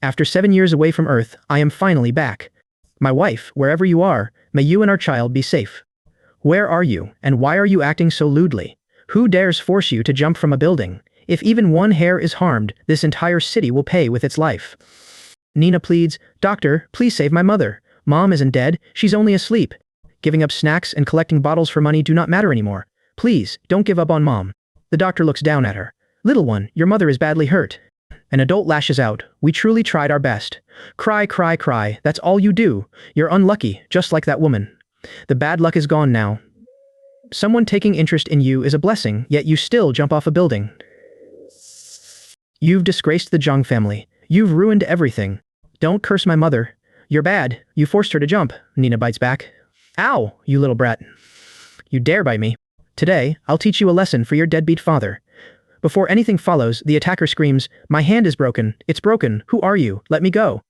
After 7 years away from Earth, I am finally back. My wife, wherever you are, may you and our child be safe. Where are you, and why are you acting so lewdly? Who dares force you to jump from a building? If even one hair is harmed, this entire city will pay with its life. Nina pleads, Doctor, please save my mother. Mom isn't dead, she's only asleep. Giving up snacks and collecting bottles for money do not matter anymore. Please, don't give up on Mom. The doctor looks down at her. Little one, your mother is badly hurt. An adult lashes out, we truly tried our best. Cry, cry, cry, that's all you do. You're unlucky, just like that woman. The bad luck is gone now. Someone taking interest in you is a blessing, yet you still jump off a building. You've disgraced the Zhang family. You've ruined everything. Don't curse my mother. You're bad. You forced her to jump, Nina bites back. Ow, you little brat. You dare bite me. Today, I'll teach you a lesson for your deadbeat father. Before anything follows, the attacker screams, my hand is broken. It's broken. Who are you? Let me go.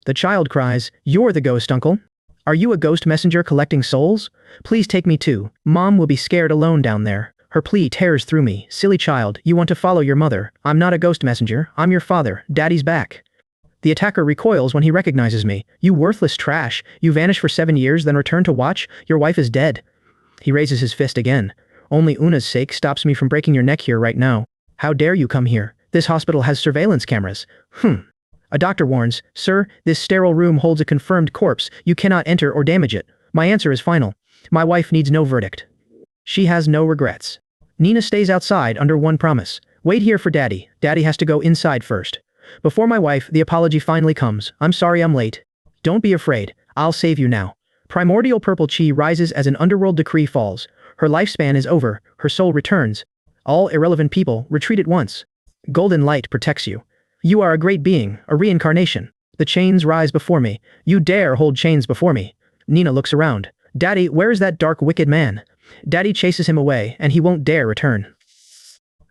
The child cries, you're the ghost, uncle. Are you a ghost messenger collecting souls? Please take me too. Mom will be scared alone down there. Her plea tears through me. Silly child, you want to follow your mother. I'm not a ghost messenger. I'm your father. Daddy's back. The attacker recoils when he recognizes me. You worthless trash. You vanished for 7 years, then return to watch? Your wife is dead. He raises his fist again. Only Una's sake stops me from breaking your neck here right now. How dare you come here? This hospital has surveillance cameras. A doctor warns, Sir, this sterile room holds a confirmed corpse. You cannot enter or damage it. My answer is final. My wife needs no verdict. She has no regrets. Nina stays outside under one promise. Wait here for Daddy. Daddy has to go inside first. Before my wife, the apology finally comes. I'm sorry I'm late. Don't be afraid. I'll save you now. Primordial purple chi rises as an underworld decree falls. Her lifespan is over. Her soul returns. All irrelevant people retreat at once. Golden light protects you. You are a great being, a reincarnation. The chains rise before me. You dare hold chains before me. Nina looks around. Daddy, where is that dark wicked man? Daddy chases him away, and he won't dare return.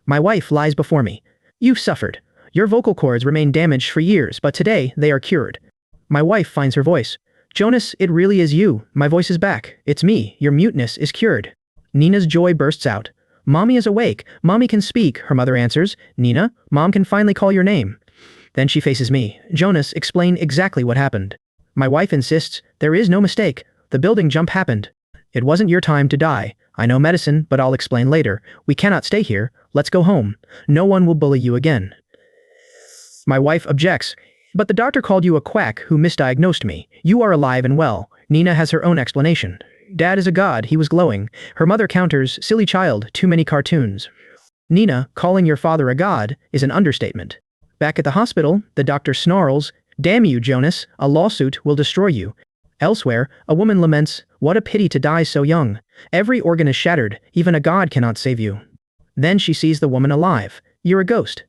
My wife lies before me. You've suffered. Your vocal cords remain damaged for years, but today they are cured. My wife finds her voice. Jonas, it really is you. My voice is back. It's me. Your muteness is cured. Nina's joy bursts out. Mommy is awake. Mommy can speak, her mother answers. Nina, Mom can finally call your name. Then she faces me. Jonas, explain exactly what happened. My wife insists, there is no mistake. The building jump happened. It wasn't your time to die. I know medicine, but I'll explain later. We cannot stay here. Let's go home. No one will bully you again. My wife objects. But the doctor called you a quack who misdiagnosed me. You are alive and well. Nina has her own explanation. Dad is a god, he was glowing. Her mother counters, silly child, too many cartoons. Nina, calling your father a god, is an understatement. Back at the hospital, the doctor snarls, damn you, Jonas, a lawsuit will destroy you. Elsewhere, a woman laments, what a pity to die so young. Every organ is shattered, even a god cannot save you. Then she sees the woman alive. You're a ghost.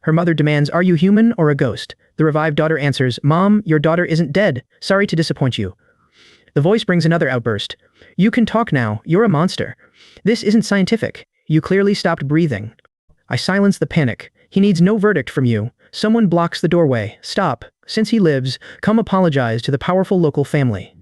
Her mother demands, are you human or a ghost? The revived daughter answers, Mom, your daughter isn't dead. Sorry to disappoint you. The voice brings another outburst. You can talk now. You're a monster. This isn't scientific. You clearly stopped breathing. I silence the panic. He needs no verdict from you. Someone blocks the doorway. Stop. Since he lives, come apologize to the powerful local family.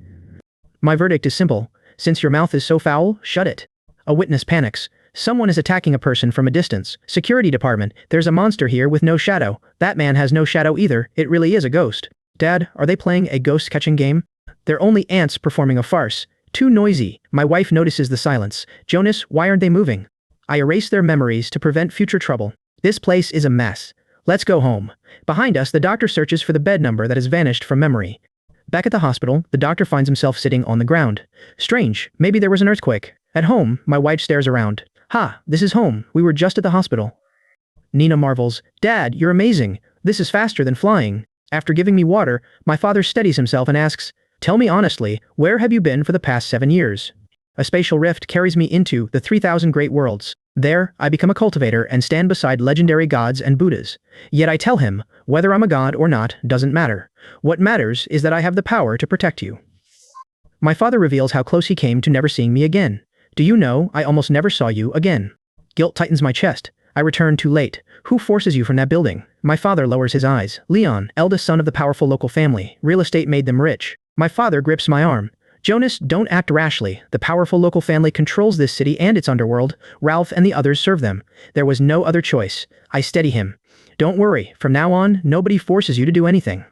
My verdict is simple. Since your mouth is so foul, shut it. A witness panics. Someone is attacking a person from a distance. Security department. There's a monster here with no shadow. That man has no shadow either. It really is a ghost. Dad, are they playing a ghost-catching game? They're only ants performing a farce. Too noisy. My wife notices the silence. Jonas, why aren't they moving? I erase their memories to prevent future trouble. This place is a mess. Let's go home. Behind us, the doctor searches for the bed number that has vanished from memory. Back at the hospital, the doctor finds himself sitting on the ground. Strange, maybe there was an earthquake. At home, my wife stares around. Ha, this is home. We were just at the hospital. Nina marvels. Dad, you're amazing. This is faster than flying. After giving me water, my father steadies himself and asks, tell me honestly, where have you been for the past 7 years? A spatial rift carries me into the 3,000 great worlds. There, I become a cultivator and stand beside legendary gods and Buddhas. Yet I tell him, whether I'm a god or not doesn't matter. What matters is that I have the power to protect you. My father reveals how close he came to never seeing me again. Do you know, I almost never saw you again. Guilt tightens my chest. I return too late. Who forces you from that building? My father lowers his eyes. Leon, eldest son of the powerful local family. Real estate made them rich. My father grips my arm. Jonas, don't act rashly. The powerful local family controls this city and its underworld. Ralph and the others serve them. There was no other choice. I steady him. Don't worry, from now on, nobody forces you to do anything.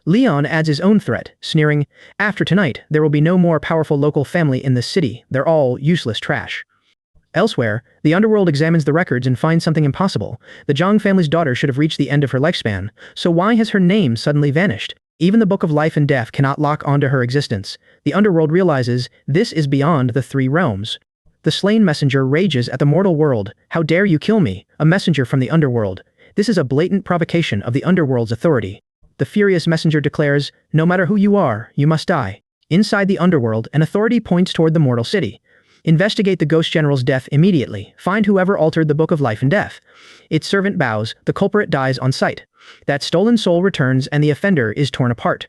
Leon adds his own threat, sneering, after tonight, there will be no more powerful local family in this city, they're all useless trash. Elsewhere, the underworld examines the records and finds something impossible. The Zhang family's daughter should have reached the end of her lifespan, so why has her name suddenly vanished? Even the Book of Life and Death cannot lock onto her existence. The underworld realizes this is beyond the three realms. The slain messenger rages at the mortal world. How dare you kill me, a messenger from the underworld? This is a blatant provocation of the underworld's authority. The furious messenger declares, no matter who you are, you must die. Inside the underworld, an authority points toward the mortal city. Investigate the ghost general's death immediately. Find whoever altered the Book of Life and Death. Its servant bows, the culprit dies on sight. That stolen soul returns and the offender is torn apart.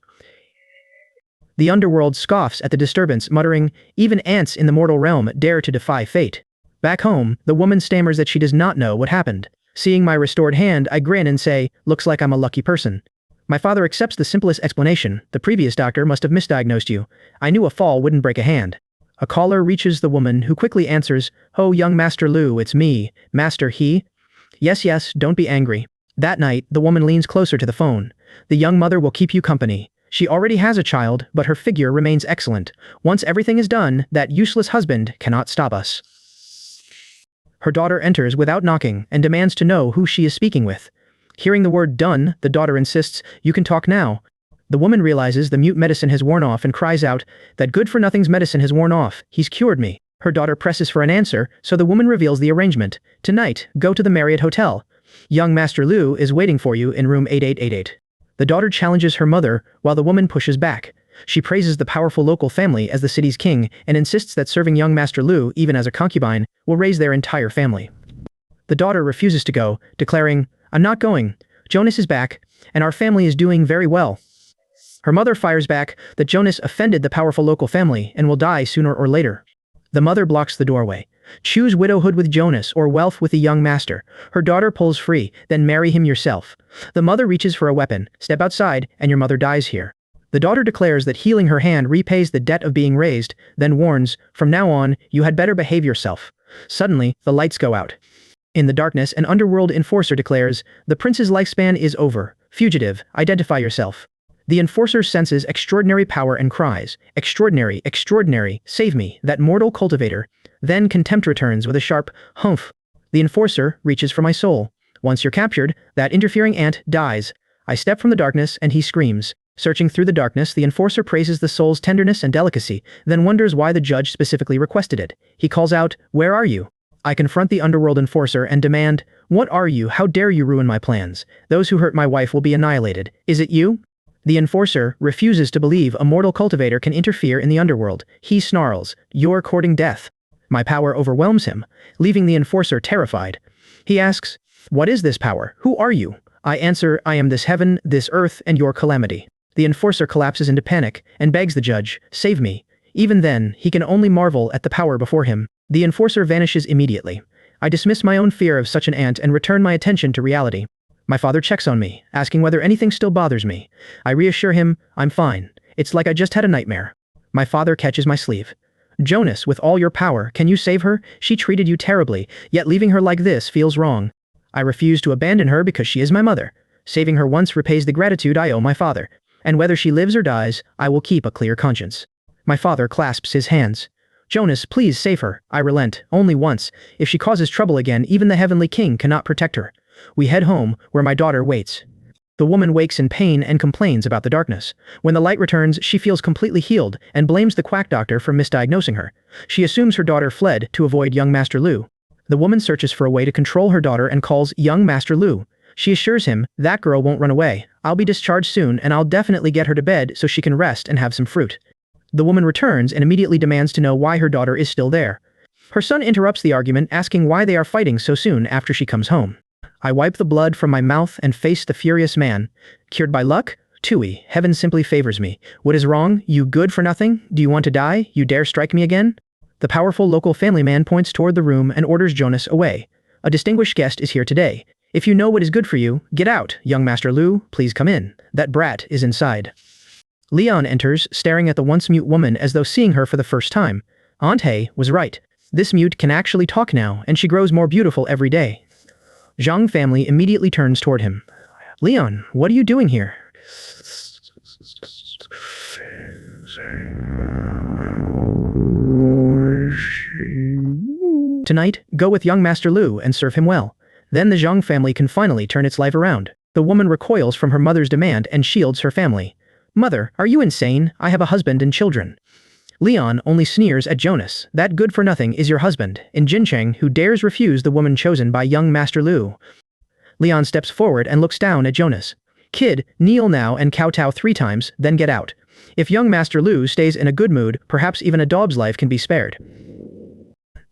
The underworld scoffs at the disturbance, muttering, even ants in the mortal realm dare to defy fate. Back home, the woman stammers that she does not know what happened. Seeing my restored hand, I grin and say, looks like I'm a lucky person. My father accepts the simplest explanation. The previous doctor must have misdiagnosed you. I knew a fall wouldn't break a hand. A caller reaches the woman, who quickly answers, oh, young Master Lu, it's me. Master he? Yes, don't be angry. That night, the woman leans closer to the phone. The young mother will keep you company. She already has a child, but her figure remains excellent. Once everything is done, that useless husband cannot stop us. Her daughter enters without knocking and demands to know who she is speaking with. Hearing the word done, the daughter insists, you can talk now. The woman realizes the mute medicine has worn off and cries out, that good-for-nothing's medicine has worn off, he's cured me. Her daughter presses for an answer, so the woman reveals the arrangement. Tonight, go to the Marriott Hotel. Young Master Lu is waiting for you in room 8888. The daughter challenges her mother, while the woman pushes back. She praises the powerful local family as the city's king and insists that serving young Master Lu, even as a concubine, will raise their entire family. The daughter refuses to go, declaring, I'm not going. Jonas is back, and our family is doing very well. Her mother fires back that Jonas offended the powerful local family and will die sooner or later. The mother blocks the doorway. Choose widowhood with Jonas or wealth with the young master. Her daughter pulls free, then marry him yourself. The mother reaches for a weapon, step outside, and your mother dies here. The daughter declares that healing her hand repays the debt of being raised, then warns, from now on, you had better behave yourself. Suddenly, the lights go out. In the darkness, an underworld enforcer declares, the prince's lifespan is over. Fugitive, identify yourself. The enforcer senses extraordinary power and cries, extraordinary, extraordinary, save me, that mortal cultivator. Then contempt returns with a sharp, humph. The enforcer reaches for my soul. Once you're captured, that interfering ant dies. I step from the darkness and he screams. Searching through the darkness, the enforcer praises the soul's tenderness and delicacy, then wonders why the judge specifically requested it. He calls out, where are you? I confront the underworld enforcer and demand, what are you? How dare you ruin my plans? Those who hurt my wife will be annihilated. Is it you? The enforcer refuses to believe a mortal cultivator can interfere in the underworld. He snarls, you're courting death. My power overwhelms him, leaving the enforcer terrified. He asks, what is this power? Who are you? I answer, I am this heaven, this earth, and your calamity. The enforcer collapses into panic and begs the judge, save me. Even then, he can only marvel at the power before him. The enforcer vanishes immediately. I dismiss my own fear of such an ant and return my attention to reality. My father checks on me, asking whether anything still bothers me. I reassure him, I'm fine. It's like I just had a nightmare. My father catches my sleeve. Jonas, with all your power, can you save her? She treated you terribly, yet leaving her like this feels wrong. I refuse to abandon her because she is my mother. Saving her once repays the gratitude I owe my father. And whether she lives or dies, I will keep a clear conscience. My father clasps his hands. Jonas, please save her. I relent, only once. If she causes trouble again, even the heavenly king cannot protect her. We head home, where my daughter waits. The woman wakes in pain and complains about the darkness. When the light returns, she feels completely healed and blames the quack doctor for misdiagnosing her. She assumes her daughter fled to avoid young Master Lu. The woman searches for a way to control her daughter and calls young Master Lu. She assures him, that girl won't run away. I'll be discharged soon and I'll definitely get her to bed so she can rest and have some fruit. The woman returns and immediately demands to know why her daughter is still there. Her son interrupts the argument, asking why they are fighting so soon after she comes home. I wipe the blood from my mouth and face the furious man. Cured by luck? Tui, heaven simply favors me. What is wrong? You good for nothing? Do you want to die? You dare strike me again? The powerful local family man points toward the room and orders Jonas away. A distinguished guest is here today. If you know what is good for you, get out. Young Master Lu, please come in. That brat is inside. Leon enters, staring at the once mute woman as though seeing her for the first time. Aunt Hay was right. This mute can actually talk now, and she grows more beautiful every day. Zhang family immediately turns toward him. Leon, what are you doing here? Tonight, go with young Master Lu and serve him well. Then the Zhang family can finally turn its life around. The woman recoils from her mother's demand and shields her family. Mother, are you insane? I have a husband and children. Leon only sneers at Jonas. That good-for-nothing is your husband, in Jincheng, who dares refuse the woman chosen by young Master Lu. Leon steps forward and looks down at Jonas. Kid, kneel now and kowtow 3 times, then get out. If young Master Lu stays in a good mood, perhaps even a dog's life can be spared.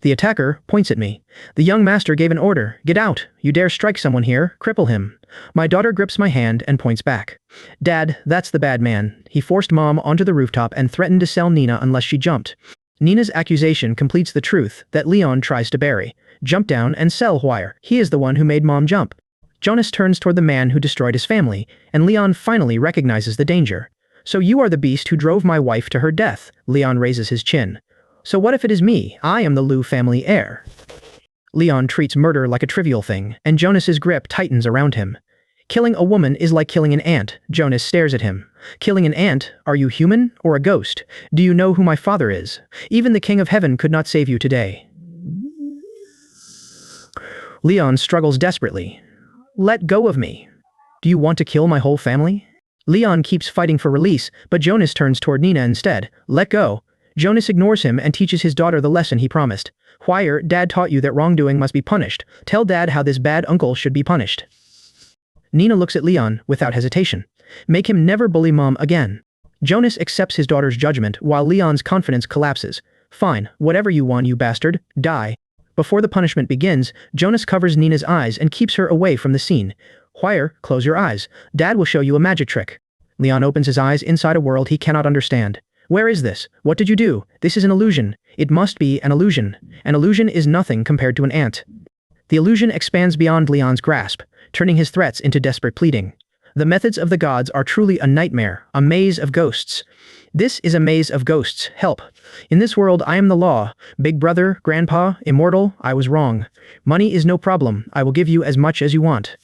The attacker points at me. The young master gave an order. Get out. You dare strike someone here, cripple him. My daughter grips my hand and points back. Dad, that's the bad man. He forced Mom onto the rooftop and threatened to sell Nina unless she jumped. Nina's accusation completes the truth that Leon tries to bury. Jump down and sell Huire. He is the one who made Mom jump. Jonas turns toward the man who destroyed his family, and Leon finally recognizes the danger. So you are the beast who drove my wife to her death. Leon raises his chin. So what if it is me? I am the Lu family heir. Leon treats murder like a trivial thing, and Jonas's grip tightens around him. Killing a woman is like killing an ant. Jonas stares at him. Killing an ant? Are you human or a ghost? Do you know who my father is? Even the King of Heaven could not save you today. Leon struggles desperately. Let go of me. Do you want to kill my whole family? Leon keeps fighting for release, but Jonas turns toward Nina instead. Let go. Jonas ignores him and teaches his daughter the lesson he promised. Huire, Dad taught you that wrongdoing must be punished. Tell Dad how this bad uncle should be punished. Nina looks at Leon without hesitation. Make him never bully Mom again. Jonas accepts his daughter's judgment while Leon's confidence collapses. Fine, whatever you want, you bastard. Die. Before the punishment begins, Jonas covers Nina's eyes and keeps her away from the scene. Huire, close your eyes. Dad will show you a magic trick. Leon opens his eyes inside a world he cannot understand. Where is this? What did you do? This is an illusion. It must be an illusion. An illusion is nothing compared to an ant. The illusion expands beyond Leon's grasp, turning his threats into desperate pleading. The methods of the gods are truly a nightmare, a maze of ghosts. This is a maze of ghosts. Help. In this world, I am the law. Big brother, grandpa, immortal, I was wrong. Money is no problem. I will give you as much as you want.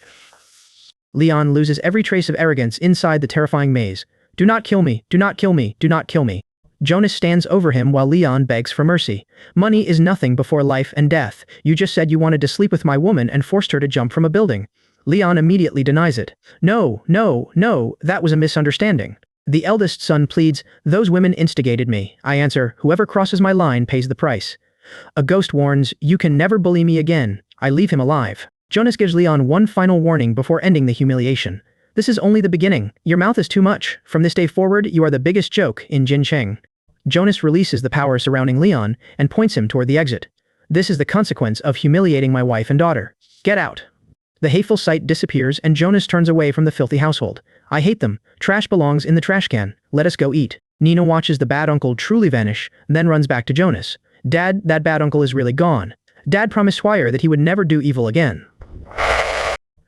Leon loses every trace of arrogance inside the terrifying maze. Do not kill me, do not kill me, do not kill me. Jonas stands over him while Leon begs for mercy. Money is nothing before life and death. You just said you wanted to sleep with my woman and forced her to jump from a building. Leon immediately denies it. No, no, no, that was a misunderstanding. The eldest son pleads, those women instigated me. I answer, whoever crosses my line pays the price. A ghost warns, you can never bully me again. I leave him alive. Jonas gives Leon one final warning before ending the humiliation. This is only the beginning. Your mouth is too much. From this day forward, you are the biggest joke in Jincheng. Jonas releases the power surrounding Leon and points him toward the exit. This is the consequence of humiliating my wife and daughter. Get out. The hateful sight disappears and Jonas turns away from the filthy household. I hate them. Trash belongs in the trash can. Let us go eat. Nina watches the bad uncle truly vanish, then runs back to Jonas. Dad, that bad uncle is really gone. Dad promised Huire that he would never do evil again.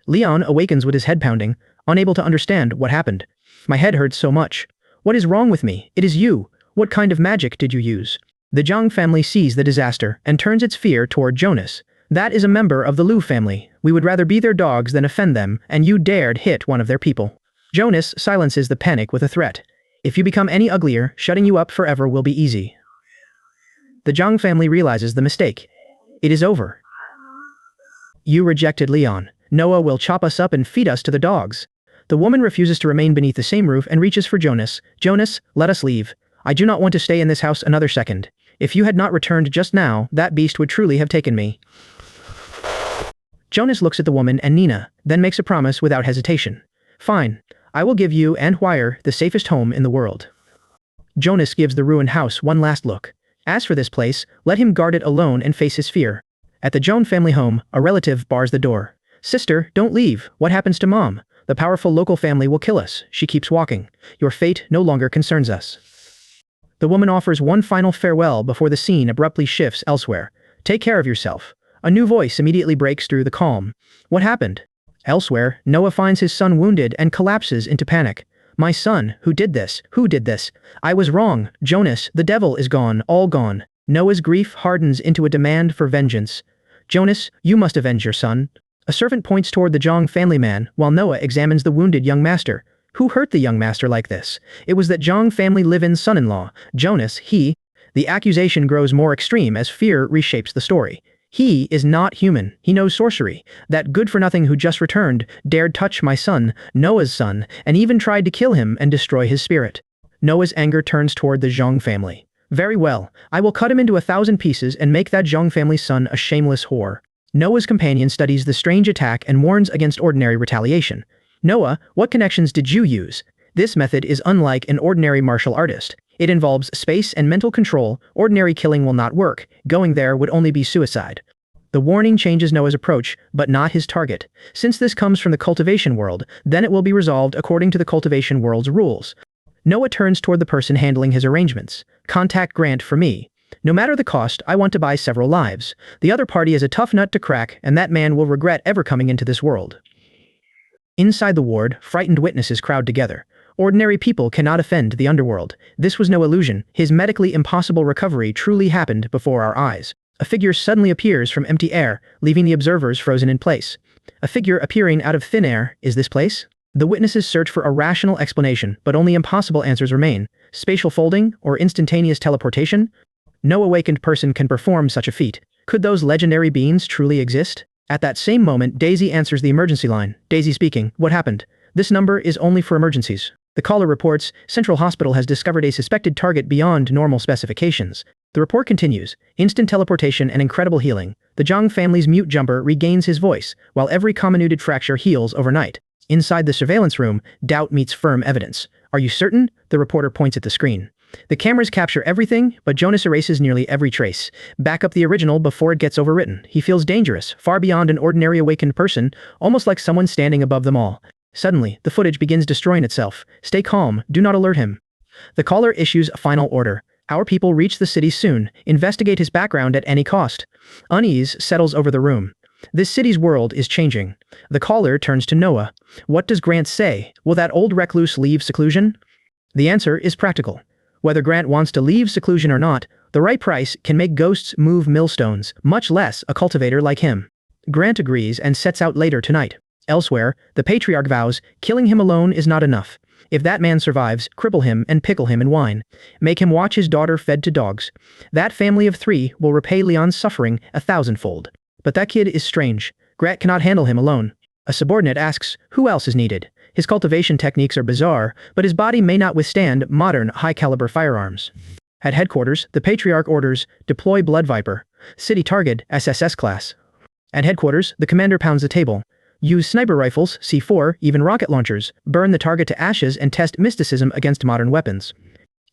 Leon awakens with his head pounding, unable to understand what happened. My head hurts so much. What is wrong with me? It is you. What kind of magic did you use? The Zhang family sees the disaster and turns its fear toward Jonas. That is a member of the Lu family. We would rather be their dogs than offend them, and you dared hit one of their people. Jonas silences the panic with a threat. If you become any uglier, shutting you up forever will be easy. The Zhang family realizes the mistake. It is over. You rejected Leon. Noah will chop us up and feed us to the dogs. The woman refuses to remain beneath the same roof and reaches for Jonas. Jonas, let us leave. I do not want to stay in this house another second. If you had not returned just now, that beast would truly have taken me. Jonas looks at the woman and Nina, then makes a promise without hesitation. Fine. I will give you and Huire the safest home in the world. Jonas gives the ruined house one last look. As for this place, let him guard it alone and face his fear. At the Joan family home, a relative bars the door. Sister, don't leave. What happens to Mom? The powerful local family will kill us. She keeps walking. Your fate no longer concerns us. The woman offers one final farewell before the scene abruptly shifts elsewhere. Take care of yourself. A new voice immediately breaks through the calm. What happened? Elsewhere, Noah finds his son wounded and collapses into panic. My son, who did this? Who did this? I was wrong. Jonas, the devil is gone, all gone. Noah's grief hardens into a demand for vengeance. Jonas, you must avenge your son. A servant points toward the Zhang family man, while Noah examines the wounded young master. Who hurt the young master like this? It was that Zhang family live-in son-in-law, Jonas. The accusation grows more extreme as fear reshapes the story. He is not human. He knows sorcery. That good-for-nothing who just returned dared touch my son, Noah's son, and even tried to kill him and destroy his spirit. Noah's anger turns toward the Zhang family. Very well, I will cut him into 1,000 pieces and make that Zhang family's son a shameless whore. Noah's companion studies the strange attack and warns against ordinary retaliation. Noah, what connections did you use? This method is unlike an ordinary martial artist. It involves space and mental control. Ordinary killing will not work. Going there would only be suicide. The warning changes Noah's approach, but not his target. Since this comes from the cultivation world, then it will be resolved according to the cultivation world's rules. Noah turns toward the person handling his arrangements. Contact Grant for me. No matter the cost, I want to buy several lives. The other party is a tough nut to crack, and that man will regret ever coming into this world. Inside the ward, frightened witnesses crowd together. Ordinary people cannot offend the underworld. This was no illusion. His medically impossible recovery truly happened before our eyes. A figure suddenly appears from empty air, leaving the observers frozen in place. A figure appearing out of thin air. Is this place? The witnesses search for a rational explanation, but only impossible answers remain. Spatial folding or instantaneous teleportation? No awakened person can perform such a feat. Could those legendary beings truly exist? At that same moment, Daisy answers the emergency line. Daisy speaking. What happened? This number is only for emergencies. The caller reports, Central Hospital has discovered a suspected target beyond normal specifications. The report continues. Instant teleportation and incredible healing. The Zhang family's mute jumper regains his voice, while every comminuted fracture heals overnight. Inside the surveillance room, doubt meets firm evidence. Are you certain? The reporter points at the screen. The cameras capture everything, but Jonas erases nearly every trace. Back up the original before it gets overwritten. He feels dangerous, far beyond an ordinary awakened person, almost like someone standing above them all. Suddenly, the footage begins destroying itself. Stay calm, do not alert him. The caller issues a final order. Our people reach the city soon. Investigate his background at any cost. Unease settles over the room. This city's world is changing. The caller turns to Noah. What does Grant say? Will that old recluse leave seclusion? The answer is practical. Whether Grant wants to leave seclusion or not, the right price can make ghosts move millstones, much less a cultivator like him. Grant agrees and sets out later tonight. Elsewhere, the patriarch vows, killing him alone is not enough. If that man survives, cripple him and pickle him in wine. Make him watch his daughter fed to dogs. That family of 3 will repay Leon's suffering 1,000-fold. But that kid is strange. Grant cannot handle him alone. A subordinate asks, who else is needed? His cultivation techniques are bizarre, but his body may not withstand modern, high-caliber firearms. At headquarters, the Patriarch orders, deploy Blood Viper. City target, SSS class. At headquarters, the commander pounds the table. Use sniper rifles, C4, even rocket launchers. Burn the target to ashes and test mysticism against modern weapons.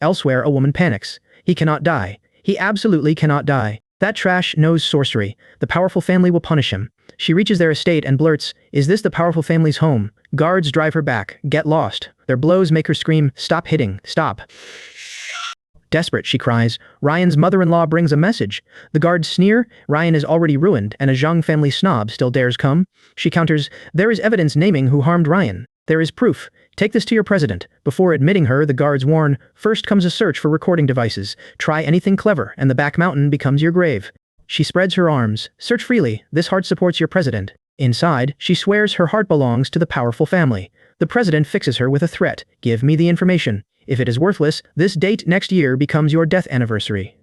Elsewhere, a woman panics. He cannot die. He absolutely cannot die. That trash knows sorcery. The powerful family will punish him. She reaches their estate and blurts, is this the powerful family's home? Guards drive her back. Get lost. Their blows make her scream, stop hitting, stop. Desperate, she cries. Ryan's mother-in-law brings a message. The guards sneer. Ryan is already ruined, and a Zhang family snob still dares come. She counters, there is evidence naming who harmed Ryan. There is proof. Take this to your president. Before admitting her, the guards warn, first comes a search for recording devices. Try anything clever, and the back mountain becomes your grave. She spreads her arms. Search freely. This heart supports your president. Inside, she swears her heart belongs to the powerful family. The president fixes her with a threat. Give me the information. If it is worthless, this date next year becomes your death anniversary.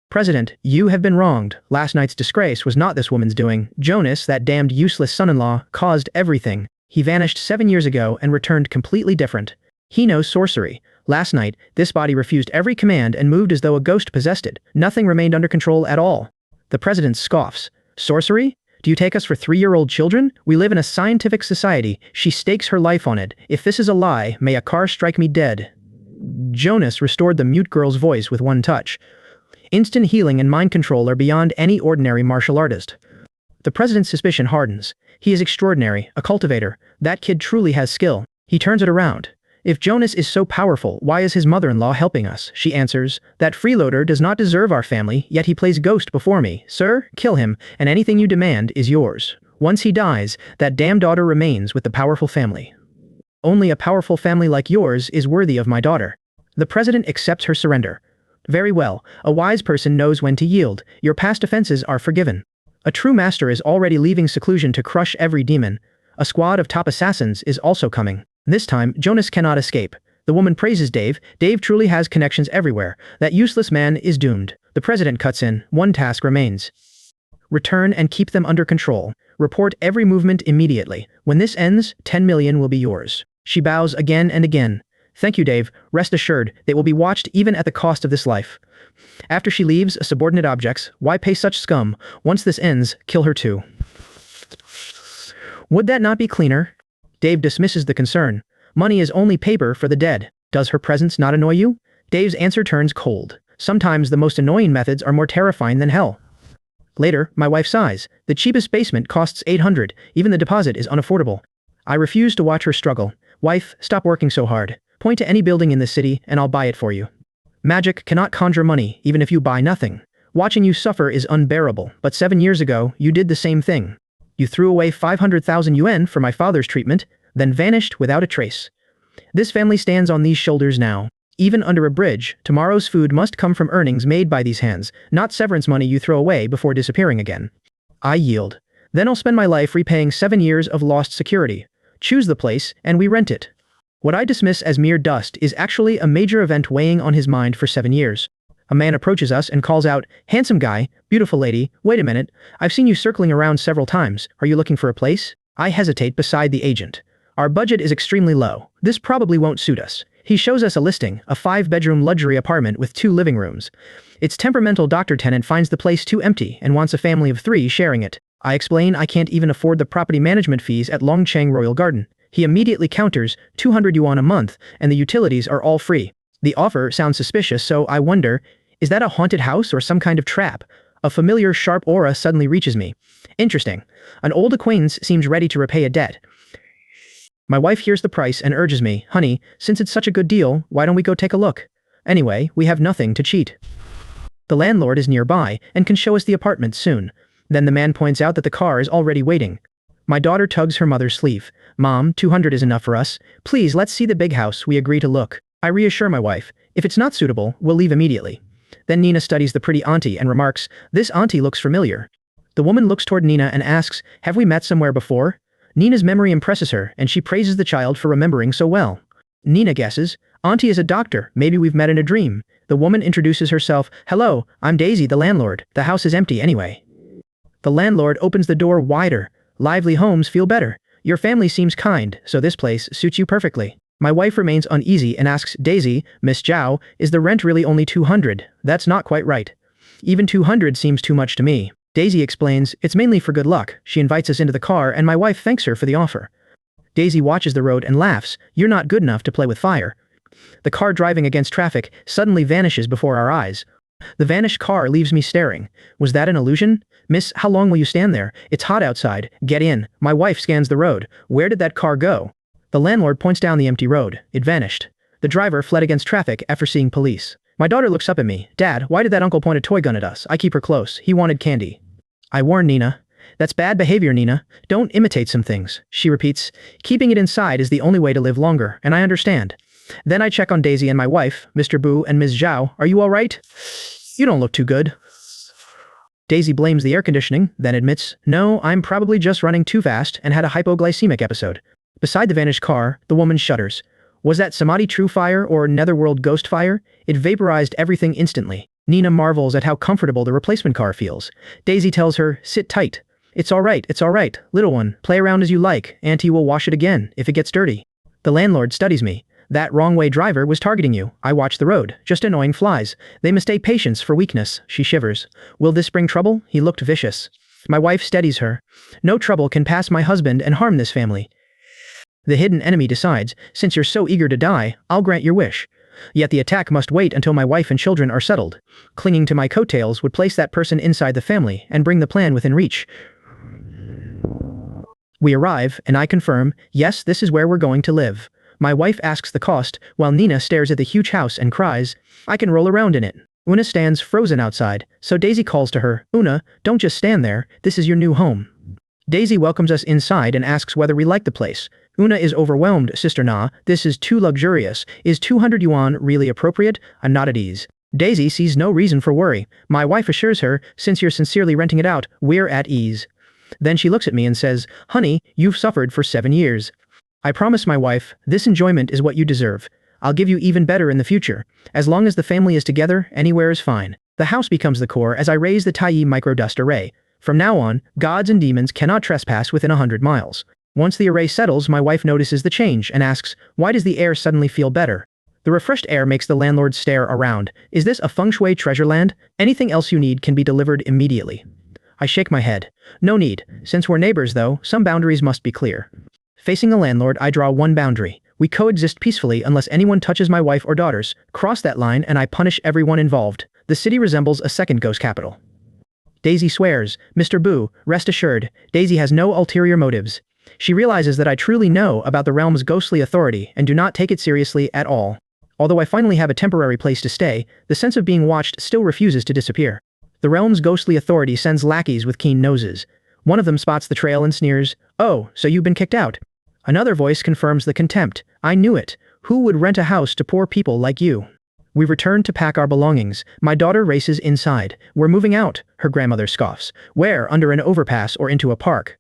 President, you have been wronged. Last night's disgrace was not this woman's doing. Jonas, that damned useless son-in-law, caused everything. He vanished 7 years ago and returned completely different. He knows sorcery. Last night, this body refused every command and moved as though a ghost possessed it. Nothing remained under control at all. The president scoffs. Sorcery? Do you take us for 3-year-old children? We live in a scientific society. She stakes her life on it. If this is a lie, may a car strike me dead. Jonas restored the mute girl's voice with one touch. Instant healing and mind control are beyond any ordinary martial artist. The president's suspicion hardens. He is extraordinary, a cultivator. That kid truly has skill. He turns it around. If Jonas is so powerful, why is his mother-in-law helping us? She answers, that freeloader does not deserve our family, yet he plays ghost before me. Sir, kill him, and anything you demand is yours. Once he dies, that damned daughter remains with the powerful family. Only a powerful family like yours is worthy of my daughter. The president accepts her surrender. Very well, a wise person knows when to yield. Your past offenses are forgiven. A true master is already leaving seclusion to crush every demon. A squad of top assassins is also coming. This time, Jonas cannot escape. The woman praises Dave. Dave truly has connections everywhere. That useless man is doomed. The president cuts in. One task remains. Return and keep them under control. Report every movement immediately. When this ends, 10 million will be yours. She bows again and again. Thank you, Dave. Rest assured, they will be watched even at the cost of this life. After she leaves, subordinate objects. Why pay such scum? Once this ends, kill her too. Would that not be cleaner? Dave dismisses the concern. Money is only paper for the dead. Does her presence not annoy you? Dave's answer turns cold. Sometimes the most annoying methods are more terrifying than hell. Later, my wife sighs. The cheapest basement costs 800. Even the deposit is unaffordable. I refuse to watch her struggle. Wife, stop working so hard. Point to any building in this city and I'll buy it for you. Magic cannot conjure money, even if you buy nothing. Watching you suffer is unbearable, but 7 years ago, you did the same thing. You threw away 500,000 yuan for my father's treatment, then vanished without a trace. This family stands on these shoulders now. Even under a bridge, tomorrow's food must come from earnings made by these hands, not severance money you throw away before disappearing again. I yield. Then I'll spend my life repaying 7 years of lost security. Choose the place, and we rent it. What I dismiss as mere dust is actually a major event weighing on his mind for 7 years. A man approaches us and calls out, "Handsome guy, beautiful lady, wait a minute, I've seen you circling around several times, are you looking for a place?" I hesitate beside the agent. Our budget is extremely low. This probably won't suit us. He shows us a listing, a 5-bedroom luxury apartment with 2 living rooms. Its temperamental doctor tenant finds the place too empty and wants a family of 3 sharing it. I explain I can't even afford the property management fees at Longcheng Royal Garden. He immediately counters 200 yuan a month and the utilities are all free. The offer sounds suspicious, so I wonder, is that a haunted house or some kind of trap? A familiar sharp aura suddenly reaches me. Interesting. An old acquaintance seems ready to repay a debt. My wife hears the price and urges me, "Honey, since it's such a good deal, why don't we go take a look? Anyway, we have nothing to cheat." The landlord is nearby and can show us the apartment soon. Then the man points out that the car is already waiting. My daughter tugs her mother's sleeve. "Mom, 200 is enough for us. Please, let's see the big house." We agree to look. I reassure my wife, if it's not suitable, we'll leave immediately. Then Nina studies the pretty auntie and remarks, "This auntie looks familiar." The woman looks toward Nina and asks, "Have we met somewhere before?" Nina's memory impresses her, and she praises the child for remembering so well. Nina guesses, "Auntie is a doctor, maybe we've met in a dream." The woman introduces herself, "Hello, I'm Daisy, the landlord. The house is empty anyway." The landlord opens the door wider. "Lively homes feel better. Your family seems kind, so this place suits you perfectly." My wife remains uneasy and asks, "Daisy, Miss Zhao, is the rent really only 200? That's not quite right. Even 200 seems too much to me." Daisy explains, "It's mainly for good luck." She invites us into the car and my wife thanks her for the offer. Daisy watches the road and laughs, "You're not good enough to play with fire." The car driving against traffic suddenly vanishes before our eyes. The vanished car leaves me staring. Was that an illusion? "Miss, how long will you stand there? It's hot outside. Get in." My wife scans the road. Where did that car go? The landlord points down the empty road. It vanished. The driver fled against traffic after seeing police. My daughter looks up at me. "Dad, why did that uncle point a toy gun at us? I keep her close. He wanted candy." I warn Nina. "That's bad behavior, Nina. Don't imitate some things." She repeats, "Keeping it inside is the only way to live longer, and I understand." Then I check on Daisy and my wife, Mr. Bu and Ms. Zhao. "Are you all right? You don't look too good." Daisy blames the air conditioning, then admits, "No, I'm probably just running too fast and had a hypoglycemic episode." Beside the vanished car, the woman shudders. Was that Samadhi true fire or netherworld ghost fire? It vaporized everything instantly. Nina marvels at how comfortable the replacement car feels. Daisy tells her, "Sit tight. It's all right, little one. Play around as you like. Auntie will wash it again if it gets dirty." The landlord studies me. "That wrong-way driver was targeting you. I watched the road. Just annoying flies. They mistake patience for weakness." She shivers. "Will this bring trouble?" He looked vicious. My wife steadies her. "No trouble can pass my husband and harm this family." The hidden enemy decides, "Since you're so eager to die, I'll grant your wish." Yet the attack must wait until my wife and children are settled. Clinging to my coattails would place that person inside the family and bring the plan within reach. We arrive, and I confirm, yes, this is where we're going to live. My wife asks the cost, while Nina stares at the huge house and cries, "I can roll around in it." Una stands frozen outside, so Daisy calls to her, "Una, don't just stand there, this is your new home." Daisy welcomes us inside and asks whether we like the place. Una is overwhelmed, "Sister Na, this is too luxurious. Is 200 yuan really appropriate?" I'm not at ease. Daisy sees no reason for worry. My wife assures her, since you're sincerely renting it out, we're at ease. Then she looks at me and says, honey, you've suffered for 7 years. I promise my wife, this enjoyment is what you deserve. I'll give you even better in the future. As long as the family is together, anywhere is fine. The house becomes the core as I raise the Taiyi microdust array. From now on, gods and demons cannot trespass within 100 miles. Once the array settles, my wife notices the change and asks, why does the air suddenly feel better? The refreshed air makes the landlord stare around. Is this a feng shui treasure land? Anything else you need can be delivered immediately. I shake my head. No need. Since we're neighbors though, some boundaries must be clear. Facing the landlord, I draw one boundary. We coexist peacefully unless anyone touches my wife or daughters. Cross that line and I punish everyone involved. The city resembles a second ghost capital. Daisy swears, Mr. Boo, rest assured, Daisy has no ulterior motives. She realizes that I truly know about the realm's ghostly authority and do not take it seriously at all. Although I finally have a temporary place to stay, the sense of being watched still refuses to disappear. The realm's ghostly authority sends lackeys with keen noses. One of them spots the trail and sneers, oh, so you've been kicked out. Another voice confirms the contempt. I knew it. Who would rent a house to poor people like you? We return to pack our belongings. My daughter races inside. We're moving out, her grandmother scoffs. Where? Under an overpass or into a park?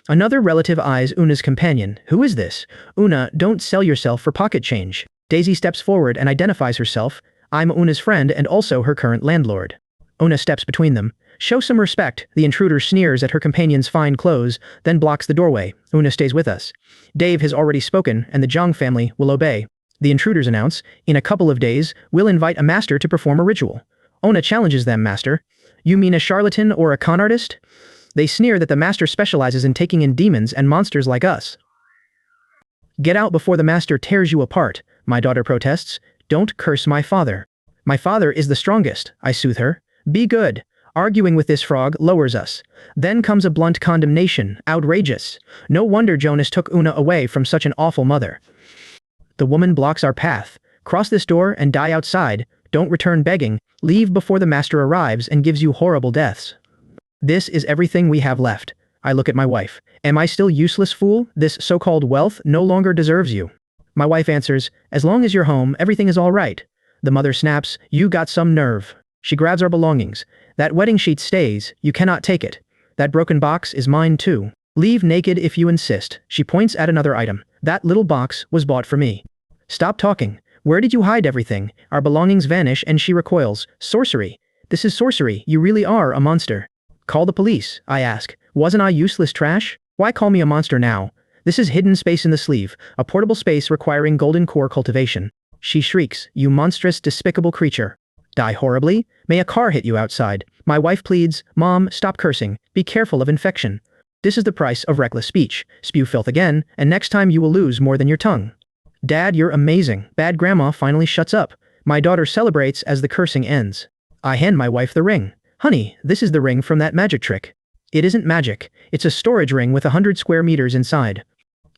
Another relative eyes Una's companion. Who is this? Una, don't sell yourself for pocket change. Daisy steps forward and identifies herself. I'm Una's friend and also her current landlord. Una steps between them. Show some respect. The intruder sneers at her companion's fine clothes, then blocks the doorway. Una stays with us. Dave has already spoken, and the Zhang family will obey. The intruders announce, in a couple of days, we'll invite a master to perform a ritual. Una challenges them, master. You mean a charlatan or a con artist? They sneer that the master specializes in taking in demons and monsters like us. Get out before the master tears you apart, my daughter protests. Don't curse my father. My father is the strongest, I soothe her. Be good. Arguing with this frog lowers us. Then comes a blunt condemnation, outrageous. No wonder Jonas took Una away from such an awful mother. The woman blocks our path. Cross this door and die outside. Don't return begging. Leave before the master arrives and gives you horrible deaths. This is everything we have left. I look at my wife. Am I still useless, fool? This so-called wealth no longer deserves you. My wife answers, as long as you're home, everything is all right. The mother snaps, you got some nerve. She grabs our belongings. That wedding sheet stays, you cannot take it. That broken box is mine too. Leave naked if you insist. She points at another item. That little box was bought for me. Stop talking. Where did you hide everything? Our belongings vanish and she recoils. Sorcery. This is sorcery. You really are a monster. Call the police, I ask. Wasn't I useless trash? Why call me a monster now? This is hidden space in the sleeve, a portable space requiring golden core cultivation. She shrieks, you monstrous, despicable creature. Die horribly? May a car hit you outside. My wife pleads, Mom, stop cursing. Be careful of infection. This is the price of reckless speech. Spew filth again, and next time you will lose more than your tongue. Dad, you're amazing. Bad grandma finally shuts up. My daughter celebrates as the cursing ends. I hand my wife the ring. Honey, this is the ring from that magic trick. It isn't magic. It's a storage ring with 100 square meters inside.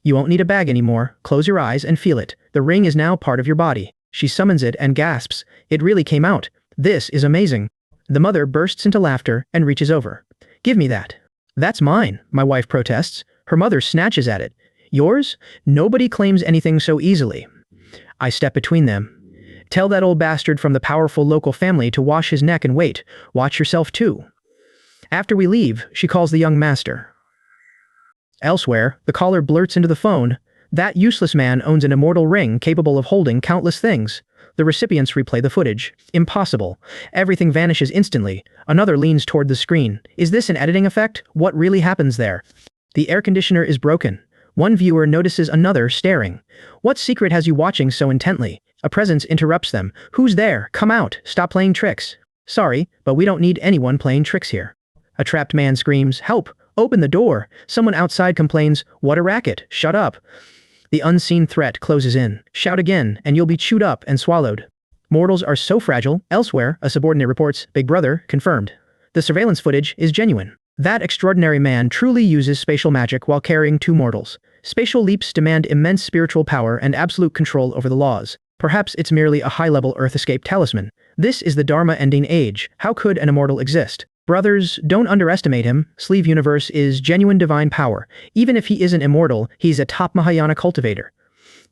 You won't need a bag anymore. Close your eyes and feel it. The ring is now part of your body. She summons it and gasps. It really came out. This is amazing. The mother bursts into laughter and reaches over. Give me that. That's mine, my wife protests. Her mother snatches at it. Yours? Nobody claims anything so easily. I step between them. Tell that old bastard from the powerful local family to wash his neck and wait. Watch yourself too. After we leave, she calls the young master. Elsewhere, the caller blurts into the phone. That useless man owns an immortal ring capable of holding countless things. The recipients replay the footage. Impossible. Everything vanishes instantly. Another leans toward the screen. Is this an editing effect? What really happens there? The air conditioner is broken. One viewer notices another staring. What secret has you watching so intently? A presence interrupts them. Who's there? Come out. Stop playing tricks. Sorry, but we don't need anyone playing tricks here. A trapped man screams, help! Open the door! Someone outside complains, what a racket! Shut up! The unseen threat closes in. Shout again, and you'll be chewed up and swallowed. Mortals are so fragile. Elsewhere, a subordinate reports, Big Brother, confirmed. The surveillance footage is genuine. That extraordinary man truly uses spatial magic while carrying 2 mortals. Spatial leaps demand immense spiritual power and absolute control over the laws. Perhaps it's merely a high-level Earth escape talisman. This is the Dharma ending age. How could an immortal exist? Brothers, don't underestimate him. Sleeve Universe is genuine divine power. Even if he isn't immortal, he's a top Mahayana cultivator.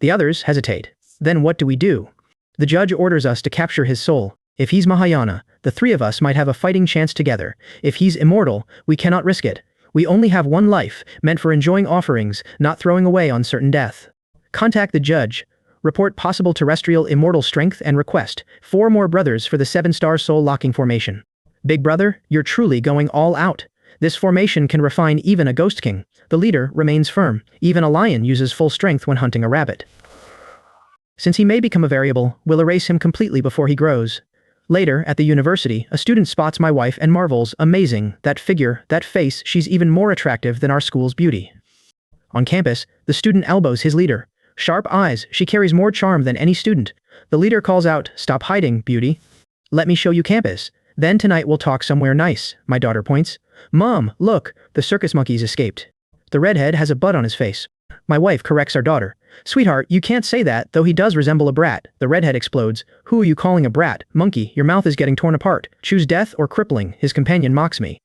The others hesitate. Then what do we do? The judge orders us to capture his soul. If he's Mahayana, the three of us might have a fighting chance together. If he's immortal, we cannot risk it. We only have one life, meant for enjoying offerings, not throwing away on certain death. Contact the judge. Report possible terrestrial immortal strength and request 4 more brothers for the 7-star soul locking formation. Big brother, you're truly going all out. This formation can refine even a ghost king. The leader remains firm. Even a lion uses full strength when hunting a rabbit. Since he may become a variable, we'll erase him completely before he grows. Later, at the university, a student spots my wife and marvels, amazing, that figure, that face, she's even more attractive than our school's beauty. On campus, the student elbows his leader. Sharp eyes, she carries more charm than any student. The leader calls out, "Stop hiding, beauty. Let me show you campus. Then tonight we'll talk somewhere nice," my daughter points. "Mom, look, the circus monkeys escaped." The redhead has a bud on his face. My wife corrects our daughter. "Sweetheart, you can't say that, though he does resemble a brat." The redhead explodes. "Who are you calling a brat? Monkey, your mouth is getting torn apart. Choose death or crippling," his companion mocks me.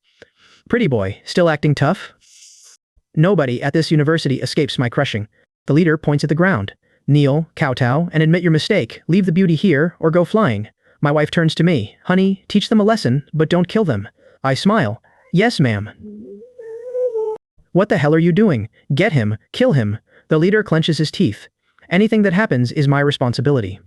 "Pretty boy, still acting tough?" Nobody at this university escapes my crushing. The leader points at the ground. "Kneel, kowtow, and admit your mistake. Leave the beauty here, or go flying." My wife turns to me. "Honey, teach them a lesson, but don't kill them." I smile. "Yes, ma'am." "What the hell are you doing? Get him, kill him." The leader clenches his teeth. "Anything that happens is my responsibility."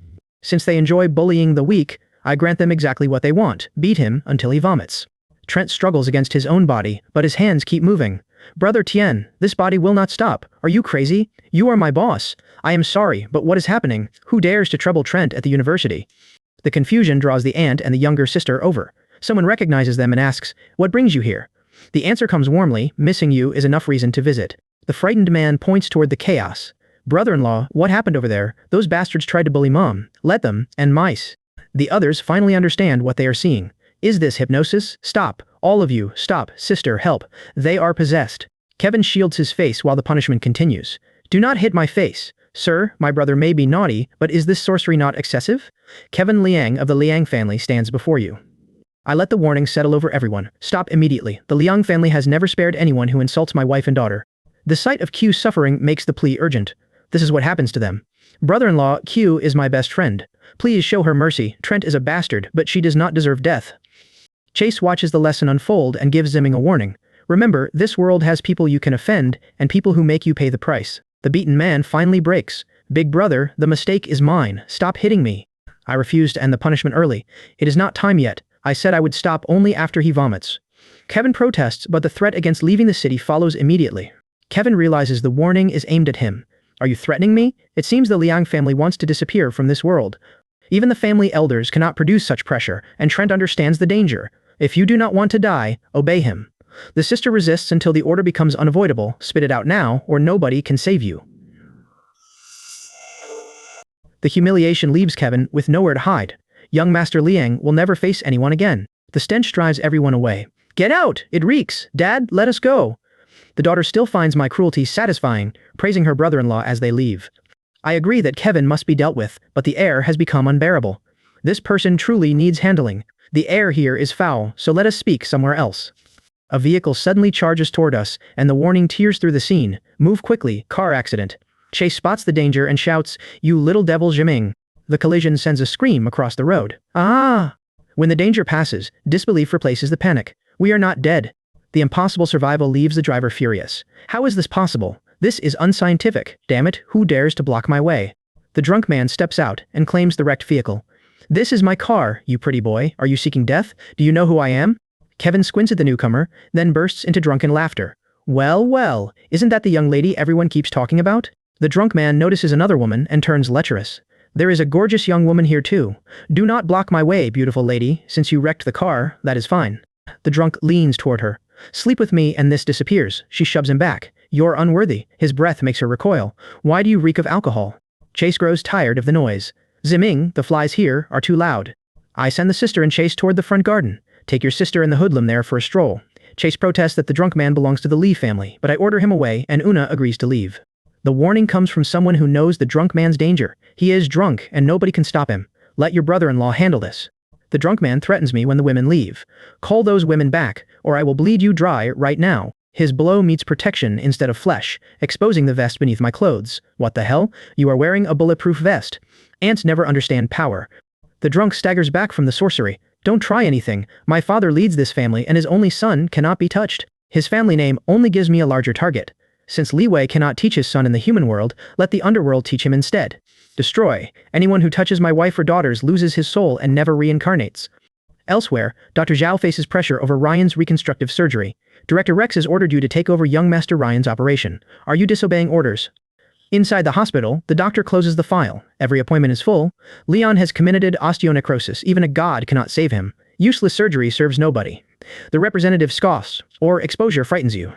Since they enjoy bullying the weak, I grant them exactly what they want. Beat him until he vomits. Trent struggles against his own body, but his hands keep moving. "Brother Tien, this body will not stop. Are you crazy? You are my boss." "I am sorry, but what is happening? Who dares to trouble Trent at the university?" The confusion draws the aunt and the younger sister over. Someone recognizes them and asks, "What brings you here?" The answer comes warmly, "Missing you is enough reason to visit." The frightened man points toward the chaos. "Brother-in-law, what happened over there? Those bastards tried to bully Mom." "Let them, and mice." The others finally understand what they are seeing. "Is this hypnosis? Stop. All of you, stop. Sister, help. They are possessed." Kevin shields his face while the punishment continues. "Do not hit my face. Sir, my brother may be naughty, but is this sorcery not excessive?" Kevin Liang of the Liang family stands before you. I let the warning settle over everyone. "Stop immediately. The Liang family has never spared anyone who insults my wife and daughter." The sight of Q's suffering makes the plea urgent. This is what happens to them. "Brother-in-law, Q is my best friend. Please show her mercy. Trent is a bastard, but she does not deserve death." Chase watches the lesson unfold and gives Zimming a warning. "Remember, this world has people you can offend, and people who make you pay the price." The beaten man finally breaks. "Big brother, the mistake is mine. Stop hitting me." I refuse to end the punishment early. "It is not time yet. I said I would stop only after he vomits." Kevin protests, but the threat against leaving the city follows immediately. Kevin realizes the warning is aimed at him. "Are you threatening me? It seems the Liang family wants to disappear from this world." Even the family elders cannot produce such pressure, and Trent understands the danger. "If you do not want to die, obey him." The sister resists until the order becomes unavoidable. "Spit it out now, or nobody can save you." The humiliation leaves Kevin with nowhere to hide. Young Master Liang will never face anyone again. The stench drives everyone away. "Get out! It reeks! Dad, let us go!" The daughter still finds my cruelty satisfying, praising her brother-in-law as they leave. I agree that Kevin must be dealt with, but the air has become unbearable. This person truly needs handling. The air here is foul, so let us speak somewhere else. A vehicle suddenly charges toward us, and the warning tears through the scene. "Move quickly, car accident." Chase spots the danger and shouts, "You little devil Jiming." The collision sends a scream across the road. "Ah!" When the danger passes, disbelief replaces the panic. We are not dead. The impossible survival leaves the driver furious. "How is this possible? This is unscientific. Damn it, who dares to block my way?" The drunk man steps out and claims the wrecked vehicle. "This is my car, you pretty boy. Are you seeking death? Do you know who I am?" Kevin squints at the newcomer, then bursts into drunken laughter. Well, well, isn't that the young lady everyone keeps talking about?" The drunk man notices another woman and turns lecherous. "There is a gorgeous young woman here too. Do not block my way, beautiful lady. Since you wrecked the car, that is fine." The drunk leans toward her. "Sleep with me and this disappears." She shoves him back. "You're unworthy." His breath makes her recoil. "Why do you reek of alcohol?" Chase grows tired of the noise. "Zimming, the flies here are too loud." I send the sister and Chase toward the front garden. "Take your sister and the hoodlum there for a stroll." Chase protests that the drunk man belongs to the Lee family, but I order him away and Una agrees to leave. The warning comes from someone who knows the drunk man's danger. He is drunk and nobody can stop him. "Let your brother-in-law handle this." The drunk man threatens me when the women leave. "Call those women back, or I will bleed you dry right now." His blow meets protection instead of flesh, exposing the vest beneath my clothes. "What the hell? You are wearing a bulletproof vest." Ants never understand power. The drunk staggers back from the sorcery. Don't try anything. My father leads this family and his only son cannot be touched. His family name only gives me a larger target. Since Li Wei cannot teach his son in the human world, let the underworld teach him instead. Destroy. Anyone who touches my wife or daughters loses his soul and never reincarnates. Elsewhere, Dr. Zhao faces pressure over Ryan's reconstructive surgery. Director Rex has ordered you to take over young Master Ryan's operation. Are you disobeying orders? Inside the hospital, the doctor closes the file. Every appointment is full. Leon has committed osteonecrosis. Even a god cannot save him. Useless surgery serves nobody. The representative scoffs, or exposure frightens you.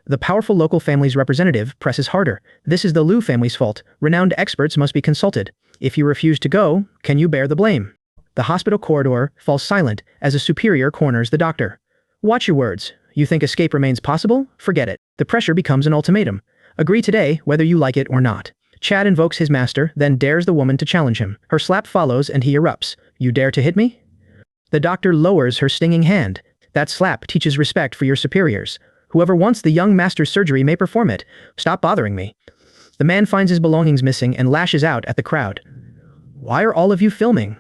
The powerful local family's representative presses harder. This is the Liu family's fault. Renowned experts must be consulted. If you refuse to go, can you bear the blame? The hospital corridor falls silent as a superior corners the doctor. Watch your words. You think escape remains possible? Forget it. The pressure becomes an ultimatum. Agree today, whether you like it or not. Chad invokes his master, then dares the woman to challenge him. Her slap follows and he erupts. You dare to hit me? The doctor lowers her stinging hand. That slap teaches respect for your superiors. Whoever wants the young master's surgery may perform it. Stop bothering me. The man finds his belongings missing and lashes out at the crowd. Why are all of you filming?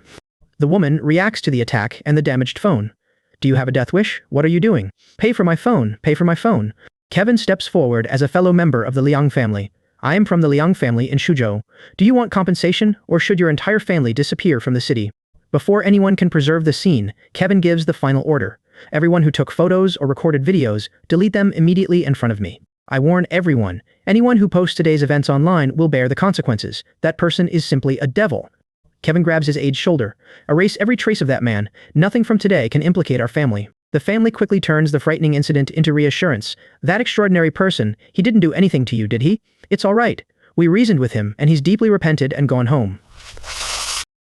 The woman reacts to the attack and the damaged phone. Do you have a death wish? What are you doing? Pay for my phone. Pay for my phone. Kevin steps forward as a fellow member of the Liang family. I am from the Liang family in Shuzhou. Do you want compensation, or should your entire family disappear from the city? Before anyone can preserve the scene, Kevin gives the final order. Everyone who took photos or recorded videos, delete them immediately in front of me. I warn everyone, anyone who posts today's events online will bear the consequences. That person is simply a devil. Kevin grabs his aged shoulder. Erase every trace of that man. Nothing from today can implicate our family. The family quickly turns the frightening incident into reassurance. That extraordinary person, he didn't do anything to you, did he? It's all right. We reasoned with him, and he's deeply repented and gone home.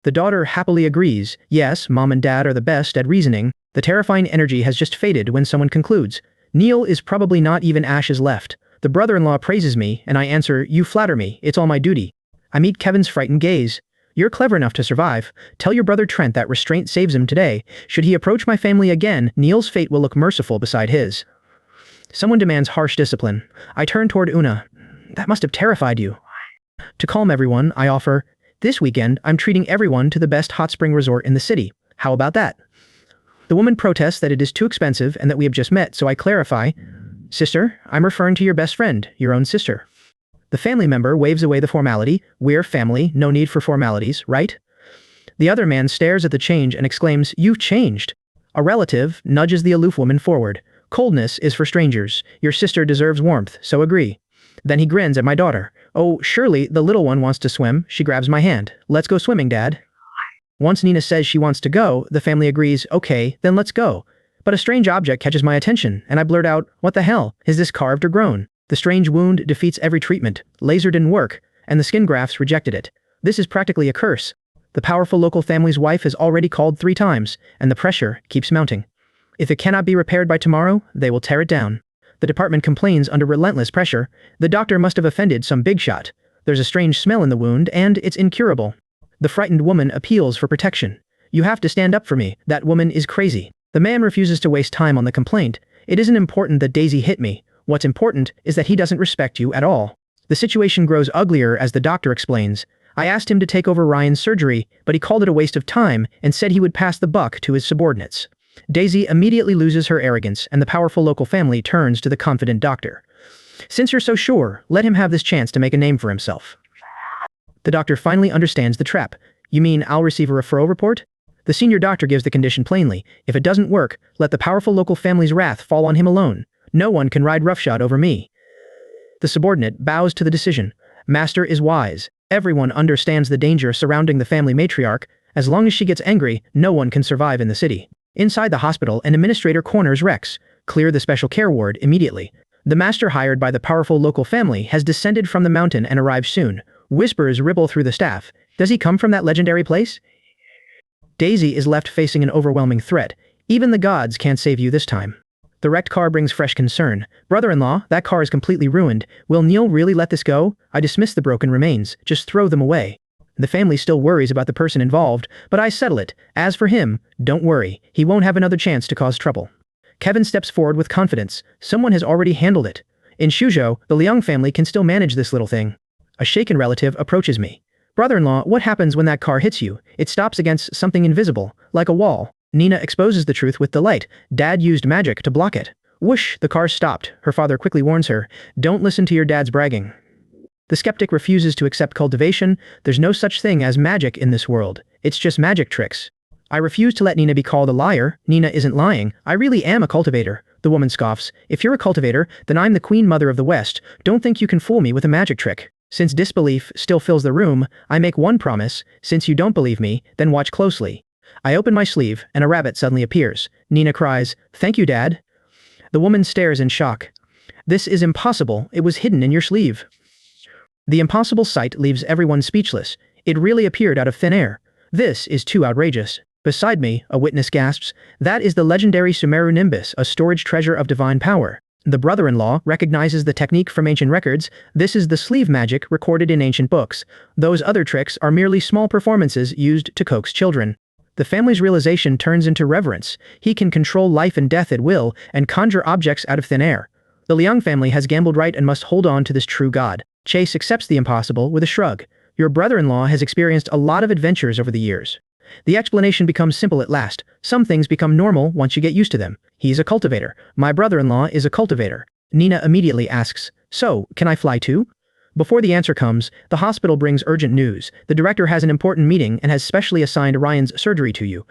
The daughter happily agrees. Yes, mom and dad are the best at reasoning. The terrifying energy has just faded when someone concludes. Neil is probably not even ashes left. The brother-in-law praises me, and I answer, you flatter me, it's all my duty. I meet Kevin's frightened gaze. You're clever enough to survive. Tell your brother Trent that restraint saves him today. Should he approach my family again, Neil's fate will look merciful beside his. Someone demands harsh discipline. I turn toward Una. That must have terrified you. To calm everyone, I offer, this weekend, I'm treating everyone to the best hot spring resort in the city. How about that? The woman protests that it is too expensive and that we have just met, so I clarify, Sister, I'm referring to your best friend, your own sister. The family member waves away the formality. We're family, no need for formalities, right? The other man stares at the change and exclaims, You've changed. A relative nudges the aloof woman forward. Coldness is for strangers. Your sister deserves warmth, so agree. Then he grins at my daughter. Oh, surely the little one wants to swim. She grabs my hand. Let's go swimming, Dad. Once Nina says she wants to go, the family agrees, okay, then let's go. But a strange object catches my attention, and I blurt out, what the hell? Is this carved or grown? The strange wound defeats every treatment. Laser didn't work, and the skin grafts rejected it. This is practically a curse. The powerful local family's wife has already called 3 times, and the pressure keeps mounting. If it cannot be repaired by tomorrow, they will tear it down. The department complains under relentless pressure. The doctor must have offended some big shot. There's a strange smell in the wound, and it's incurable. The frightened woman appeals for protection. You have to stand up for me. That woman is crazy. The man refuses to waste time on the complaint. It isn't important that Daisy hit me. What's important is that he doesn't respect you at all. The situation grows uglier as the doctor explains. I asked him to take over Ryan's surgery, but he called it a waste of time and said he would pass the buck to his subordinates. Daisy immediately loses her arrogance, and the powerful local family turns to the confident doctor. Since you're so sure, let him have this chance to make a name for himself. The doctor finally understands the trap. You mean I'll receive a referral report? The senior doctor gives the condition plainly. If it doesn't work, let the powerful local family's wrath fall on him alone. No one can ride roughshod over me. The subordinate bows to the decision. Master is wise. Everyone understands the danger surrounding the family matriarch. As long as she gets angry, no one can survive in the city. Inside the hospital, an administrator corners Rex. Clear the special care ward immediately. The master hired by the powerful local family has descended from the mountain and arrives soon. Whispers ripple through the staff. Does he come from that legendary place? Daisy is left facing an overwhelming threat. Even the gods can't save you this time. The wrecked car brings fresh concern. Brother-in-law, that car is completely ruined. Will Neil really let this go? I dismiss the broken remains. Just throw them away. The family still worries about the person involved, but I settle it. As for him, don't worry. He won't have another chance to cause trouble. Kevin steps forward with confidence. Someone has already handled it. In Shuzhou, the Liang family can still manage this little thing. A shaken relative approaches me. Brother-in-law, what happens when that car hits you? It stops against something invisible, like a wall. Nina exposes the truth with delight. Dad used magic to block it. Whoosh, the car stopped. Her father quickly warns her, don't listen to your dad's bragging. The skeptic refuses to accept cultivation. There's no such thing as magic in this world. It's just magic tricks. I refuse to let Nina be called a liar. Nina isn't lying. I really am a cultivator. The woman scoffs. If you're a cultivator, then I'm the queen mother of the West. Don't think you can fool me with a magic trick. Since disbelief still fills the room, I make one promise. Since you don't believe me, then watch closely. I open my sleeve, and a rabbit suddenly appears. Nina cries, "Thank you, Dad." The woman stares in shock. "This is impossible. It was hidden in your sleeve." The impossible sight leaves everyone speechless. It really appeared out of thin air. This is too outrageous. Beside me, a witness gasps, "That is the legendary Sumeru Nimbus, a storage treasure of divine power." The brother-in-law recognizes the technique from ancient records. This is the sleeve magic recorded in ancient books. Those other tricks are merely small performances used to coax children. The family's realization turns into reverence. He can control life and death at will and conjure objects out of thin air. The Liang family has gambled right and must hold on to this true god. Chase accepts the impossible with a shrug. Your brother-in-law has experienced a lot of adventures over the years. The explanation becomes simple at last. Some things become normal once you get used to them. He's a cultivator. My brother-in-law is a cultivator. Nina immediately asks, "So, can I fly too?" Before the answer comes, the hospital brings urgent news. The director has an important meeting and has specially assigned Ryan's surgery to you.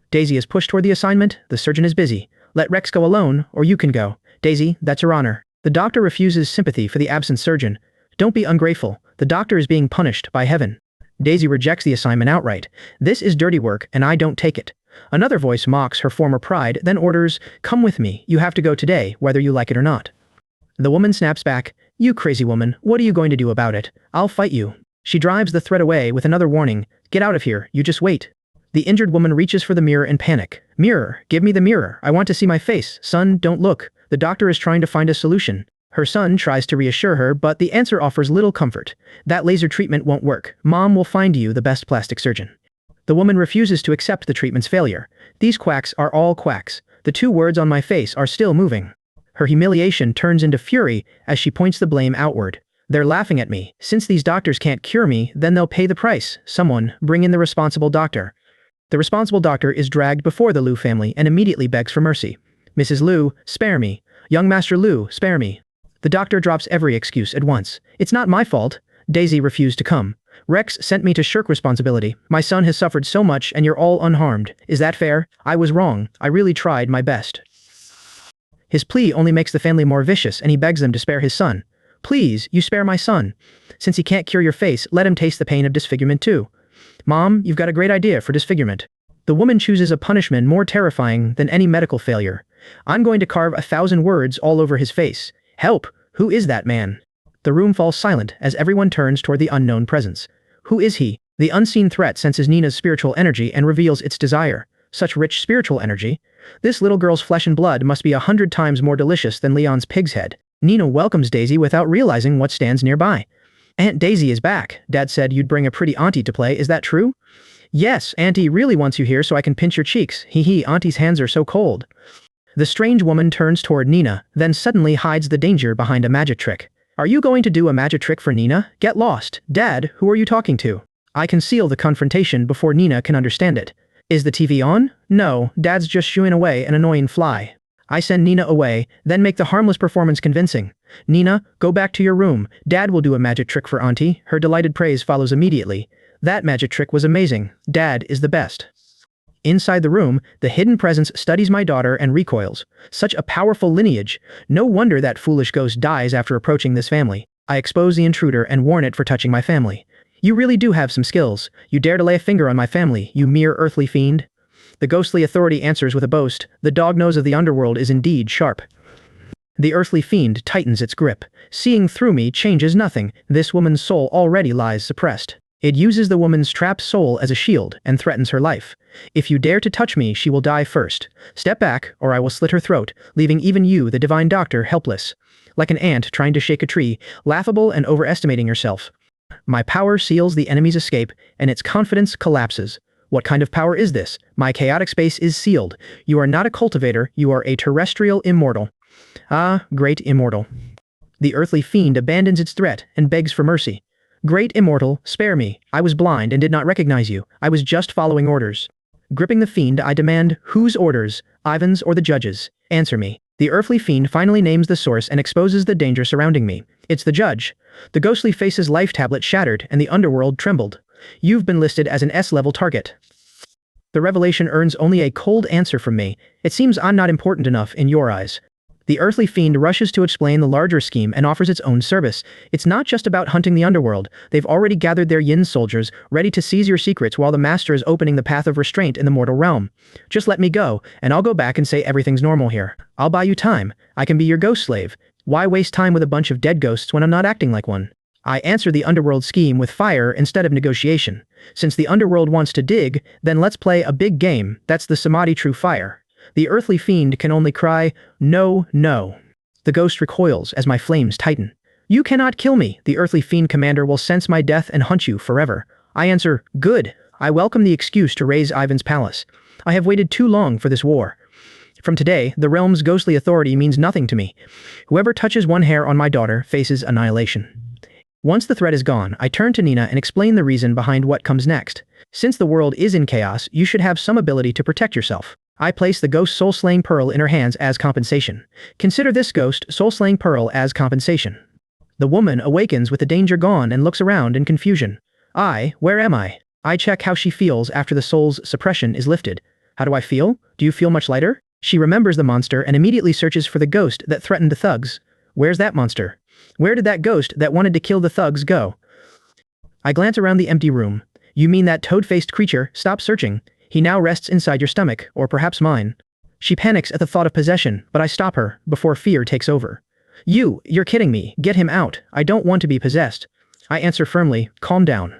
Daisy is pushed toward the assignment. The surgeon is busy. "Let Rex go alone, or you can go." "Daisy, that's your honor." The doctor refuses sympathy for the absent surgeon. "Don't be ungrateful. The doctor is being punished by heaven." Daisy rejects the assignment outright. "This is dirty work, and I don't take it." Another voice mocks her former pride, then orders, "Come with me. You have to go today, whether you like it or not." The woman snaps back, "You crazy woman, what are you going to do about it? I'll fight you." She drives the threat away with another warning, "Get out of here, you just wait." The injured woman reaches for the mirror in panic. "Mirror, give me the mirror. I want to see my face. Son, don't look." The doctor is trying to find a solution. Her son tries to reassure her, but the answer offers little comfort. "That laser treatment won't work. Mom will find you the best plastic surgeon." The woman refuses to accept the treatment's failure. "These quacks are all quacks. The two words on my face are still moving." Her humiliation turns into fury as she points the blame outward. "They're laughing at me. Since these doctors can't cure me, then they'll pay the price. Someone, bring in the responsible doctor." The responsible doctor is dragged before the Liu family and immediately begs for mercy. "Mrs. Liu, spare me. Young Master Liu, spare me." The doctor drops every excuse at once. "It's not my fault." Daisy refused to come. "Rex sent me to shirk responsibility. My son has suffered so much and you're all unharmed. Is that fair? I was wrong. I really tried my best." His plea only makes the family more vicious and he begs them to spare his son. "Please, you spare my son. Since he can't cure your face, let him taste the pain of disfigurement too." "Mom, you've got a great idea for disfigurement." The woman chooses a punishment more terrifying than any medical failure. "I'm going to carve 1,000 words all over his face. Help! Who is that man?" The room falls silent as everyone turns toward the unknown presence. Who is he? The unseen threat senses Nina's spiritual energy and reveals its desire. Such rich spiritual energy. This little girl's flesh and blood must be 100 times more delicious than Leon's pig's head. Nina welcomes Daisy without realizing what stands nearby. "Aunt Daisy is back. Dad said you'd bring a pretty auntie to play, is that true?" "Yes, Auntie really wants you here so I can pinch your cheeks. Hee hee, Auntie's hands are so cold." The strange woman turns toward Nina, then suddenly hides the danger behind a magic trick. "Are you going to do a magic trick for Nina? Get lost. Dad, who are you talking to?" I conceal the confrontation before Nina can understand it. "Is the TV on?" "No, Dad's just shooing away an annoying fly." I send Nina away, then make the harmless performance convincing. "Nina, go back to your room. Dad will do a magic trick for Auntie." Her delighted praise follows immediately. "That magic trick was amazing. Dad is the best." Inside the room, the hidden presence studies my daughter and recoils. Such a powerful lineage. No wonder that foolish ghost dies after approaching this family. I expose the intruder and warn it for touching my family. "You really do have some skills. You dare to lay a finger on my family, you mere earthly fiend." The ghostly authority answers with a boast. "The dog nose of the underworld is indeed sharp." The earthly fiend tightens its grip. "Seeing through me changes nothing. This woman's soul already lies suppressed." It uses the woman's trapped soul as a shield and threatens her life. "If you dare to touch me, she will die first. Step back, or I will slit her throat, leaving even you, the divine doctor, helpless." Like an ant trying to shake a tree, laughable and overestimating herself. My power seals the enemy's escape, and its confidence collapses. What kind of power is this? My chaotic space is sealed. You are not a cultivator, you are a terrestrial immortal. Ah, great immortal. The earthly fiend abandons its threat and begs for mercy. Great Immortal, spare me. I was blind and did not recognize you. I was just following orders. Gripping the fiend, I demand, whose orders? Ivan's or the judge's? Answer me. The earthly fiend finally names the source and exposes the danger surrounding me. It's the judge. The ghostly face's life tablet shattered and the underworld trembled. You've been listed as an S-level target. The revelation earns only a cold answer from me. It seems I'm not important enough in your eyes. The earthly fiend rushes to explain the larger scheme and offers its own service. It's not just about hunting the underworld. They've already gathered their yin soldiers, ready to seize your secrets while the master is opening the path of restraint in the mortal realm. Just let me go, and I'll go back and say everything's normal here. I'll buy you time. I can be your ghost slave. Why waste time with a bunch of dead ghosts when I'm not acting like one? I answer the underworld scheme with fire instead of negotiation. Since the underworld wants to dig, then let's play a big game. That's the Samadhi true fire. The earthly fiend can only cry, no, no. The ghost recoils as my flames tighten. You cannot kill me. The earthly fiend commander will sense my death and hunt you forever. I answer, good. I welcome the excuse to raise Ivan's palace. I have waited too long for this war. From today, the realm's ghostly authority means nothing to me. Whoever touches one hair on my daughter faces annihilation. Once the threat is gone, I turn to Nina and explain the reason behind what comes next. Since the world is in chaos, you should have some ability to protect yourself. I place the ghost soul-slaying pearl in her hands as compensation. Consider this ghost soul-slaying pearl as compensation. The woman awakens with the danger gone and looks around in confusion. Where am I? I check how she feels after the soul's suppression is lifted. How do I feel? Do you feel much lighter? She remembers the monster and immediately searches for the ghost that threatened the thugs. Where's that monster? Where did that ghost that wanted to kill the thugs go? I glance around the empty room. You mean that toad-faced creature? Stop searching. He now rests inside your stomach, or perhaps mine. She panics at the thought of possession, but I stop her, before fear takes over. You're kidding me. Get him out. I don't want to be possessed. I answer firmly, calm down.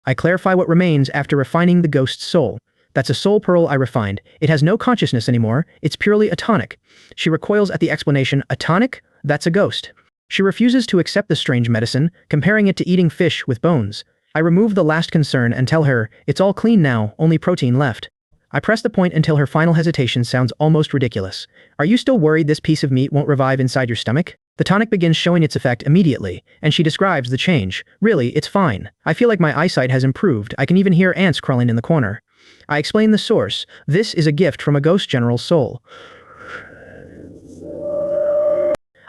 I clarify what remains after refining the ghost's soul. That's a soul pearl I refined. It has no consciousness anymore. It's purely a tonic. She recoils at the explanation, a tonic? That's a ghost. She refuses to accept the strange medicine, comparing it to eating fish with bones. I remove the last concern and tell her, it's all clean now, only protein left. I press the point until her final hesitation sounds almost ridiculous. Are you still worried this piece of meat won't revive inside your stomach? The tonic begins showing its effect immediately, and she describes the change. Really, it's fine. I feel like my eyesight has improved. I can even hear ants crawling in the corner. I explain the source. This is a gift from a ghost general's soul.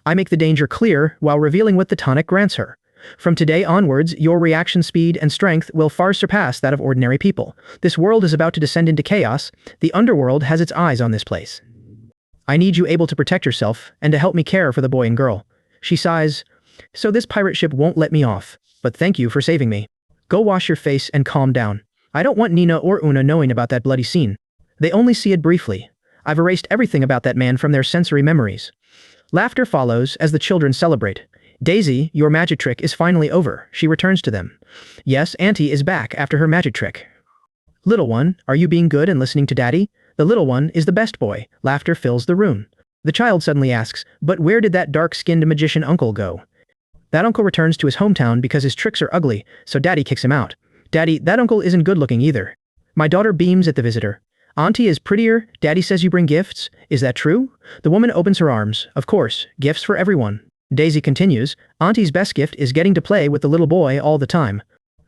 I make the danger clear while revealing what the tonic grants her. From today onwards, your reaction speed and strength will far surpass that of ordinary people. This world is about to descend into chaos. The underworld has its eyes on this place. I need you able to protect yourself and to help me care for the boy and girl. She sighs. So this pirate ship won't let me off, but thank you for saving me. Go wash your face and calm down. I don't want Nina or Una knowing about that bloody scene. They only see it briefly. I've erased everything about that man from their sensory memories. Laughter follows as the children celebrate. Daisy, your magic trick is finally over. She returns to them. Yes, Auntie is back after her magic trick. Little one, are you being good and listening to Daddy? The little one is the best boy. Laughter fills the room. The child suddenly asks, but where did that dark-skinned magician uncle go? That uncle returns to his hometown because his tricks are ugly, so Daddy kicks him out. Daddy, that uncle isn't good-looking either. My daughter beams at the visitor. Auntie is prettier. Daddy says you bring gifts. Is that true? The woman opens her arms. Of course, gifts for everyone. Daisy continues, Auntie's best gift is getting to play with the little boy all the time.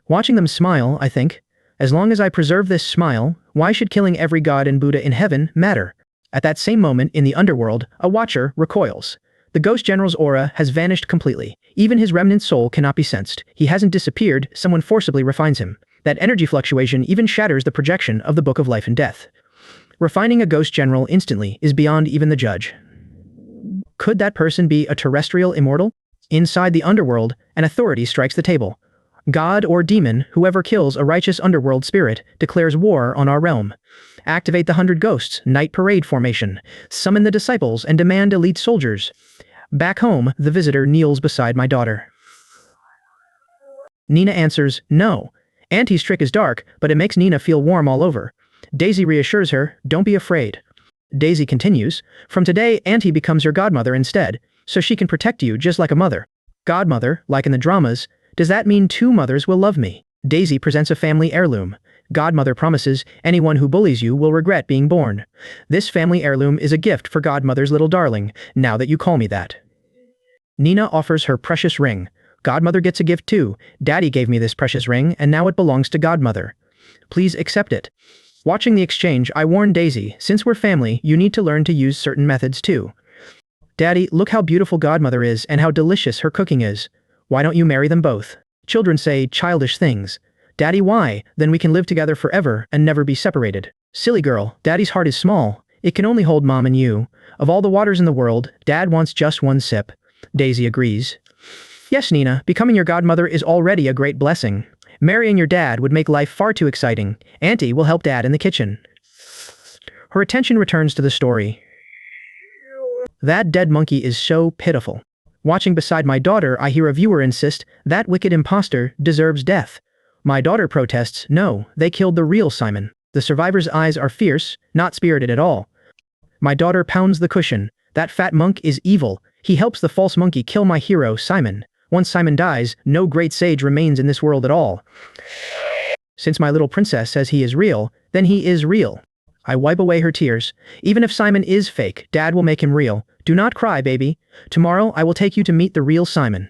Watching them smile, I think. As long as I preserve this smile, why should killing every god and Buddha in heaven matter? At that same moment, in the underworld, a watcher recoils. The ghost general's aura has vanished completely. Even his remnant soul cannot be sensed. He hasn't disappeared, someone forcibly refines him. That energy fluctuation even shatters the projection of the Book of Life and Death. Refining a ghost general instantly is beyond even the judge. Could that person be a terrestrial immortal? Inside the underworld, an authority strikes the table. God or demon, whoever kills a righteous underworld spirit, declares war on our realm. Activate the 100 Ghosts, Night Parade formation. Summon the disciples and demand elite soldiers. Back home, the visitor kneels beside my daughter. Nina answers, no. Auntie's trick is dark, but it makes Nina feel warm all over. Daisy reassures her, don't be afraid. Daisy continues, from today, Auntie becomes your godmother instead, so she can protect you just like a mother. Godmother, like in the dramas, does that mean 2 mothers will love me? Daisy presents a family heirloom. Godmother promises, anyone who bullies you will regret being born. This family heirloom is a gift for Godmother's little darling, now that you call me that. Nina offers her precious ring. Godmother gets a gift too. Daddy gave me this precious ring, and now it belongs to Godmother. Please accept it. Watching the exchange, I warn Daisy, since we're family, you need to learn to use certain methods too. Daddy, look how beautiful Godmother is and how delicious her cooking is. Why don't you marry them both? Children say childish things. Daddy, why? Then we can live together forever and never be separated. Silly girl, Daddy's heart is small. It can only hold Mom and you. Of all the waters in the world, Dad wants just one sip. Daisy agrees. Yes, Nina, becoming your godmother is already a great blessing. Marrying your dad would make life far too exciting. Auntie will help Dad in the kitchen. Her attention returns to the story. That dead monkey is so pitiful. Watching beside my daughter, I hear a viewer insist, that wicked imposter deserves death. My daughter protests, no, they killed the real Simon. The survivor's eyes are fierce, not spirited at all. My daughter pounds the cushion. That fat monk is evil. He helps the false monkey kill my hero, Simon. Once Simon dies, no great sage remains in this world at all. Since my little princess says he is real, then he is real. I wipe away her tears. Even if Simon is fake, Dad will make him real. Do not cry, baby. Tomorrow I will take you to meet the real Simon.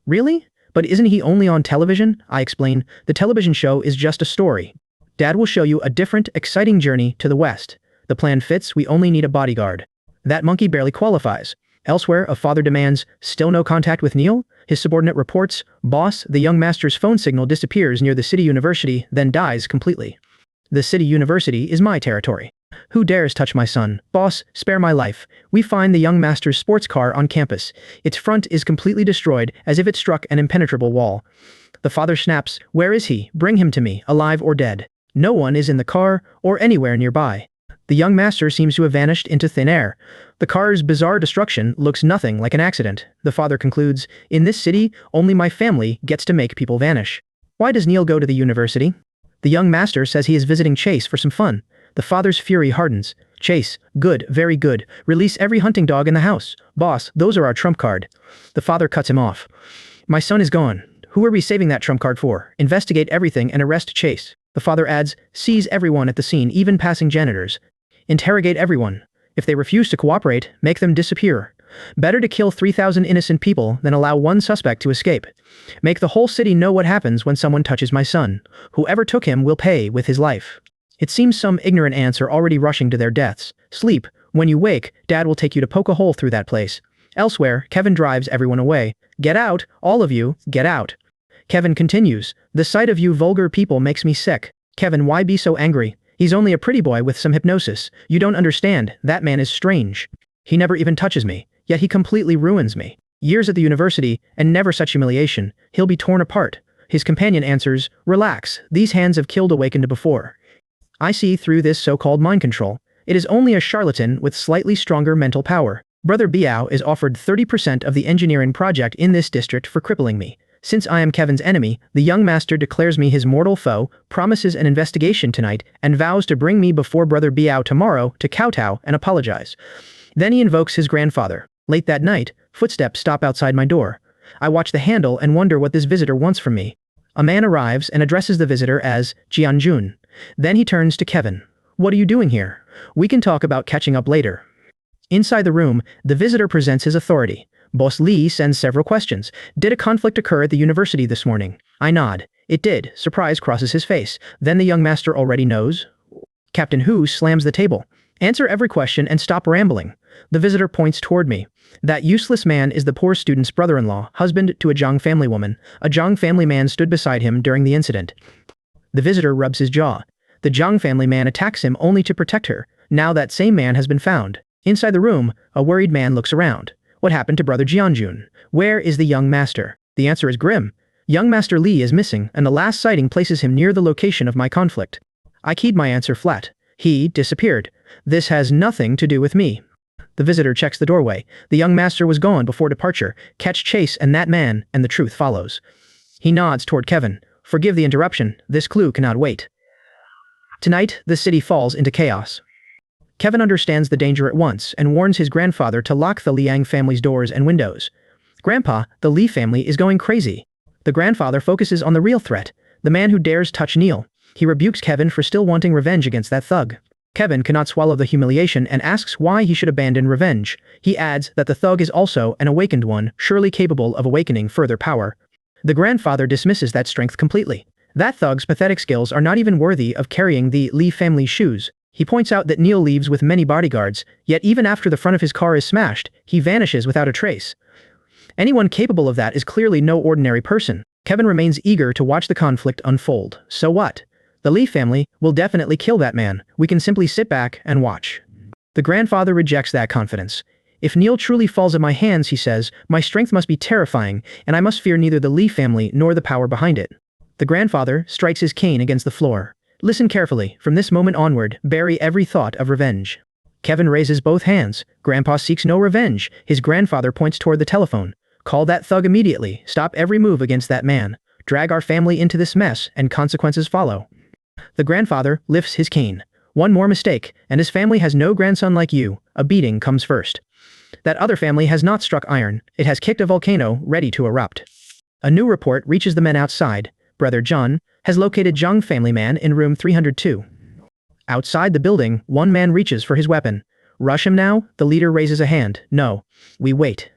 Really? But isn't he only on television? I explain. The television show is just a story. Dad will show you a different, exciting journey to the West. The plan fits, we only need a bodyguard. That monkey barely qualifies. Elsewhere, a father demands, still no contact with Neil? His subordinate reports, boss, the young master's phone signal disappears near the city university, then dies completely. The city university is my territory. Who dares touch my son? Boss, spare my life. We find the young master's sports car on campus. Its front is completely destroyed, as if it struck an impenetrable wall. The father snaps, where is he? Bring him to me, alive or dead. No one is in the car, or anywhere nearby. The young master seems to have vanished into thin air. The car's bizarre destruction looks nothing like an accident. The father concludes, in this city, only my family gets to make people vanish. Why does Neil go to the university? The young master says he is visiting Chase for some fun. The father's fury hardens. Chase, good, very good. Release every hunting dog in the house. Boss, those are our trump card. The father cuts him off. My son is gone. Who are we saving that trump card for? Investigate everything and arrest Chase. The father adds, seize everyone at the scene, even passing janitors. Interrogate everyone. If they refuse to cooperate, make them disappear. Better to kill 3,000 innocent people than allow one suspect to escape. Make the whole city know what happens when someone touches my son. Whoever took him will pay with his life. It seems some ignorant ants are already rushing to their deaths. Sleep. When you wake, Dad will take you to poke a hole through that place. Elsewhere, Kevin drives everyone away. Get out, all of you, get out. Kevin continues, the sight of you vulgar people makes me sick. Kevin, why be so angry? He's only a pretty boy with some hypnosis. You don't understand, that man is strange. He never even touches me, yet he completely ruins me. Years at the university, and never such humiliation. He'll be torn apart. His companion answers, relax, these hands have killed awakened before. I see through this so-called mind control. It is only a charlatan with slightly stronger mental power. Brother Biao is offered 30% of the engineering project in this district for crippling me. Since I am Kevin's enemy, the young master declares me his mortal foe, promises an investigation tonight, and vows to bring me before Brother Biao tomorrow to kowtow and apologize. Then he invokes his grandfather. Late that night, footsteps stop outside my door. I watch the handle and wonder what this visitor wants from me. A man arrives and addresses the visitor as Jianjun. Then he turns to Kevin. What are you doing here? We can talk about catching up later. Inside the room, the visitor presents his authority. Boss Lee sends several questions. Did a conflict occur at the university this morning? I nod. It did. Surprise crosses his face. Then the young master already knows. Captain Hu slams the table. Answer every question and stop rambling. The visitor points toward me. That useless man is the poor student's brother-in-law, husband to a Zhang family woman. A Zhang family man stood beside him during the incident. The visitor rubs his jaw. The Zhang family man attacks him only to protect her. Now that same man has been found. Inside the room, a worried man looks around. What happened to Brother Jianjun? Where is the young master? The answer is grim. Young Master Li is missing, and the last sighting places him near the location of my conflict. I keyed my answer flat. He disappeared. This has nothing to do with me. The visitor checks the doorway. The young master was gone before departure. Catch Chase and that man, and the truth follows. He nods toward Kevin. Forgive the interruption. This clue cannot wait. Tonight, the city falls into chaos. Kevin understands the danger at once and warns his grandfather to lock the Liang family's doors and windows. Grandpa, the Li family is going crazy. The grandfather focuses on the real threat, the man who dares touch Neil. He rebukes Kevin for still wanting revenge against that thug. Kevin cannot swallow the humiliation and asks why he should abandon revenge. He adds that the thug is also an awakened one, surely capable of awakening further power. The grandfather dismisses that strength completely. That thug's pathetic skills are not even worthy of carrying the Lee family's shoes. He points out that Neil leaves with many bodyguards, yet even after the front of his car is smashed, he vanishes without a trace. Anyone capable of that is clearly no ordinary person. Kevin remains eager to watch the conflict unfold. So what? The Lee family will definitely kill that man. We can simply sit back and watch. The grandfather rejects that confidence. If Neil truly falls at my hands, he says, my strength must be terrifying, and I must fear neither the Lee family nor the power behind it. The grandfather strikes his cane against the floor. Listen carefully. From this moment onward, bury every thought of revenge. Kevin raises both hands. Grandpa seeks no revenge. His grandfather points toward the telephone. Call that thug immediately. Stop every move against that man. Drag our family into this mess, and consequences follow. The grandfather lifts his cane. One more mistake, and his family has no grandson like you. A beating comes first. That other family has not struck iron. It has kicked a volcano ready to erupt. A new report reaches the men outside. Brother John has located Zhang family man in room 302. Outside the building, one man reaches for his weapon. Rush him now? The leader raises a hand. No. We wait.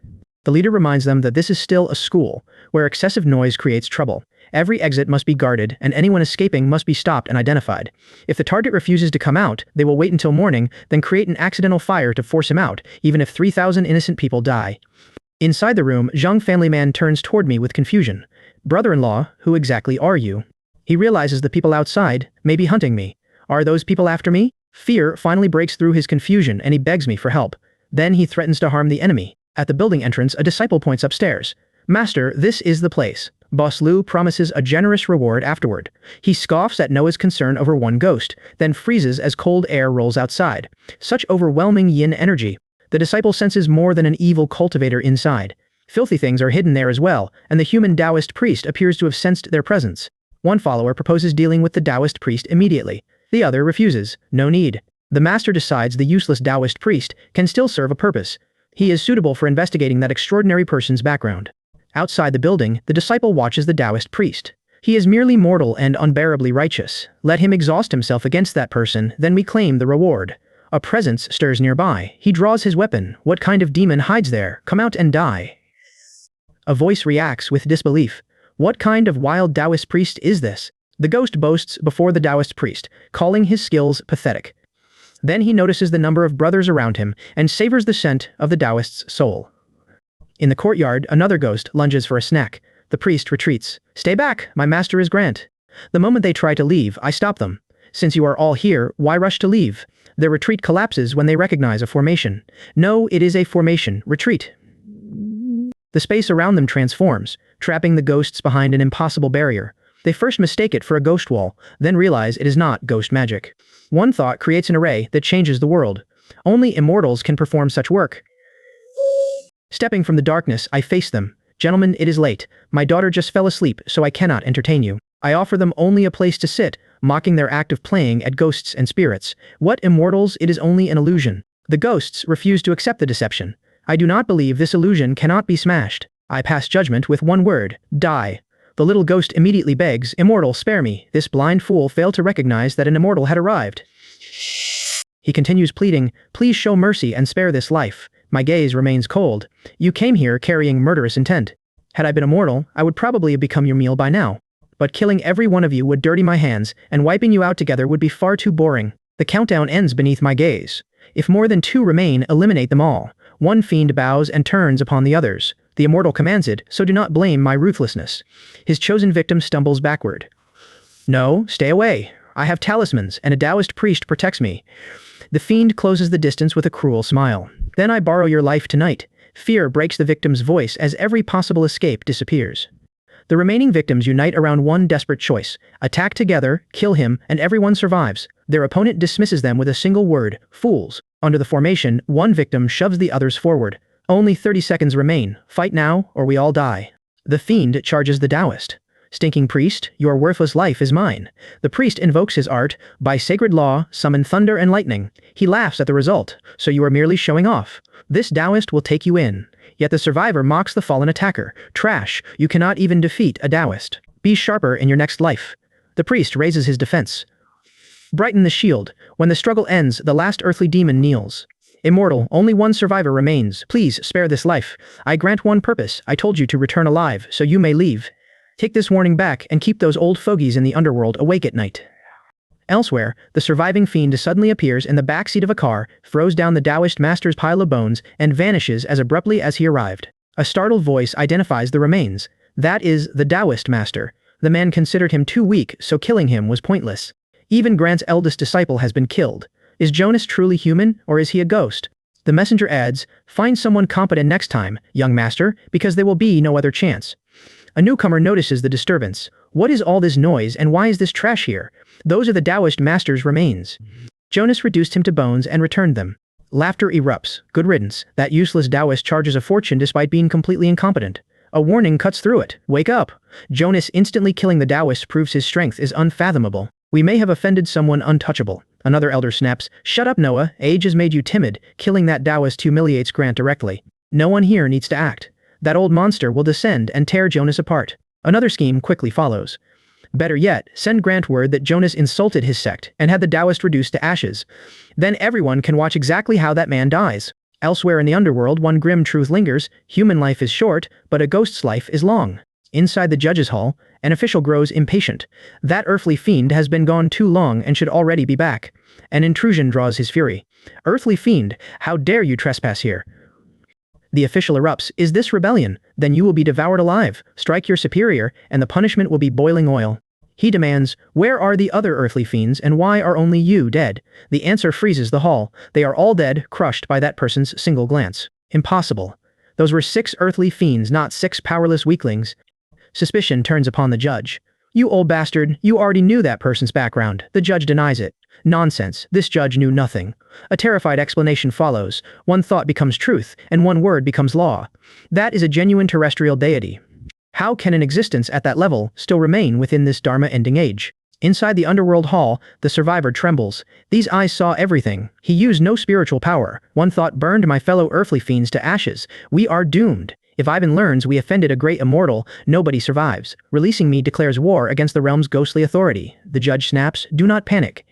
The leader reminds them that this is still a school, where excessive noise creates trouble. Every exit must be guarded, and anyone escaping must be stopped and identified. If the target refuses to come out, they will wait until morning, then create an accidental fire to force him out, even if 3,000 innocent people die. Inside the room, Zhang family man turns toward me with confusion. Brother-in-law, who exactly are you? He realizes the people outside may be hunting me. Are those people after me? Fear finally breaks through his confusion, and he begs me for help. Then he threatens to harm the enemy. At the building entrance, a disciple points upstairs. Master, this is the place. Boss Lu promises a generous reward afterward. He scoffs at Noah's concern over one ghost, then freezes as cold air rolls outside. Such overwhelming yin energy. The disciple senses more than an evil cultivator inside. Filthy things are hidden there as well, and the human Taoist priest appears to have sensed their presence. One follower proposes dealing with the Taoist priest immediately. The other refuses. No need. The master decides the useless Taoist priest can still serve a purpose. He is suitable for investigating that extraordinary person's background. Outside the building, the disciple watches the Taoist priest. He is merely mortal and unbearably righteous. Let him exhaust himself against that person, then we claim the reward. A presence stirs nearby. He draws his weapon. What kind of demon hides there? Come out and die. A voice reacts with disbelief. What kind of wild Taoist priest is this? The ghost boasts before the Taoist priest, calling his skills pathetic. Then he notices the number of brothers around him and savors the scent of the Taoist's soul. In the courtyard, another ghost lunges for a snack. The priest retreats. Stay back, my master is Grant. The moment they try to leave, I stop them. Since you are all here, why rush to leave? Their retreat collapses when they recognize a formation. No, it is a formation. Retreat. The space around them transforms, trapping the ghosts behind an impossible barrier. They first mistake it for a ghost wall, then realize it is not ghost magic. One thought creates an array that changes the world. Only immortals can perform such work. Stepping from the darkness, I face them. Gentlemen, it is late. My daughter just fell asleep, so I cannot entertain you. I offer them only a place to sit, mocking their act of playing at ghosts and spirits. What immortals? It is only an illusion. The ghosts refuse to accept the deception. I do not believe this illusion cannot be smashed. I pass judgment with one word. Die. The little ghost immediately begs, Immortal, spare me. This blind fool failed to recognize that an immortal had arrived. He continues pleading, please show mercy and spare this life. My gaze remains cold. You came here carrying murderous intent. Had I been immortal, I would probably have become your meal by now. But killing every one of you would dirty my hands, and wiping you out together would be far too boring. The countdown ends beneath my gaze. If more than 2 remain, eliminate them all. One fiend bows and turns upon the others. The immortal commands it, so do not blame my ruthlessness. His chosen victim stumbles backward. No, stay away. I have talismans, and a Taoist priest protects me. The fiend closes the distance with a cruel smile. Then I borrow your life tonight. Fear breaks the victim's voice as every possible escape disappears. The remaining victims unite around one desperate choice. Attack together, kill him, and everyone survives. Their opponent dismisses them with a single word, fools. Under the formation, one victim shoves the others forward. Only 30 seconds remain. Fight now, or we all die. The fiend charges the Taoist. Stinking priest, your worthless life is mine. The priest invokes his art. By sacred law, summon thunder and lightning. He laughs at the result. So you are merely showing off. This Taoist will take you in. Yet the survivor mocks the fallen attacker. Trash, you cannot even defeat a Taoist. Be sharper in your next life. The priest raises his defense. Brighten the shield. When the struggle ends, the last earthly demon kneels. Immortal, only one survivor remains. Please, spare this life. I grant one purpose. I told you to return alive, so you may leave. Take this warning back and keep those old fogies in the underworld awake at night. Elsewhere, the surviving fiend suddenly appears in the backseat of a car, throws down the Taoist master's pile of bones, and vanishes as abruptly as he arrived. A startled voice identifies the remains. That is the Taoist master. The man considered him too weak, so killing him was pointless. Even Grant's eldest disciple has been killed. Is Jonas truly human, or is he a ghost? The messenger adds, find someone competent next time, young master, because there will be no other chance. A newcomer notices the disturbance. What is all this noise and why is this trash here? Those are the Taoist master's remains. Jonas reduced him to bones and returned them. Laughter erupts. Good riddance. That useless Taoist charges a fortune despite being completely incompetent. A warning cuts through it. Wake up. Jonas instantly killing the Taoist proves his strength is unfathomable. We may have offended someone untouchable. Another elder snaps, shut up Noah, age has made you timid. Killing that Taoist humiliates Grant directly. No one here needs to act. That old monster will descend and tear Jonas apart. Another scheme quickly follows. Better yet, send Grant word that Jonas insulted his sect and had the Taoist reduced to ashes. Then everyone can watch exactly how that man dies. Elsewhere in the underworld, one grim truth lingers. Human life is short, but a ghost's life is long. Inside the judge's hall, an official grows impatient. That earthly fiend has been gone too long and should already be back. An intrusion draws his fury. Earthly fiend, how dare you trespass here? The official erupts, is this rebellion? Then you will be devoured alive. Strike your superior, and the punishment will be boiling oil. He demands, where are the other earthly fiends and why are only you dead? The answer freezes the hall. They are all dead, crushed by that person's single glance. Impossible. Those were 6 earthly fiends, not 6 powerless weaklings. Suspicion turns upon the judge. You old bastard, you already knew that person's background. The judge denies it. Nonsense, this judge knew nothing. A terrified explanation follows. One thought becomes truth, and one word becomes law. That is a genuine terrestrial deity. How can an existence at that level still remain within this Dharma-ending age? Inside the underworld hall, the survivor trembles. These eyes saw everything. He used no spiritual power. One thought burned my fellow earthly fiends to ashes. We are doomed. If Ivan learns we offended a great immortal, nobody survives. Releasing me declares war against the realm's ghostly authority. The judge snaps, do not panic.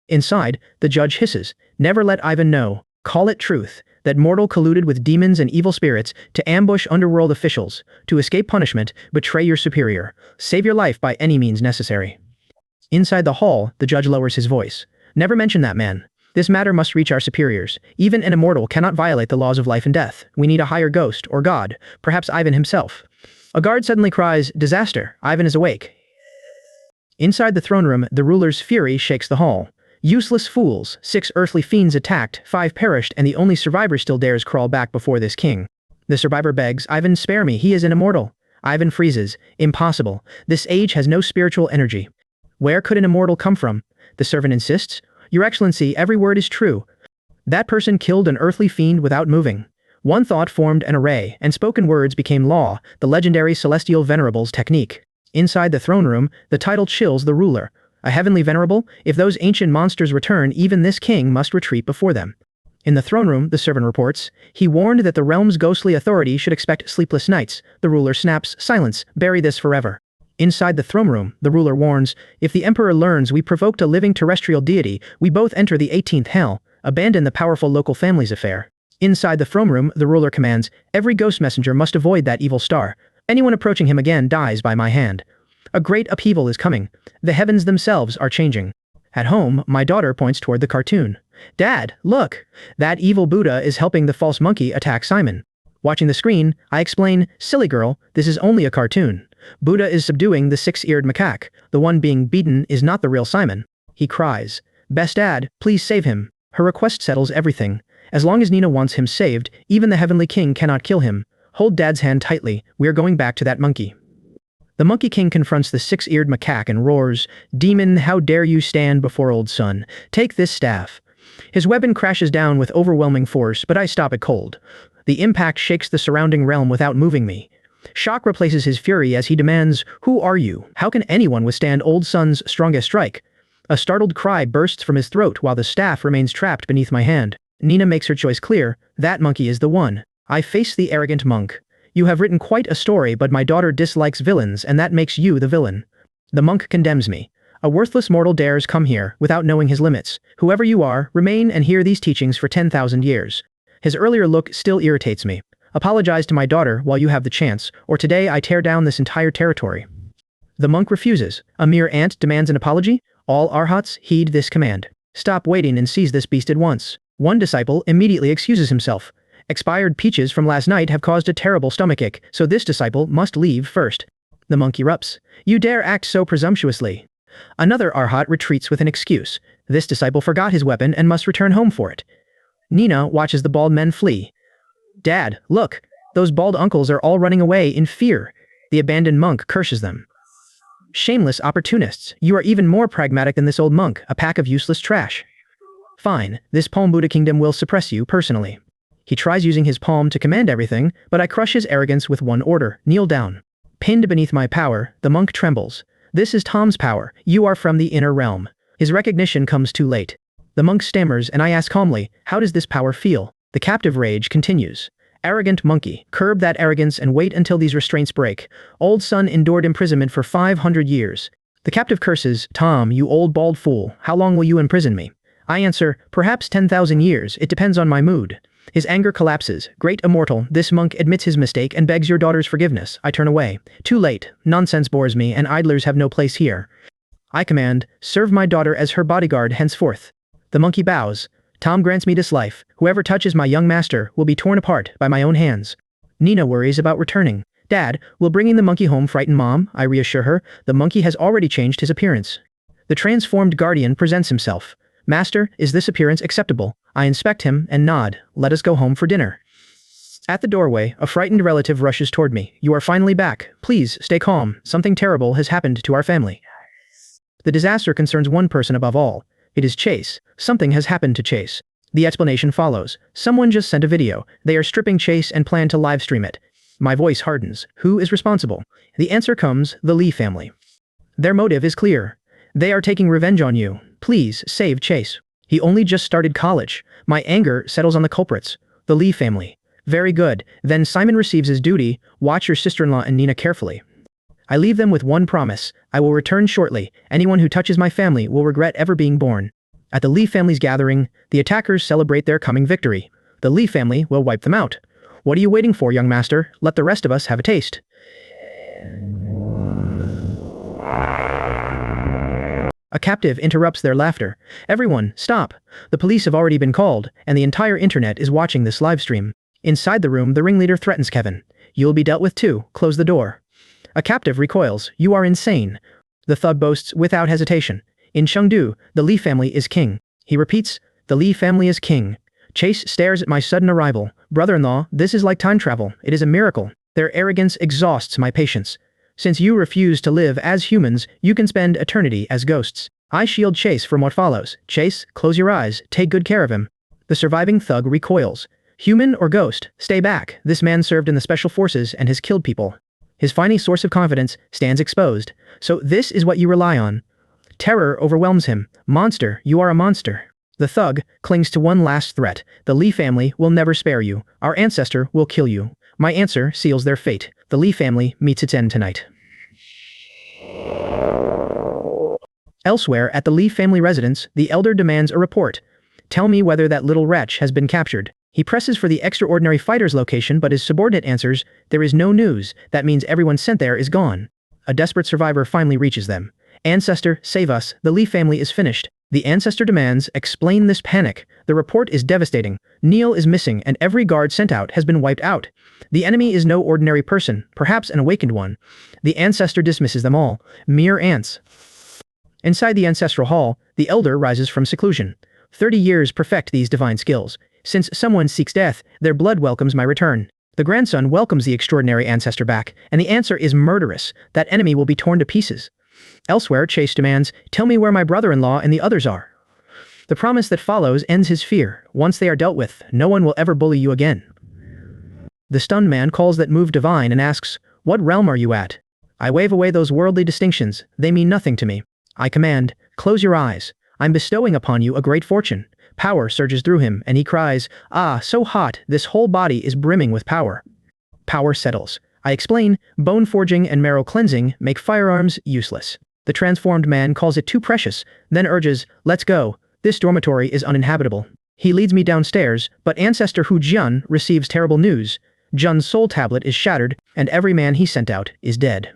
Inside, the judge hisses, never let Ivan know. Call it truth, that mortal colluded with demons and evil spirits to ambush underworld officials. To escape punishment, betray your superior. Save your life by any means necessary. Inside the hall, the judge lowers his voice. Never mention that man. This matter must reach our superiors. Even an immortal cannot violate the laws of life and death. We need a higher ghost, or god, perhaps Ivan himself. A guard suddenly cries, disaster, Ivan is awake. Inside the throne room, the ruler's fury shakes the hall. Useless fools, 6 earthly fiends attacked, 5 perished, and the only survivor still dares crawl back before this king. The survivor begs, Ivan, spare me, he is an immortal. Ivan freezes, impossible. This age has no spiritual energy. Where could an immortal come from? The servant insists, Your Excellency, every word is true. That person killed an earthly fiend without moving. One thought formed an array, and spoken words became law, the legendary celestial venerable's technique. Inside the throne room, the title chills the ruler. A heavenly venerable? If those ancient monsters return, even this king must retreat before them. In the throne room, the servant reports, he warned that the realm's ghostly authority should expect sleepless nights. The ruler snaps, silence, bury this forever. Inside the throne room, the ruler warns, if the emperor learns we provoked a living terrestrial deity, we both enter the 18th hell. Abandon the powerful local family's affair. Inside the throne room, the ruler commands, every ghost messenger must avoid that evil star. Anyone approaching him again dies by my hand. A great upheaval is coming. The heavens themselves are changing. At home, my daughter points toward the cartoon. Dad, look! That evil Buddha is helping the false monkey attack Simon. Watching the screen, I explain, silly girl, this is only a cartoon. Buddha is subduing the 6-eared macaque. The one being beaten is not the real Simon. He cries, best dad, please save him. Her request settles everything. As long as Nina wants him saved, even the heavenly king cannot kill him. Hold dad's hand tightly, we're going back to that monkey. The Monkey King confronts the 6-eared macaque and roars, Demon, how dare you stand before old son? Take this staff. His weapon crashes down with overwhelming force, but I stop it cold. The impact shakes the surrounding realm without moving me. Shock replaces his fury as he demands, who are you? How can anyone withstand old son's strongest strike? A startled cry bursts from his throat while the staff remains trapped beneath my hand. Nina makes her choice clear, that monkey is the one. I face the arrogant monk. You have written quite a story, but my daughter dislikes villains and that makes you the villain. The monk condemns me. A worthless mortal dares come here without knowing his limits. Whoever you are, remain and hear these teachings for 10,000 years. His earlier look still irritates me. Apologize to my daughter while you have the chance, or today I tear down this entire territory. The monk refuses. A mere ant demands an apology? All arhats heed this command. Stop waiting and seize this beast at once. One disciple immediately excuses himself. Expired peaches from last night have caused a terrible stomachache, so this disciple must leave first. The monk erupts. You dare act so presumptuously. Another arhat retreats with an excuse. This disciple forgot his weapon and must return home for it. Nina watches the bald men flee. Dad, look! Those bald uncles are all running away in fear. The abandoned monk curses them. Shameless opportunists, you are even more pragmatic than this old monk, a pack of useless trash. Fine, this palm Buddha kingdom will suppress you personally. He tries using his palm to command everything, but I crush his arrogance with one order: kneel down. Pinned beneath my power, the monk trembles. This is Tom's power. You are from the inner realm. His recognition comes too late. The monk stammers and I ask calmly, how does this power feel? The captive rage continues. Arrogant monkey, curb that arrogance and wait until these restraints break. Old son endured imprisonment for 500 years. The captive curses, Tom, you old bald fool, how long will you imprison me? I answer, perhaps 10,000 years, it depends on my mood. His anger collapses. Great immortal, this monk admits his mistake and begs your daughter's forgiveness. I turn away. Too late. Nonsense bores me and idlers have no place here. I command, serve my daughter as her bodyguard henceforth. The monkey bows. Tom grants me this life. Whoever touches my young master will be torn apart by my own hands. Nina worries about returning. Dad, will bringing the monkey home frighten Mom? I reassure her. The monkey has already changed his appearance. The transformed guardian presents himself. Master, is this appearance acceptable? I inspect him and nod. Let us go home for dinner. At the doorway, a frightened relative rushes toward me. You are finally back. Please, stay calm. Something terrible has happened to our family. The disaster concerns one person above all. It is Chase. Something has happened to Chase. The explanation follows. Someone just sent a video. They are stripping Chase and plan to live stream it. My voice hardens. Who is responsible? The answer comes, the Lee family. Their motive is clear. They are taking revenge on you. Please, save Chase. He only just started college. My anger settles on the culprits. The Lee family. Very good. Then Simon receives his duty. Watch your sister-in-law and Nina carefully. I leave them with one promise. I will return shortly. Anyone who touches my family will regret ever being born. At the Lee family's gathering, the attackers celebrate their coming victory. The Lee family will wipe them out. What are you waiting for, young master? Let the rest of us have a taste. A captive interrupts their laughter. Everyone, stop. The police have already been called, and the entire internet is watching this live stream. Inside the room, the ringleader threatens Kevin. You'll be dealt with too. Close the door. A captive recoils. You are insane. The thug boasts without hesitation. In Chengdu, the Lee family is king. He repeats, the Lee family is king. Chase stares at my sudden arrival. Brother-in-law, this is like time travel. It is a miracle. Their arrogance exhausts my patience. Since you refuse to live as humans, you can spend eternity as ghosts. I shield Chase from what follows. Chase, close your eyes. Take good care of him. The surviving thug recoils. Human or ghost, stay back. This man served in the special forces and has killed people. His final source of confidence stands exposed. So this is what you rely on. Terror overwhelms him. Monster, you are a monster. The thug clings to one last threat. The Lee family will never spare you. Our ancestor will kill you. My answer seals their fate. The Lee family meets its end tonight. Elsewhere at the Lee family residence, the elder demands a report. Tell me whether that little wretch has been captured. He presses for the extraordinary fighter's location, but his subordinate answers, there is no news. That means everyone sent there is gone. A desperate survivor finally reaches them. Ancestor, save us. The Lee family is finished. The ancestor demands, explain this panic. The report is devastating. Neil is missing and every guard sent out has been wiped out. The enemy is no ordinary person, perhaps an awakened one. The ancestor dismisses them all. Mere ants. Inside the ancestral hall, the elder rises from seclusion. 30 years perfect these divine skills. Since someone seeks death, their blood welcomes my return. The grandson welcomes the extraordinary ancestor back, and the answer is murderous. That enemy will be torn to pieces. Elsewhere, Chase demands, tell me where my brother-in-law and the others are. The promise that follows ends his fear. Once they are dealt with, no one will ever bully you again. The stunned man calls that move divine and asks, what realm are you at? I wave away those worldly distinctions. They mean nothing to me. I command, close your eyes. I'm bestowing upon you a great fortune. Power surges through him, and he cries, ah, so hot, this whole body is brimming with power. Power settles. I explain, bone forging and marrow cleansing make firearms useless. The transformed man calls it too precious, then urges, let's go, this dormitory is uninhabitable. He leads me downstairs, but Ancestor Hu Jian receives terrible news. Jun's soul tablet is shattered, and every man he sent out is dead.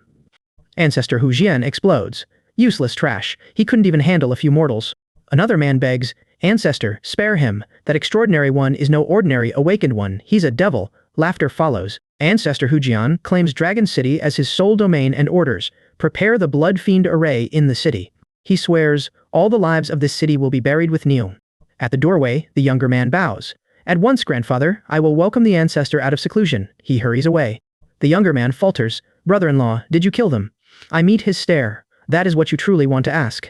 Ancestor Hu Jian explodes. Useless trash, he couldn't even handle a few mortals. Another man begs, Ancestor, spare him, that extraordinary one is no ordinary awakened one, he's a devil. Laughter follows. Ancestor Hu Jian claims Dragon City as his sole domain and orders, prepare the blood fiend array in the city. He swears, all the lives of this city will be buried with Neil. At the doorway, the younger man bows. At once, grandfather, I will welcome the ancestor out of seclusion. He hurries away. The younger man falters, brother-in-law, did you kill them? I meet his stare. That is what you truly want to ask.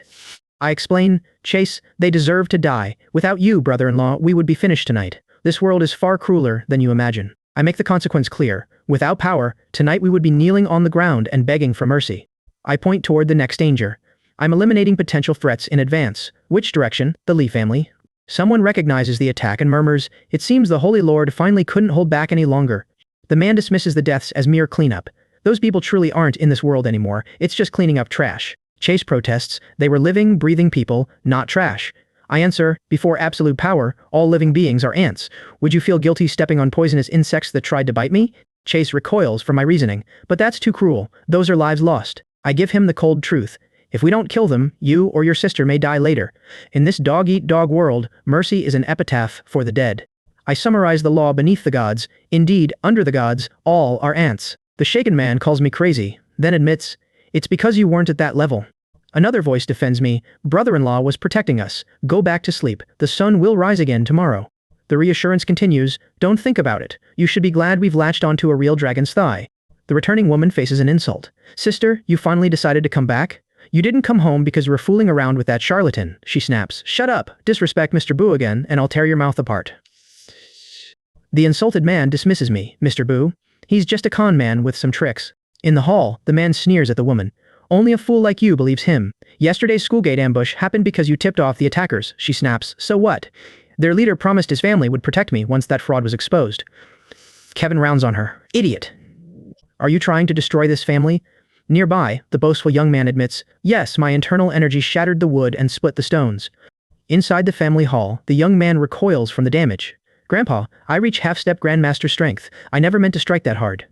I explain, Chase, they deserve to die. Without you, brother-in-law, we would be finished tonight. This world is far crueler than you imagine. I make the consequence clear. Without power, tonight we would be kneeling on the ground and begging for mercy. I point toward the next danger. I'm eliminating potential threats in advance. Which direction? The Li family. Someone recognizes the attack and murmurs, it seems the Holy Lord finally couldn't hold back any longer. The man dismisses the deaths as mere cleanup. Those people truly aren't in this world anymore, it's just cleaning up trash. Chase protests, they were living, breathing people, not trash. I answer, before absolute power, all living beings are ants. Would you feel guilty stepping on poisonous insects that tried to bite me? Chase recoils from my reasoning, but that's too cruel, those are lives lost. I give him the cold truth. If we don't kill them, you or your sister may die later. In this dog-eat-dog world, mercy is an epitaph for the dead. I summarize the law beneath the gods. Indeed, under the gods, all are ants. The shaken man calls me crazy, then admits, it's because you weren't at that level. Another voice defends me, brother-in-law was protecting us. Go back to sleep, the sun will rise again tomorrow. The reassurance continues, don't think about it. You should be glad we've latched onto a real dragon's thigh. The returning woman faces an insult. Sister, you finally decided to come back? You didn't come home because you were fooling around with that charlatan, she snaps. Shut up, disrespect Mr. Bu again, and I'll tear your mouth apart. The insulted man dismisses me, Mr. Bu. He's just a con man with some tricks. In the hall, the man sneers at the woman. Only a fool like you believes him. Yesterday's schoolgate ambush happened because you tipped off the attackers, she snaps. So what? Their leader promised his family would protect me once that fraud was exposed. Kevin rounds on her. Idiot. Are you trying to destroy this family? Nearby, the boastful young man admits, yes, my internal energy shattered the wood and split the stones. Inside the family hall, the young man recoils from the damage. Grandpa, I reach half-step grandmaster strength. I never meant to strike that hard.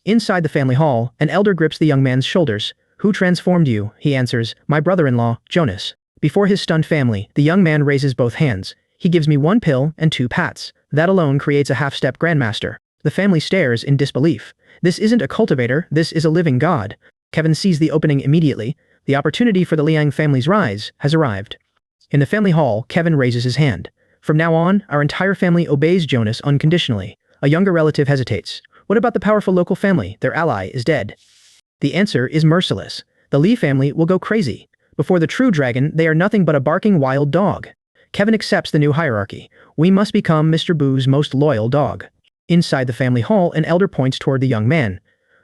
Inside the family hall, an elder grips the young man's shoulders. Who transformed you? He answers, my brother-in-law, Jonas. Before his stunned family, the young man raises both hands. He gives me 1 pill and 2 pats. That alone creates a half-step grandmaster. The family stares in disbelief. This isn't a cultivator, this is a living god. Kevin sees the opening immediately. The opportunity for the Liang family's rise has arrived. In the family hall, Kevin raises his hand. From now on, our entire family obeys Jonas unconditionally. A younger relative hesitates. What about the powerful local family? Their ally is dead. The answer is merciless. The Li family will go crazy. Before the true dragon, they are nothing but a barking wild dog. Kevin accepts the new hierarchy. We must become Mr. Bu's most loyal dog. Inside the family hall, an elder points toward the young man.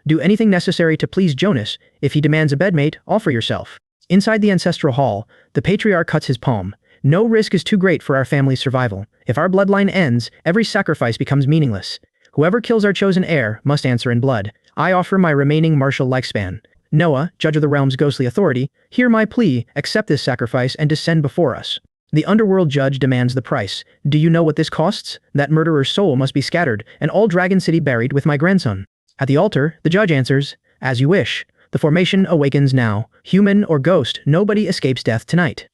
Do anything necessary to please Jonas. If he demands a bedmate, offer yourself. Inside the ancestral hall, the patriarch cuts his palm. No risk is too great for our family's survival. If our bloodline ends, every sacrifice becomes meaningless. Whoever kills our chosen heir must answer in blood. I offer my remaining martial lifespan. Noah, judge of the realm's ghostly authority, hear my plea, accept this sacrifice and descend before us. The underworld judge demands the price. Do you know what this costs? That murderer's soul must be scattered, and all Dragon City buried with my grandson. At the altar, the judge answers, as you wish. The formation awakens now. Human or ghost, nobody escapes death tonight.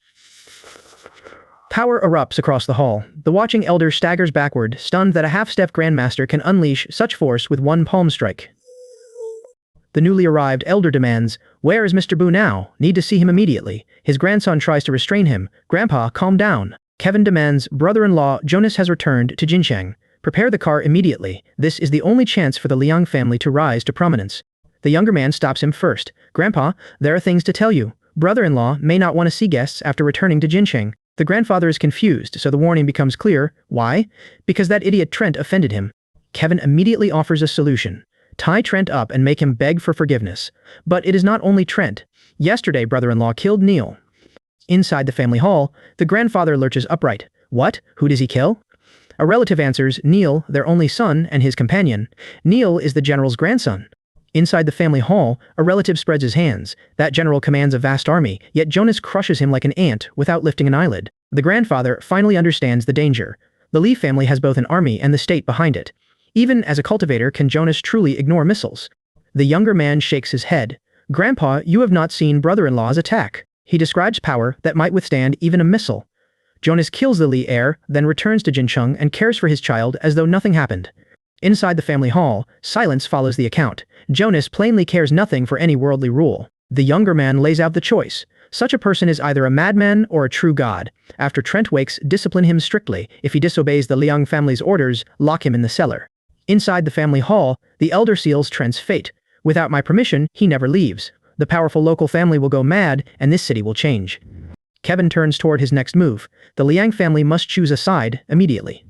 Power erupts across the hall. The watching elder staggers backward, stunned that a half-step grandmaster can unleash such force with 1 palm strike. The newly arrived elder demands, where is Mr. Bu now? Need to see him immediately. His grandson tries to restrain him. Grandpa, calm down. Kevin demands, brother-in-law, Jonas has returned to Jincheng. Prepare the car immediately. This is the only chance for the Liang family to rise to prominence. The younger man stops him first. Grandpa, there are things to tell you. Brother-in-law may not want to see guests after returning to Jincheng. The grandfather is confused, so the warning becomes clear. Why? Because that idiot Trent offended him. Kevin immediately offers a solution. Tie Trent up and make him beg for forgiveness. But it is not only Trent. Yesterday, brother-in-law killed Neil. Inside the family hall, the grandfather lurches upright. What? Who does he kill? A relative answers, Neil, their only son, and his companion. Neil is the general's grandson. Inside the family hall, a relative spreads his hands. That general commands a vast army, yet Jonas crushes him like an ant without lifting an eyelid. The grandfather finally understands the danger. The Lee family has both an army and the state behind it. Even as a cultivator can Jonas truly ignore missiles. The younger man shakes his head. Grandpa, you have not seen brother-in-law's attack. He describes power that might withstand even a missile. Jonas kills the Lee heir, then returns to Jincheng and cares for his child as though nothing happened. Inside the family hall, silence follows the account. Jonas plainly cares nothing for any worldly rule. The younger man lays out the choice. Such a person is either a madman or a true god. After Trent wakes, discipline him strictly. If he disobeys the Liang family's orders, lock him in the cellar. Inside the family hall, the elder seals Trent's fate. Without my permission, he never leaves. The powerful local family will go mad, and this city will change. Kevin turns toward his next move. The Liang family must choose a side immediately.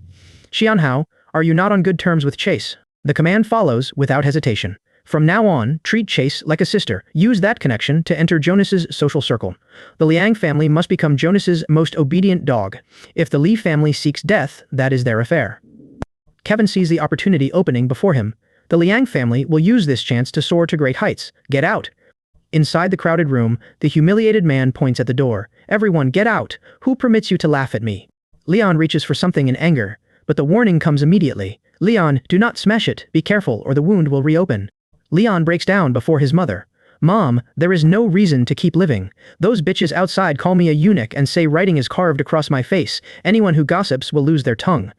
Xianhao, are you not on good terms with Chase? The command follows without hesitation. From now on, treat Chase like a sister. Use that connection to enter Jonas's social circle. The Liang family must become Jonas's most obedient dog. If the Li family seeks death, that is their affair. Kevin sees the opportunity opening before him. The Liang family will use this chance to soar to great heights. Get out. Inside the crowded room, the humiliated man points at the door. Everyone get out. Who permits you to laugh at me? Leon reaches for something in anger, but the warning comes immediately. Leon, do not smash it. Be careful or the wound will reopen. Leon breaks down before his mother. Mom, there is no reason to keep living. Those bitches outside call me a eunuch and say writing is carved across my face. Anyone who gossips will lose their tongue.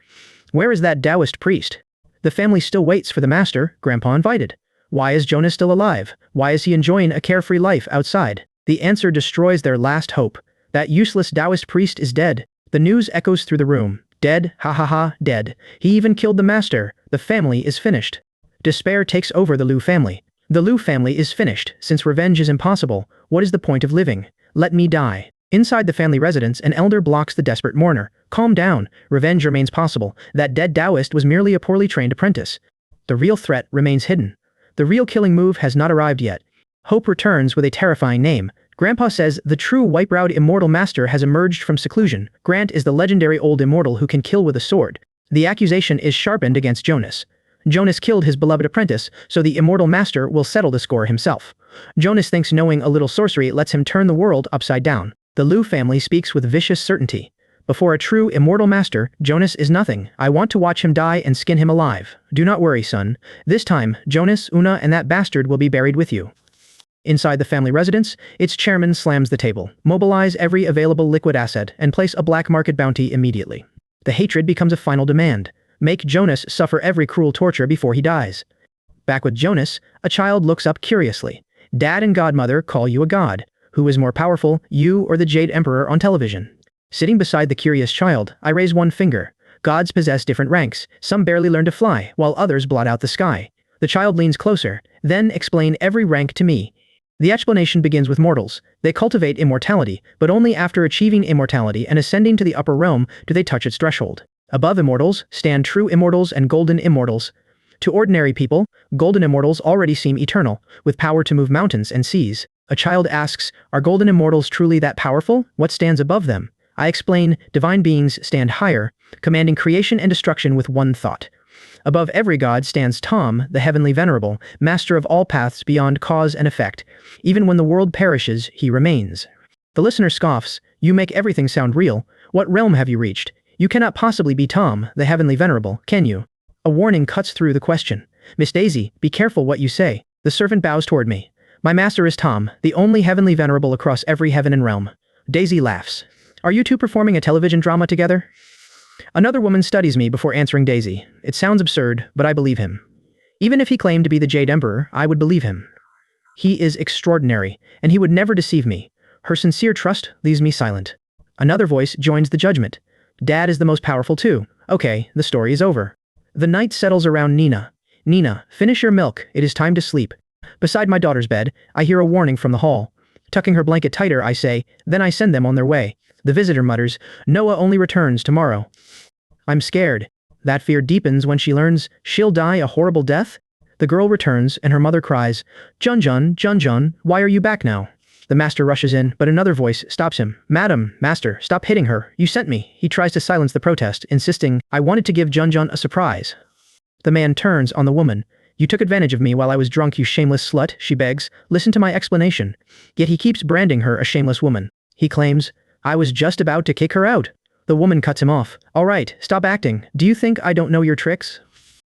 Where is that Taoist priest? The family still waits for the master, Grandpa invited. Why is Jonas still alive? Why is he enjoying a carefree life outside? The answer destroys their last hope. That useless Taoist priest is dead. The news echoes through the room. Dead, ha ha ha, dead. He even killed the master. The family is finished. Despair takes over the Liu family. The Liu family is finished, since revenge is impossible. What is the point of living? Let me die. Inside the family residence, an elder blocks the desperate mourner. Calm down. Revenge remains possible. That dead Taoist was merely a poorly trained apprentice. The real threat remains hidden. The real killing move has not arrived yet. Hope returns with a terrifying name. Grandpa says the true White-Browed Immortal Master has emerged from seclusion. Grant is the legendary old immortal who can kill with a sword. The accusation is sharpened against Jonas. Jonas killed his beloved apprentice, so the Immortal Master will settle the score himself. Jonas thinks knowing a little sorcery lets him turn the world upside down. The Liu family speaks with vicious certainty. Before a true Immortal Master, Jonas is nothing. I want to watch him die and skin him alive. Do not worry, son. This time, Jonas, Una, and that bastard will be buried with you. Inside the family residence, its chairman slams the table. Mobilize every available liquid asset and place a black market bounty immediately. The hatred becomes a final demand. Make Jonas suffer every cruel torture before he dies. Back with Jonas, a child looks up curiously. Dad and Godmother call you a god. Who is more powerful, you or the Jade Emperor on television? Sitting beside the curious child, I raise one finger. Gods possess different ranks. Some barely learn to fly, while others blot out the sky. The child leans closer. Then explain every rank to me. The explanation begins with mortals. They cultivate immortality, but only after achieving immortality and ascending to the upper realm do they touch its threshold. Above immortals stand true immortals and golden immortals. To ordinary people, golden immortals already seem eternal, with power to move mountains and seas. A child asks, are golden immortals truly that powerful? What stands above them? I explain, divine beings stand higher, commanding creation and destruction with one thought. Above every god stands Tom, the heavenly venerable, master of all paths beyond cause and effect. Even when the world perishes, he remains. The listener scoffs, you make everything sound real. What realm have you reached? You cannot possibly be Tom, the heavenly venerable, can you? A warning cuts through the question. Miss Daisy, be careful what you say. The servant bows toward me. My master is Tom, the only heavenly venerable across every heaven and realm. Daisy laughs. Are you two performing a television drama together? Another woman studies me before answering Daisy. It sounds absurd, but I believe him. Even if he claimed to be the Jade Emperor, I would believe him. He is extraordinary, and he would never deceive me. Her sincere trust leaves me silent. Another voice joins the judgment. Dad is the most powerful too. Okay, the story is over. The night settles around Nina. Nina, finish your milk, it is time to sleep. Beside my daughter's bed, I hear a warning from the hall. Tucking her blanket tighter, I say, then I send them on their way. The visitor mutters, Noah only returns tomorrow. I'm scared. That fear deepens when she learns she'll die a horrible death. The girl returns and her mother cries, Junjun, why are you back now? The master rushes in, but another voice stops him. Madam, master, stop hitting her. You sent me. He tries to silence the protest, insisting, I wanted to give Junjun a surprise. The man turns on the woman. You took advantage of me while I was drunk, you shameless slut, she begs. Listen to my explanation. Yet he keeps branding her a shameless woman. He claims, I was just about to kick her out. The woman cuts him off. All right, stop acting. Do you think I don't know your tricks?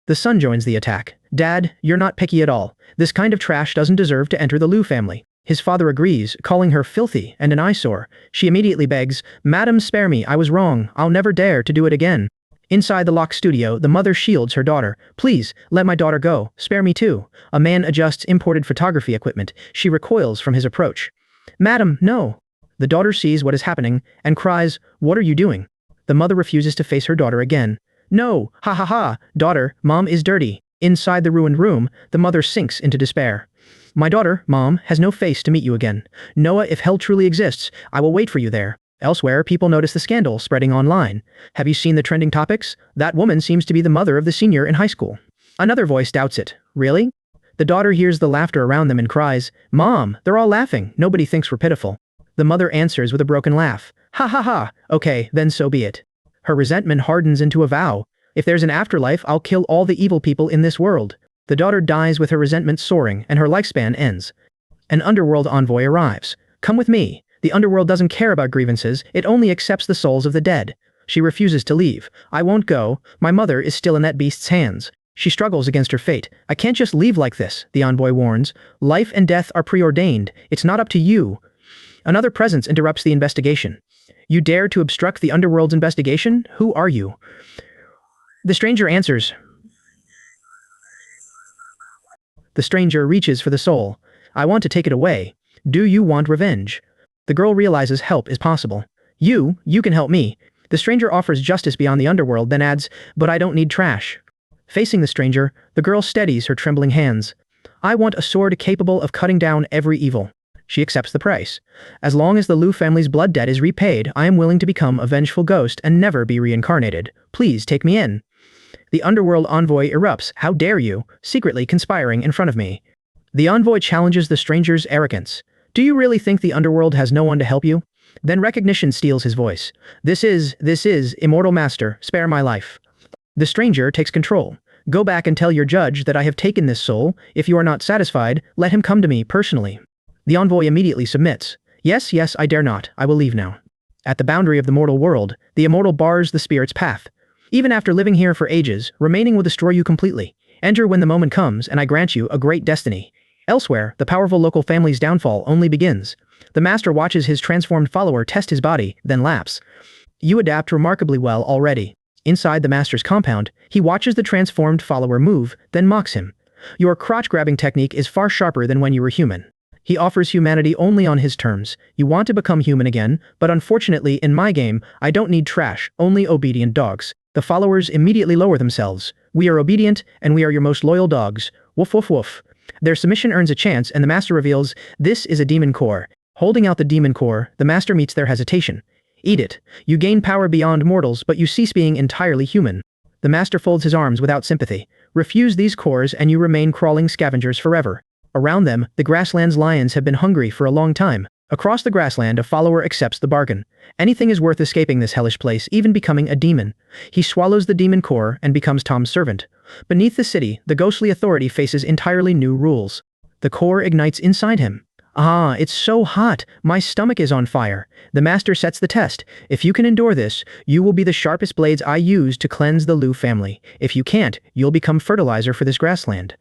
The son joins the attack. Dad, you're not picky at all. This kind of trash doesn't deserve to enter the Liu family. His father agrees, calling her filthy and an eyesore. She immediately begs, Madam, spare me, I was wrong. I'll never dare to do it again. Inside the locked studio, the mother shields her daughter. Please, let my daughter go. Spare me too. A man adjusts imported photography equipment. She recoils from his approach. Madam, no. The daughter sees what is happening and cries, What are you doing? The mother refuses to face her daughter again. No, ha ha ha, daughter, mom is dirty. Inside the ruined room, the mother sinks into despair. My daughter, mom, has no face to meet you again. Noah, if hell truly exists, I will wait for you there. Elsewhere, people notice the scandal spreading online. Have you seen the trending topics? That woman seems to be the mother of the senior in high school. Another voice doubts it. Really? The daughter hears the laughter around them and cries, Mom, they're all laughing. Nobody thinks we're pitiful. The mother answers with a broken laugh. Ha ha ha, okay, then so be it. Her resentment hardens into a vow. If there's an afterlife, I'll kill all the evil people in this world. The daughter dies with her resentment soaring, and her lifespan ends. An underworld envoy arrives. Come with me. The underworld doesn't care about grievances, it only accepts the souls of the dead. She refuses to leave. I won't go. My mother is still in that beast's hands. She struggles against her fate. I can't just leave like this, the envoy warns. Life and death are preordained. It's not up to you. Another presence interrupts the investigation. You dare to obstruct the underworld's investigation? Who are you? The stranger answers. The stranger reaches for the soul. I want to take it away. Do you want revenge? The girl realizes help is possible. You can help me. The stranger offers justice beyond the underworld, then adds, but I don't need trash. Facing the stranger, the girl steadies her trembling hands. I want a sword capable of cutting down every evil. She accepts the price. As long as the Liu family's blood debt is repaid, I am willing to become a vengeful ghost and never be reincarnated. Please take me in. The underworld envoy erupts. How dare you, secretly conspiring in front of me. The envoy challenges the stranger's arrogance. Do you really think the underworld has no one to help you? Then recognition steals his voice. This is, Immortal Master, spare my life. The stranger takes control. Go back and tell your judge that I have taken this soul. If you are not satisfied, let him come to me personally. The envoy immediately submits. Yes, I dare not. I will leave now. At the boundary of the mortal world, the immortal bars the spirit's path. Even after living here for ages, remaining will destroy you completely. Enter when the moment comes, and I grant you a great destiny. Elsewhere, the powerful local family's downfall only begins. The master watches his transformed follower test his body, then laughs. You adapt remarkably well already. Inside the master's compound, he watches the transformed follower move, then mocks him. Your crotch-grabbing technique is far sharper than when you were human. He offers humanity only on his terms. You want to become human again, but unfortunately, in my game, I don't need trash, only obedient dogs. The followers immediately lower themselves. We are obedient, and we are your most loyal dogs. Woof woof woof. Their submission earns a chance, and the master reveals, this is a demon core. Holding out the demon core, the master meets their hesitation. Eat it. You gain power beyond mortals, but you cease being entirely human. The master folds his arms without sympathy. Refuse these cores and you remain crawling scavengers forever. Around them, the grassland's lions have been hungry for a long time. Across the grassland, a follower accepts the bargain. Anything is worth escaping this hellish place, even becoming a demon. He swallows the demon core and becomes Tom's servant. Beneath the city, the ghostly authority faces entirely new rules. The core ignites inside him. Ah, it's so hot. My stomach is on fire. The master sets the test. If you can endure this, you will be the sharpest blades I use to cleanse the Liu family. If you can't, you'll become fertilizer for this grassland.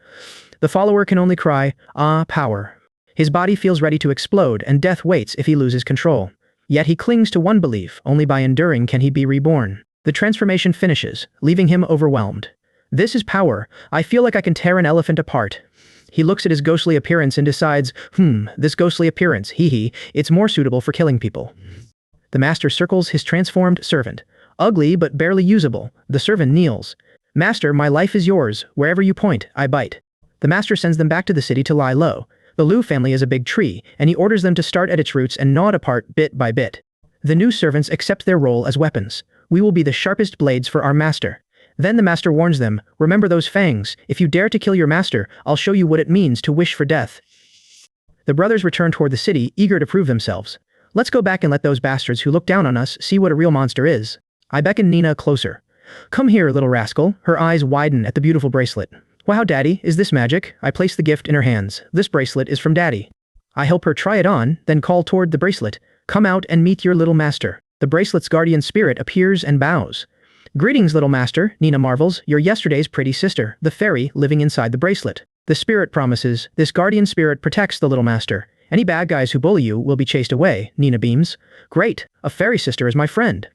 The follower can only cry, ah, power. His body feels ready to explode, and death waits if he loses control. Yet he clings to one belief, only by enduring can he be reborn. The transformation finishes, leaving him overwhelmed. This is power. I feel like I can tear an elephant apart. He looks at his ghostly appearance and decides, this ghostly appearance, it's more suitable for killing people. The master circles his transformed servant. Ugly but barely usable, the servant kneels. Master, my life is yours. Wherever you point, I bite. The master sends them back to the city to lie low. The Liu family is a big tree, and he orders them to start at its roots and gnaw it apart bit by bit. The new servants accept their role as weapons. We will be the sharpest blades for our master. Then the master warns them, remember those fangs. If you dare to kill your master, I'll show you what it means to wish for death. The brothers return toward the city, eager to prove themselves. Let's go back and let those bastards who look down on us see what a real monster is. I beckon Nina closer. Come here, little rascal. Her eyes widen at the beautiful bracelet. Wow, Daddy, is this magic? I place the gift in her hands. This bracelet is from Daddy. I help her try it on, then call toward the bracelet. Come out and meet your little master. The bracelet's guardian spirit appears and bows. Greetings, little master, Nina marvels, you're yesterday's pretty sister, the fairy living inside the bracelet. The spirit promises, this guardian spirit protects the little master. Any bad guys who bully you will be chased away, Nina beams. Great, a fairy sister is my friend.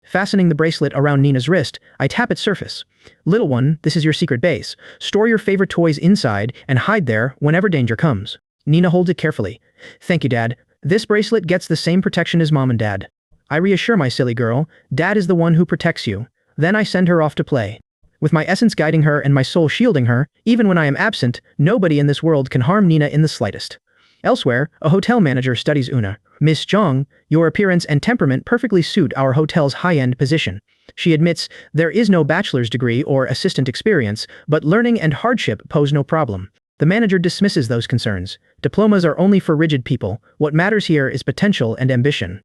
Fastening the bracelet around Nina's wrist, I tap its surface. Little one, this is your secret base. Store your favorite toys inside and hide there whenever danger comes. Nina holds it carefully. Thank you, Dad. This bracelet gets the same protection as Mom and Dad. I reassure my silly girl, Dad is the one who protects you. Then I send her off to play. With my essence guiding her and my soul shielding her, even when I am absent, nobody in this world can harm Nina in the slightest. Elsewhere, a hotel manager studies Una. Miss Zhang, your appearance and temperament perfectly suit our hotel's high-end position. She admits there is no bachelor's degree or assistant experience, but learning and hardship pose no problem. The manager dismisses those concerns. Diplomas are only for rigid people. What matters here is potential and ambition.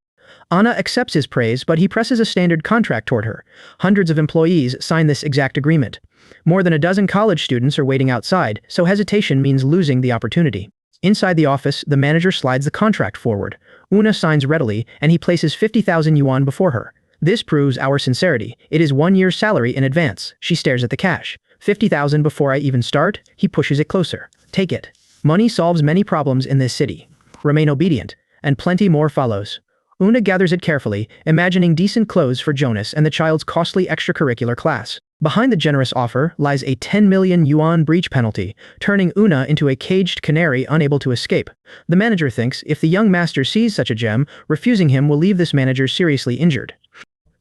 Anna accepts his praise, but he presses a standard contract toward her. Hundreds of employees sign this exact agreement. More than a dozen college students are waiting outside, so hesitation means losing the opportunity. Inside the office, the manager slides the contract forward. Una signs readily, and he places 50,000 yuan before her. This proves our sincerity. It is 1 year's salary in advance. She stares at the cash. 50,000 before I even start? He pushes it closer. Take it. Money solves many problems in this city. Remain obedient, and plenty more follows. Una gathers it carefully, imagining decent clothes for Jonas and the child's costly extracurricular class. Behind the generous offer lies a 10 million yuan breach penalty, turning Una into a caged canary unable to escape. The manager thinks if the young master sees such a gem, refusing him will leave this manager seriously injured.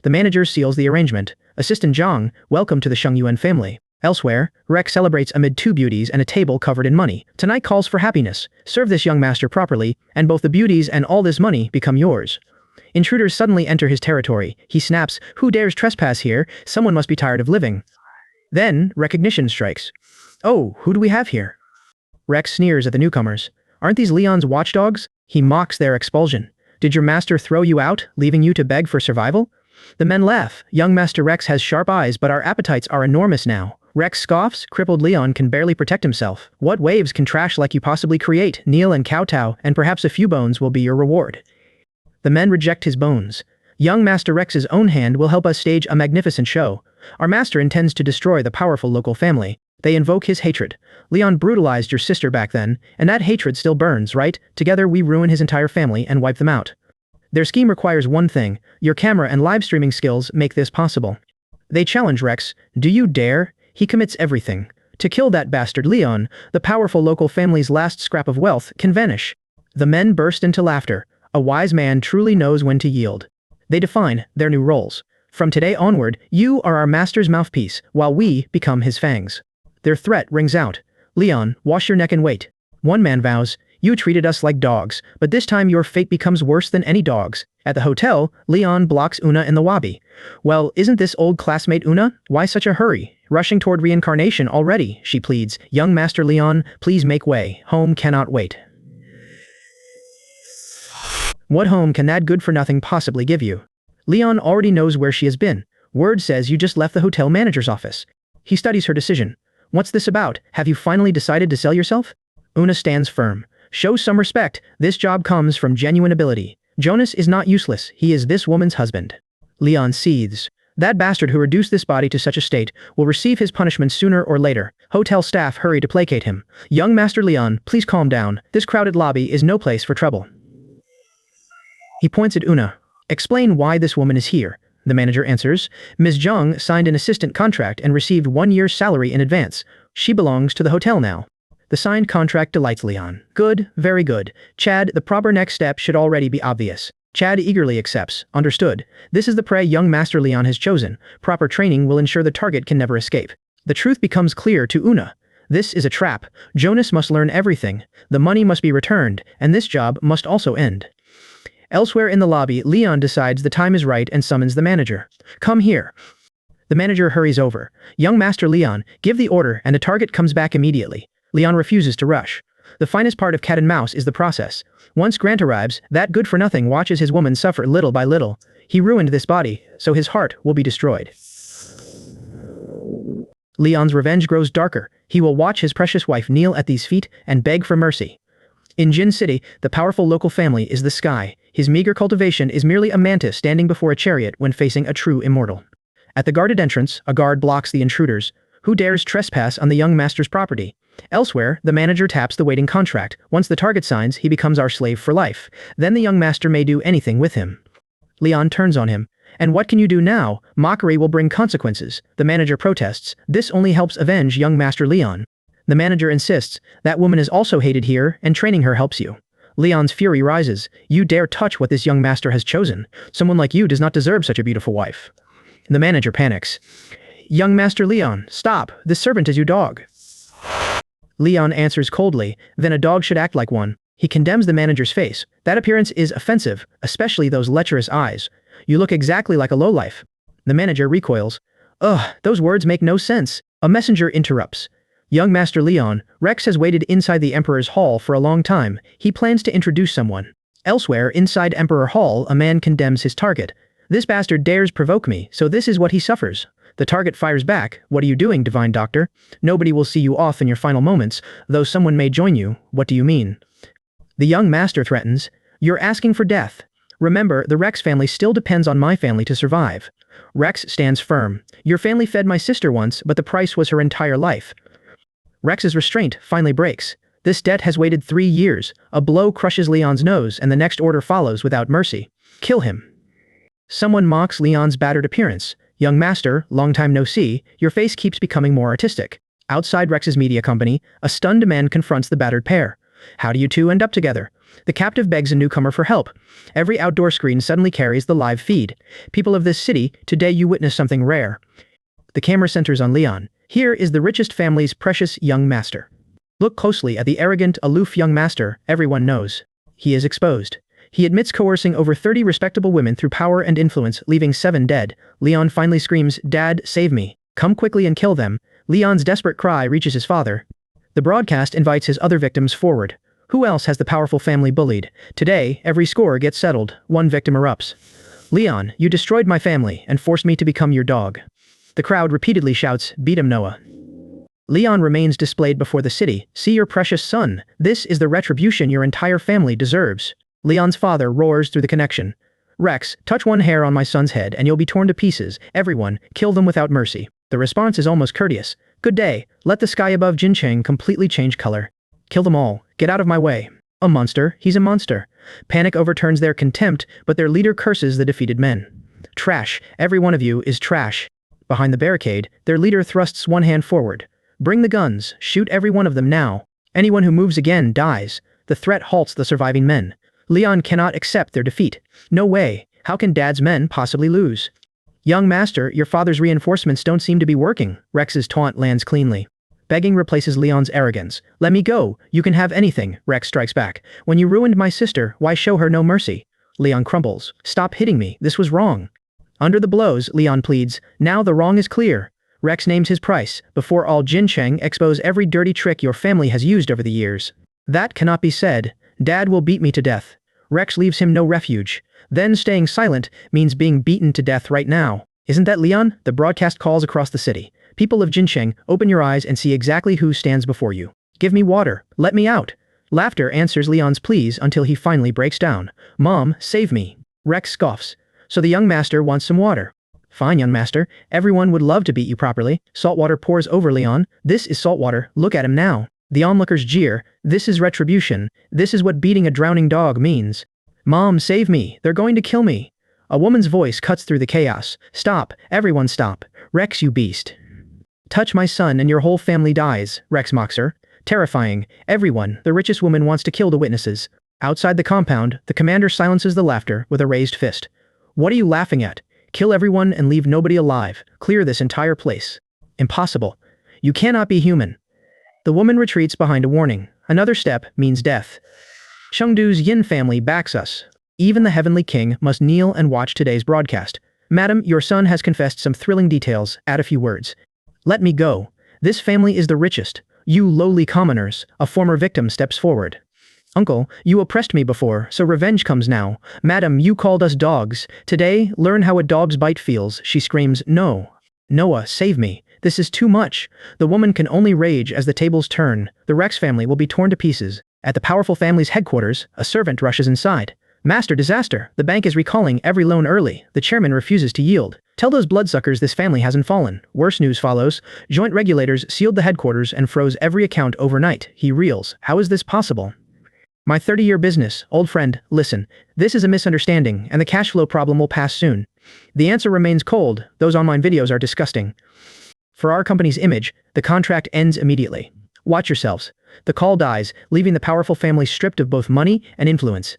The manager seals the arrangement. Assistant Zhang, welcome to the Shengyuan family. Elsewhere, Rex celebrates amid two beauties and a table covered in money. Tonight calls for happiness. Serve this young master properly, and both the beauties and all this money become yours. Intruders suddenly enter his territory. He snaps, who dares trespass here? Someone must be tired of living. Then, recognition strikes. Oh, who do we have here? Rex sneers at the newcomers. Aren't these Leon's watchdogs? He mocks their expulsion. Did your master throw you out, leaving you to beg for survival? The men laugh. Young Master Rex has sharp eyes, but our appetites are enormous now. Rex scoffs. Crippled Leon can barely protect himself. What waves can trash like you possibly create? Kneel and kowtow, and perhaps a few bones will be your reward. The men reject his bones. Young Master Rex's own hand will help us stage a magnificent show. Our master intends to destroy the powerful local family. They invoke his hatred. Leon brutalized your sister back then, and that hatred still burns, right? Together we ruin his entire family and wipe them out. Their scheme requires one thing. Your camera and live streaming skills make this possible. They challenge Rex. Do you dare? He commits everything. To kill that bastard Leon, the powerful local family's last scrap of wealth can vanish. The men burst into laughter. A wise man truly knows when to yield. They define their new roles. From today onward, you are our master's mouthpiece, while we become his fangs. Their threat rings out. Leon, wash your neck and wait. One man vows, you treated us like dogs, but this time your fate becomes worse than any dog's. At the hotel, Leon blocks Una in the lobby. Well, isn't this old classmate Una? Why such a hurry? Rushing toward reincarnation already, she pleads. Young Master Leon, please make way. Home cannot wait. What home can that good-for-nothing possibly give you? Leon already knows where she has been. Word says you just left the hotel manager's office. He studies her decision. What's this about? Have you finally decided to sell yourself? Una stands firm. Show some respect. This job comes from genuine ability. Jonas is not useless. He is this woman's husband. Leon seethes. That bastard who reduced this body to such a state will receive his punishment sooner or later. Hotel staff hurry to placate him. Young Master Leon, please calm down. This crowded lobby is no place for trouble. He points at Una. Explain why this woman is here. The manager answers. Ms. Zhang signed an assistant contract and received 1 year's salary in advance. She belongs to the hotel now. The signed contract delights Leon. Good, very good. Chad, the proper next step should already be obvious. Chad eagerly accepts. Understood. This is the prey young Master Leon has chosen. Proper training will ensure the target can never escape. The truth becomes clear to Una. This is a trap. Jonas must learn everything. The money must be returned, and this job must also end. Elsewhere in the lobby, Leon decides the time is right and summons the manager. Come here. The manager hurries over. Young Master Leon, give the order and the target comes back immediately. Leon refuses to rush. The finest part of cat and mouse is the process. Once Grant arrives, that good-for-nothing watches his woman suffer little by little. He ruined this body, so his heart will be destroyed. Leon's revenge grows darker. He will watch his precious wife kneel at these feet and beg for mercy. In Jin City, the powerful local family is the sky. His meager cultivation is merely a mantis standing before a chariot when facing a true immortal. At the guarded entrance, a guard blocks the intruders. Who dares trespass on the young master's property? Elsewhere, the manager taps the waiting contract. Once the target signs, he becomes our slave for life. Then the young master may do anything with him. Leon turns on him. And what can you do now? Mockery will bring consequences. The manager protests. This only helps avenge young Master Leon. The manager insists. That woman is also hated here, and training her helps you. Leon's fury rises. You dare touch what this young master has chosen. Someone like you does not deserve such a beautiful wife. The manager panics. Young Master Leon, stop. This servant is your dog. Leon answers coldly. Then a dog should act like one. He condemns the manager's face. That appearance is offensive, especially those lecherous eyes. You look exactly like a lowlife. The manager recoils. Ugh, those words make no sense. A messenger interrupts. Young Master Leon, Rex has waited inside the Emperor's Hall for a long time. He plans to introduce someone. Elsewhere, inside Emperor Hall, a man condemns his target. This bastard dares provoke me, so this is what he suffers. The target fires back. What are you doing, Divine Doctor? Nobody will see you off in your final moments, though someone may join you. What do you mean? The young master threatens. You're asking for death. Remember, the Rex family still depends on my family to survive. Rex stands firm. Your family fed my sister once, but the price was her entire life. Rex's restraint finally breaks. This debt has waited 3 years. A blow crushes Leon's nose, and the next order follows without mercy. Kill him. Someone mocks Leon's battered appearance. Young master, long time no see, your face keeps becoming more artistic. Outside Rex's media company, a stunned man confronts the battered pair. How do you two end up together? The captive begs a newcomer for help. Every outdoor screen suddenly carries the live feed. People of this city, today you witness something rare. The camera centers on Leon. Here is the richest family's precious young master. Look closely at the arrogant, aloof young master. Everyone knows. He is exposed. He admits coercing over 30 respectable women through power and influence, leaving 7 dead. Leon finally screams, Dad, save me. Come quickly and kill them. Leon's desperate cry reaches his father. The broadcast invites his other victims forward. Who else has the powerful family bullied? Today, every score gets settled. One victim erupts. Leon, you destroyed my family and forced me to become your dog. The crowd repeatedly shouts, beat him, Noah. Leon remains displayed before the city. See your precious son. This is the retribution your entire family deserves. Leon's father roars through the connection. Rex, touch one hair on my son's head and you'll be torn to pieces. Everyone, kill them without mercy. The response is almost courteous. Good day. Let the sky above Jincheng completely change color. Kill them all. Get out of my way. A monster. He's a monster. Panic overturns their contempt, but their leader curses the defeated men. Trash. Every one of you is trash. Behind the barricade, their leader thrusts one hand forward. Bring the guns. Shoot every one of them now. Anyone who moves again dies. The threat halts the surviving men. Leon cannot accept their defeat. No way. How can Dad's men possibly lose? Young master, your father's reinforcements don't seem to be working. Rex's taunt lands cleanly. Begging replaces Leon's arrogance. Let me go. You can have anything, Rex strikes back. When you ruined my sister, why show her no mercy? Leon crumbles. Stop hitting me. This was wrong. Under the blows, Leon pleads. Now the wrong is clear. Rex names his price. Before all Jincheng, expose every dirty trick your family has used over the years. That cannot be said. Dad will beat me to death. Rex leaves him no refuge. Then staying silent means being beaten to death right now. Isn't that Leon? The broadcast calls across the city. People of Jincheng, open your eyes and see exactly who stands before you. Give me water. Let me out. Laughter answers Leon's pleas until he finally breaks down. Mom, save me. Rex scoffs. So the young master wants some water. Fine, young master. Everyone would love to beat you properly. Saltwater pours over Leon. This is saltwater. Look at him now. The onlookers jeer. This is retribution. This is what beating a drowning dog means. Mom, save me. They're going to kill me. A woman's voice cuts through the chaos. Stop. Everyone stop. Rex, you beast. Touch my son and your whole family dies, Rex mocks her. Terrifying. Everyone, the richest woman wants to kill the witnesses. Outside the compound, the commander silences the laughter with a raised fist. What are you laughing at? Kill everyone and leave nobody alive. Clear this entire place. Impossible. You cannot be human. The woman retreats behind a warning. Another step means death. Chengdu's Yin family backs us. Even the Heavenly King must kneel and watch today's broadcast. Madam, your son has confessed some thrilling details. Add a few words. Let me go. This family is the richest. You lowly commoners. A former victim steps forward. Uncle, you oppressed me before, so revenge comes now. Madam, you called us dogs. Today, learn how a dog's bite feels. She screams, no. Noah, save me. This is too much. The woman can only rage as the tables turn. The Rex family will be torn to pieces. At the powerful family's headquarters, a servant rushes inside. Master, disaster. The bank is recalling every loan early. The chairman refuses to yield. Tell those bloodsuckers this family hasn't fallen. Worse news follows. Joint regulators sealed the headquarters and froze every account overnight. He reels. How is this possible? My 30-year business, old friend, listen. This is a misunderstanding, and the cash flow problem will pass soon. The answer remains cold. Those online videos are disgusting. For our company's image, the contract ends immediately. Watch yourselves. The call dies, leaving the powerful family stripped of both money and influence.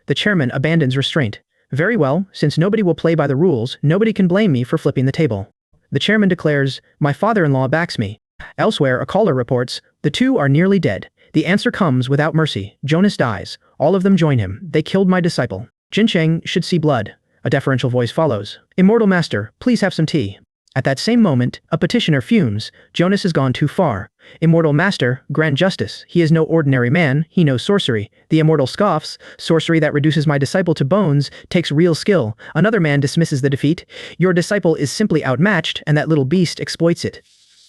The chairman abandons restraint. Very well, since nobody will play by the rules, nobody can blame me for flipping the table. The chairman declares, my father-in-law backs me. Elsewhere, a caller reports, the two are nearly dead. The answer comes without mercy. Jonas dies. All of them join him. They killed my disciple. Jincheng should see blood. A deferential voice follows. Immortal Master, please have some tea. At that same moment, a petitioner fumes. Jonas has gone too far. Immortal Master, grant justice. He is no ordinary man, he knows sorcery. The immortal scoffs. Sorcery that reduces my disciple to bones takes real skill. Another man dismisses the defeat. Your disciple is simply outmatched, and that little beast exploits it.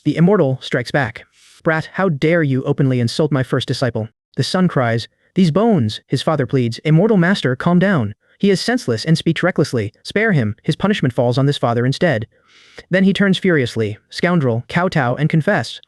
The immortal strikes back. Brat, how dare you openly insult my first disciple? The son cries. These bones, his father pleads. Immortal Master, calm down. He is senseless and speaks recklessly. Spare him. His punishment falls on this father instead. Then he turns furiously. Scoundrel, kowtow and confess.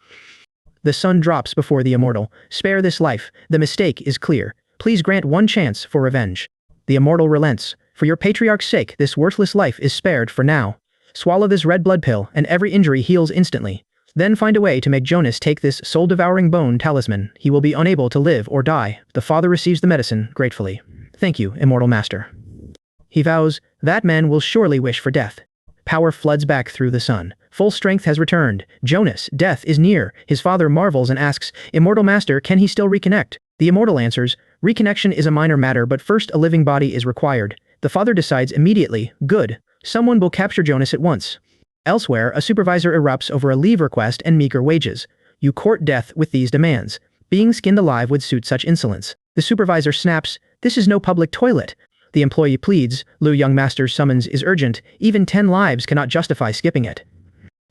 The son drops before the immortal. Spare this life. The mistake is clear. Please grant one chance for revenge. The immortal relents. For your patriarch's sake, this worthless life is spared for now. Swallow this red blood pill, and every injury heals instantly. Then find a way to make Jonas take this soul-devouring bone talisman. He will be unable to live or die. The father receives the medicine gratefully. Thank you, Immortal Master. He vows, that man will surely wish for death. Power floods back through the sun. Full strength has returned. Jonas, death is near. His father marvels and asks, Immortal Master, can he still reconnect? The immortal answers, reconnection is a minor matter, but first a living body is required. The father decides immediately, good. Someone will capture Jonas at once. Elsewhere, a supervisor erupts over a leave request and meager wages. You court death with these demands. Being skinned alive would suit such insolence. The supervisor snaps, this is no public toilet. The employee pleads, Lu Young Master's summons is urgent, even 10 lives cannot justify skipping it.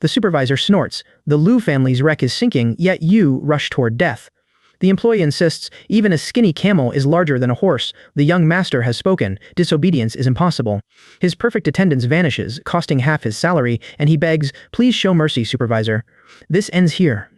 The supervisor snorts, the Lu family's wreck is sinking, yet you rush toward death. The employee insists, even a skinny camel is larger than a horse. The young master has spoken, disobedience is impossible. His perfect attendance vanishes, costing half his salary, and he begs, please show mercy, supervisor. This ends here.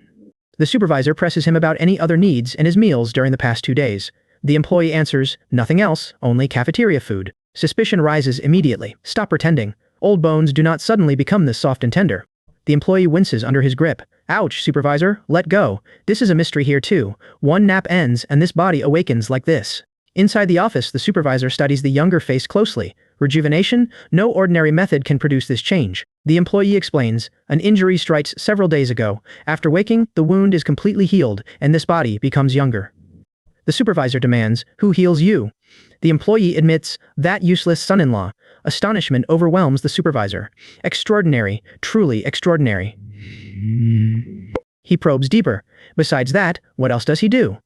The supervisor presses him about any other needs and his meals during the past 2 days. The employee answers, nothing else, only cafeteria food. Suspicion rises immediately. Stop pretending. Old bones do not suddenly become this soft and tender. The employee winces under his grip. Ouch, supervisor, let go. This is a mystery here too. One nap ends and this body awakens like this. Inside the office, the supervisor studies the younger face closely. Rejuvenation? No ordinary method can produce this change. The employee explains, an injury strikes several days ago. After waking, the wound is completely healed and this body becomes younger. The supervisor demands, who heals you? The employee admits, that useless son-in-law. Astonishment overwhelms the supervisor. Extraordinary, truly extraordinary. He probes deeper. Besides that, what else does he do?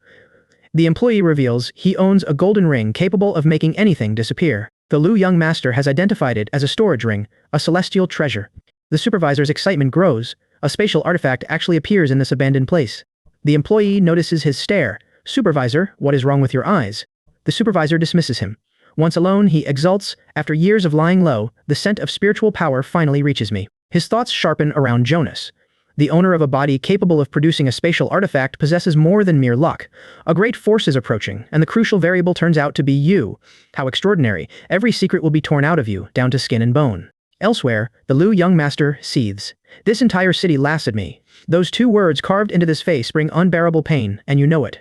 The employee reveals he owns a golden ring capable of making anything disappear. The Lu Young Master has identified it as a storage ring, a celestial treasure. The supervisor's excitement grows. A spatial artifact actually appears in this abandoned place. The employee notices his stare. Supervisor, what is wrong with your eyes? The supervisor dismisses him. Once alone, he exults, after years of lying low, the scent of spiritual power finally reaches me. His thoughts sharpen around Jonas. The owner of a body capable of producing a spatial artifact possesses more than mere luck. A great force is approaching, and the crucial variable turns out to be you. How extraordinary. Every secret will be torn out of you, down to skin and bone. Elsewhere, the Lu Young Master seethes. This entire city laughs at me. Those 2 words carved into this face bring unbearable pain, and you know it.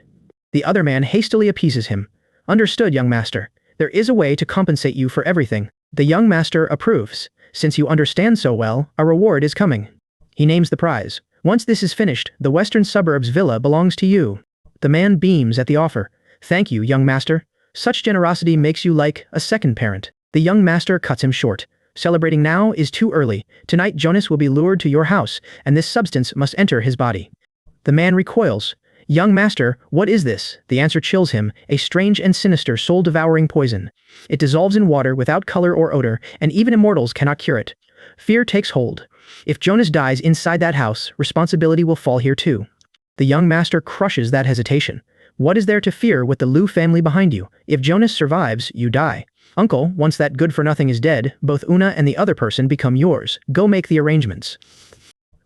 The other man hastily appeases him. Understood, young master. There is a way to compensate you for everything. The young master approves. Since you understand so well, a reward is coming. He names the prize. Once this is finished, the western suburbs villa belongs to you. The man beams at the offer. Thank you, young master. Such generosity makes you like a second parent. The young master cuts him short. Celebrating now is too early. Tonight Jonas will be lured to your house, and this substance must enter his body. The man recoils. Young master, what is this? The answer chills him, a strange and sinister soul-devouring poison. It dissolves in water without color or odor, and even immortals cannot cure it. Fear takes hold. If Jonas dies inside that house, responsibility will fall here too. The young master crushes that hesitation. What is there to fear with the Liu family behind you? If Jonas survives, you die. Uncle, once that good-for-nothing is dead, both Una and the other person become yours. Go make the arrangements.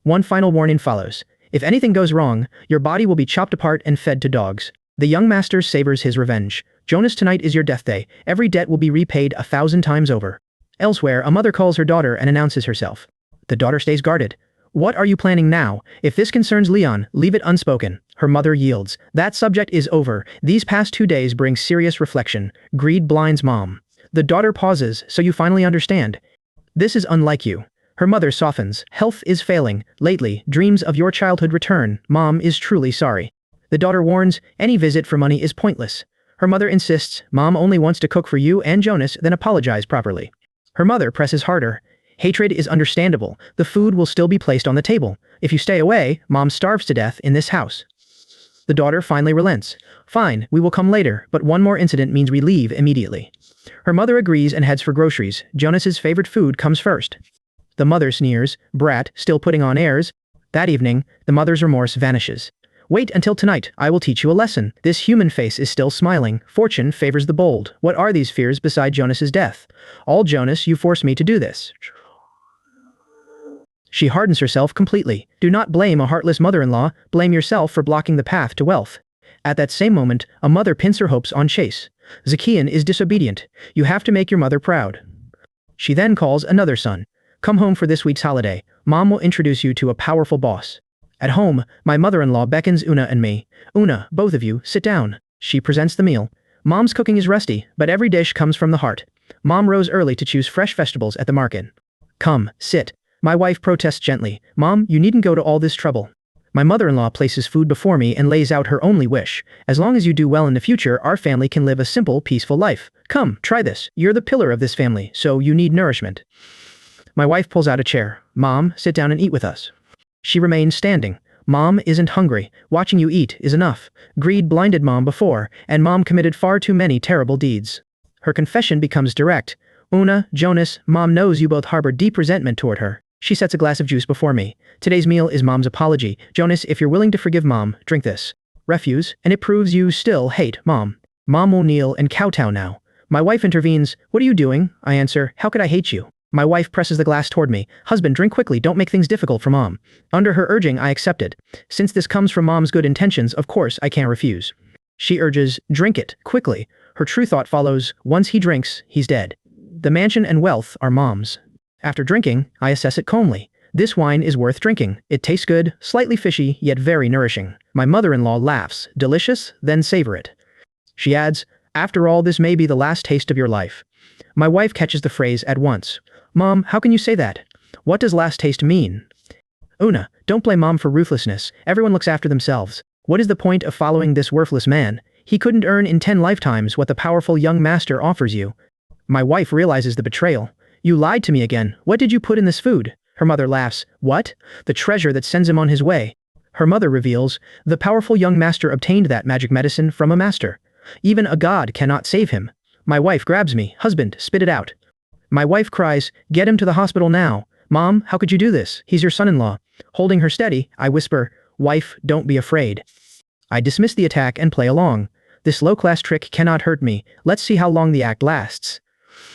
One final warning follows. If anything goes wrong, your body will be chopped apart and fed to dogs. The young master savors his revenge. Jonas, tonight is your death day. Every debt will be repaid 1,000 times over. Elsewhere, a mother calls her daughter and announces herself. The daughter stays guarded. What are you planning now? If this concerns Leon, leave it unspoken. Her mother yields. That subject is over. These past 2 days bring serious reflection. Greed blinds mom. The daughter pauses, so you finally understand. This is unlike you. Her mother softens. Health is failing. Lately, dreams of your childhood return. Mom is truly sorry. The daughter warns, any visit for money is pointless. Her mother insists, Mom only wants to cook for you and Jonas, then apologize properly. Her mother presses harder. Hatred is understandable. The food will still be placed on the table. If you stay away, Mom starves to death in this house. The daughter finally relents. Fine, we will come later, but one more incident means we leave immediately. Her mother agrees and heads for groceries. Jonas's favorite food comes first. The mother sneers, brat, still putting on airs. That evening, the mother's remorse vanishes. Wait until tonight, I will teach you a lesson. This human face is still smiling. Fortune favors the bold. What are these fears beside Jonas's death? All Jonas, you force me to do this. She hardens herself completely. Do not blame a heartless mother-in-law, blame yourself for blocking the path to wealth. At that same moment, a mother pins her hopes on Chase. Zacchaean is disobedient. You have to make your mother proud. She then calls another son. Come home for this week's holiday. Mom will introduce you to a powerful boss. At home, my mother-in-law beckons Una and me. Una, both of you, sit down. She presents the meal. Mom's cooking is rusty, but every dish comes from the heart. Mom rose early to choose fresh vegetables at the market. Come, sit. My wife protests gently. Mom, you needn't go to all this trouble. My mother-in-law places food before me and lays out her only wish. As long as you do well in the future, our family can live a simple, peaceful life. Come, try this. You're the pillar of this family, so you need nourishment. My wife pulls out a chair. Mom, sit down and eat with us. She remains standing. Mom isn't hungry. Watching you eat is enough. Greed blinded Mom before, and Mom committed far too many terrible deeds. Her confession becomes direct. Una, Jonas, Mom knows you both harbor deep resentment toward her. She sets a glass of juice before me. Today's meal is Mom's apology. Jonas, if you're willing to forgive Mom, drink this. Refuse, and it proves you still hate Mom. Mom will kneel and kowtow now. My wife intervenes. What are you doing? I answer. How could I hate you? My wife presses the glass toward me. Husband, drink quickly, don't make things difficult for Mom. Under her urging, I accepted. Since this comes from Mom's good intentions, of course, I can't refuse. She urges, drink it, quickly. Her true thought follows, once he drinks, he's dead. The mansion and wealth are Mom's. After drinking, I assess it calmly. This wine is worth drinking. It tastes good, slightly fishy, yet very nourishing. My mother-in-law laughs. Delicious? Then savor it. She adds, after all, this may be the last taste of your life. My wife catches the phrase at once. Mom, how can you say that? What does last taste mean? Una, don't blame Mom for ruthlessness. Everyone looks after themselves. What is the point of following this worthless man? He couldn't earn in 10 lifetimes what the powerful young master offers you. My wife realizes the betrayal. You lied to me again. What did you put in this food? Her mother laughs. What? The treasure that sends him on his way. Her mother reveals, the powerful young master obtained that magic medicine from a master. Even a god cannot save him. My wife grabs me. Husband, spit it out. My wife cries, get him to the hospital now. Mom, how could you do this? He's your son-in-law. Holding her steady, I whisper, wife, don't be afraid. I dismiss the attack and play along. This low-class trick cannot hurt me. Let's see how long the act lasts.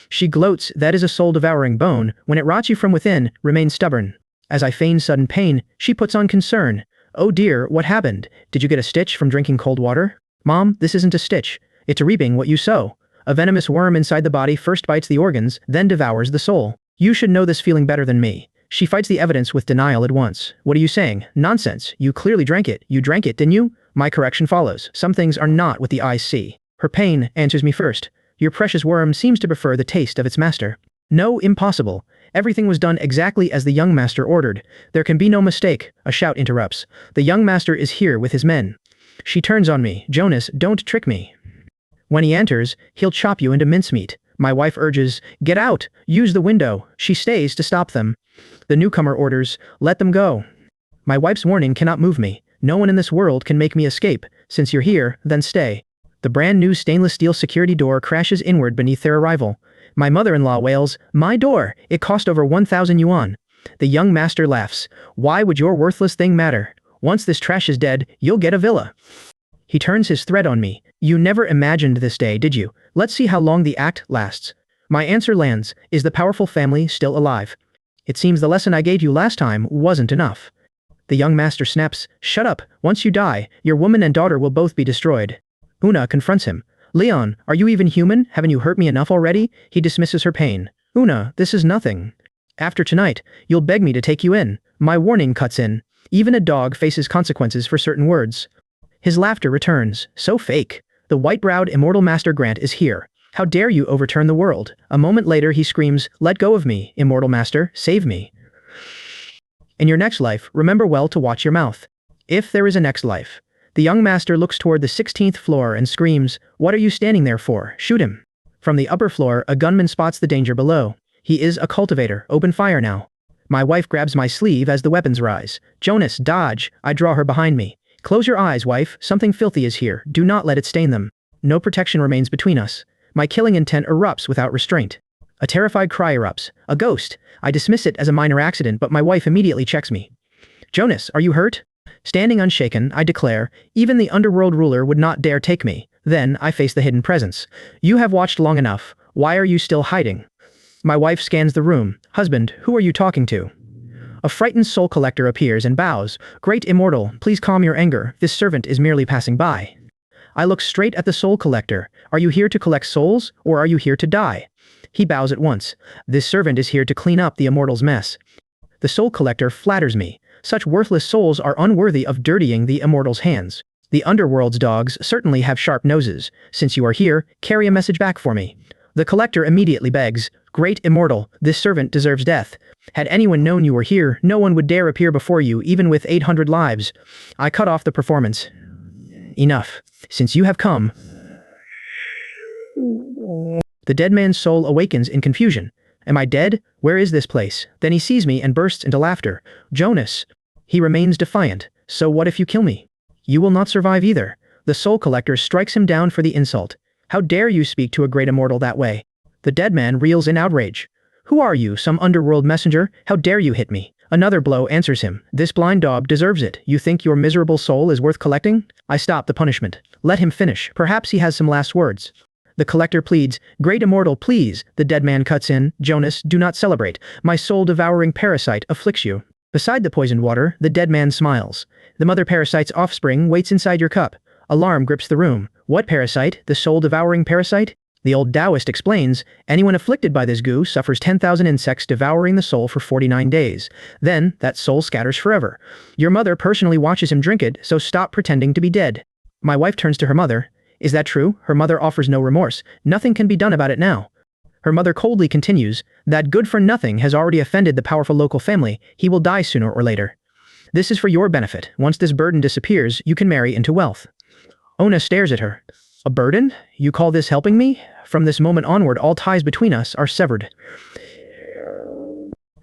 She gloats, that is a soul-devouring bone. When it rots you from within, remain stubborn. As I feign sudden pain, she puts on concern. Oh dear, what happened? Did you get a stitch from drinking cold water? Mom, this isn't a stitch. It's reaping what you sow. A venomous worm inside the body first bites the organs, then devours the soul. You should know this feeling better than me. She fights the evidence with denial at once. What are you saying? Nonsense. You clearly drank it. You drank it, didn't you? My correction follows. Some things are not what the eyes see. Her pain answers me first. Your precious worm seems to prefer the taste of its master. No, impossible. Everything was done exactly as the young master ordered. There can be no mistake. A shout interrupts. The young master is here with his men. She turns on me. Jonas, don't trick me. When he enters, he'll chop you into mincemeat. My wife urges, get out, use the window. She stays to stop them. The newcomer orders, let them go. My wife's warning cannot move me. No one in this world can make me escape. Since you're here, then stay. The brand new stainless steel security door crashes inward beneath their arrival. My mother-in-law wails, "My door, it cost over 1,000 yuan." The young master laughs. "Why would your worthless thing matter? Once this trash is dead, you'll get a villa." He turns his threat on me. "You never imagined this day, did you? Let's see how long the act lasts." My answer lands. Is the powerful family still alive? It seems the lesson I gave you last time wasn't enough. The young master snaps, "Shut up. Once you die, your woman and daughter will both be destroyed." Una confronts him. "Leon, are you even human? Haven't you hurt me enough already?" He dismisses her pain. "Una, this is nothing. After tonight, you'll beg me to take you in." My warning cuts in. Even a dog faces consequences for certain words. His laughter returns. So fake. The White-Browed Immortal Master Grant is here. "How dare you overturn the world?" A moment later he screams, "Let go of me, Immortal Master, save me." In your next life, remember well to watch your mouth. If there is a next life. The young master looks toward the 16th floor and screams, "What are you standing there for? Shoot him." From the upper floor, a gunman spots the danger below. He is a cultivator. Open fire now. My wife grabs my sleeve as the weapons rise. "Jonas, dodge." I draw her behind me. "Close your eyes, wife. Something filthy is here. Do not let it stain them." No protection remains between us. My killing intent erupts without restraint. A terrified cry erupts. "A ghost." I dismiss it as a minor accident, but my wife immediately checks me. "Jonas, are you hurt?" Standing unshaken, I declare, even the underworld ruler would not dare take me. Then I face the hidden presence. "You have watched long enough. Why are you still hiding?" My wife scans the room. "Husband, who are you talking to?" A frightened soul collector appears and bows. "Great Immortal, please calm your anger. This servant is merely passing by." I look straight at the soul collector. "Are you here to collect souls, or are you here to die?" He bows at once. "This servant is here to clean up the immortal's mess." The soul collector flatters me. Such worthless souls are unworthy of dirtying the immortal's hands. The underworld's dogs certainly have sharp noses. Since you are here, carry a message back for me. The collector immediately begs, "Great Immortal, this servant deserves death. Had anyone known you were here, no one would dare appear before you, even with 800 lives." I cut off the performance. "Enough. Since you have come." The dead man's soul awakens in confusion. "Am I dead? Where is this place?" Then he sees me and bursts into laughter. "Jonas." He remains defiant. "So what if you kill me? You will not survive either." The soul collector strikes him down for the insult. "How dare you speak to a great immortal that way?" The dead man reels in outrage. "Who are you, some underworld messenger? How dare you hit me?" Another blow answers him. "This blind dog deserves it. You think your miserable soul is worth collecting?" I stop the punishment. "Let him finish. Perhaps he has some last words." The collector pleads, "Great Immortal, please." The dead man cuts in. "Jonas, do not celebrate. My soul-devouring parasite afflicts you." Beside the poisoned water, the dead man smiles. "The mother parasite's offspring waits inside your cup." Alarm grips the room. "What parasite? The soul-devouring parasite?" The old Taoist explains, "Anyone afflicted by this goo suffers 10,000 insects devouring the soul for 49 days. Then, that soul scatters forever. Your mother personally watches him drink it, so stop pretending to be dead." My wife turns to her mother. "Is that true?" Her mother offers no remorse. "Nothing can be done about it now." Her mother coldly continues, "That good-for-nothing has already offended the powerful local family. He will die sooner or later. This is for your benefit. Once this burden disappears, you can marry into wealth." Ona stares at her. "A burden? You call this helping me? From this moment onward, all ties between us are severed.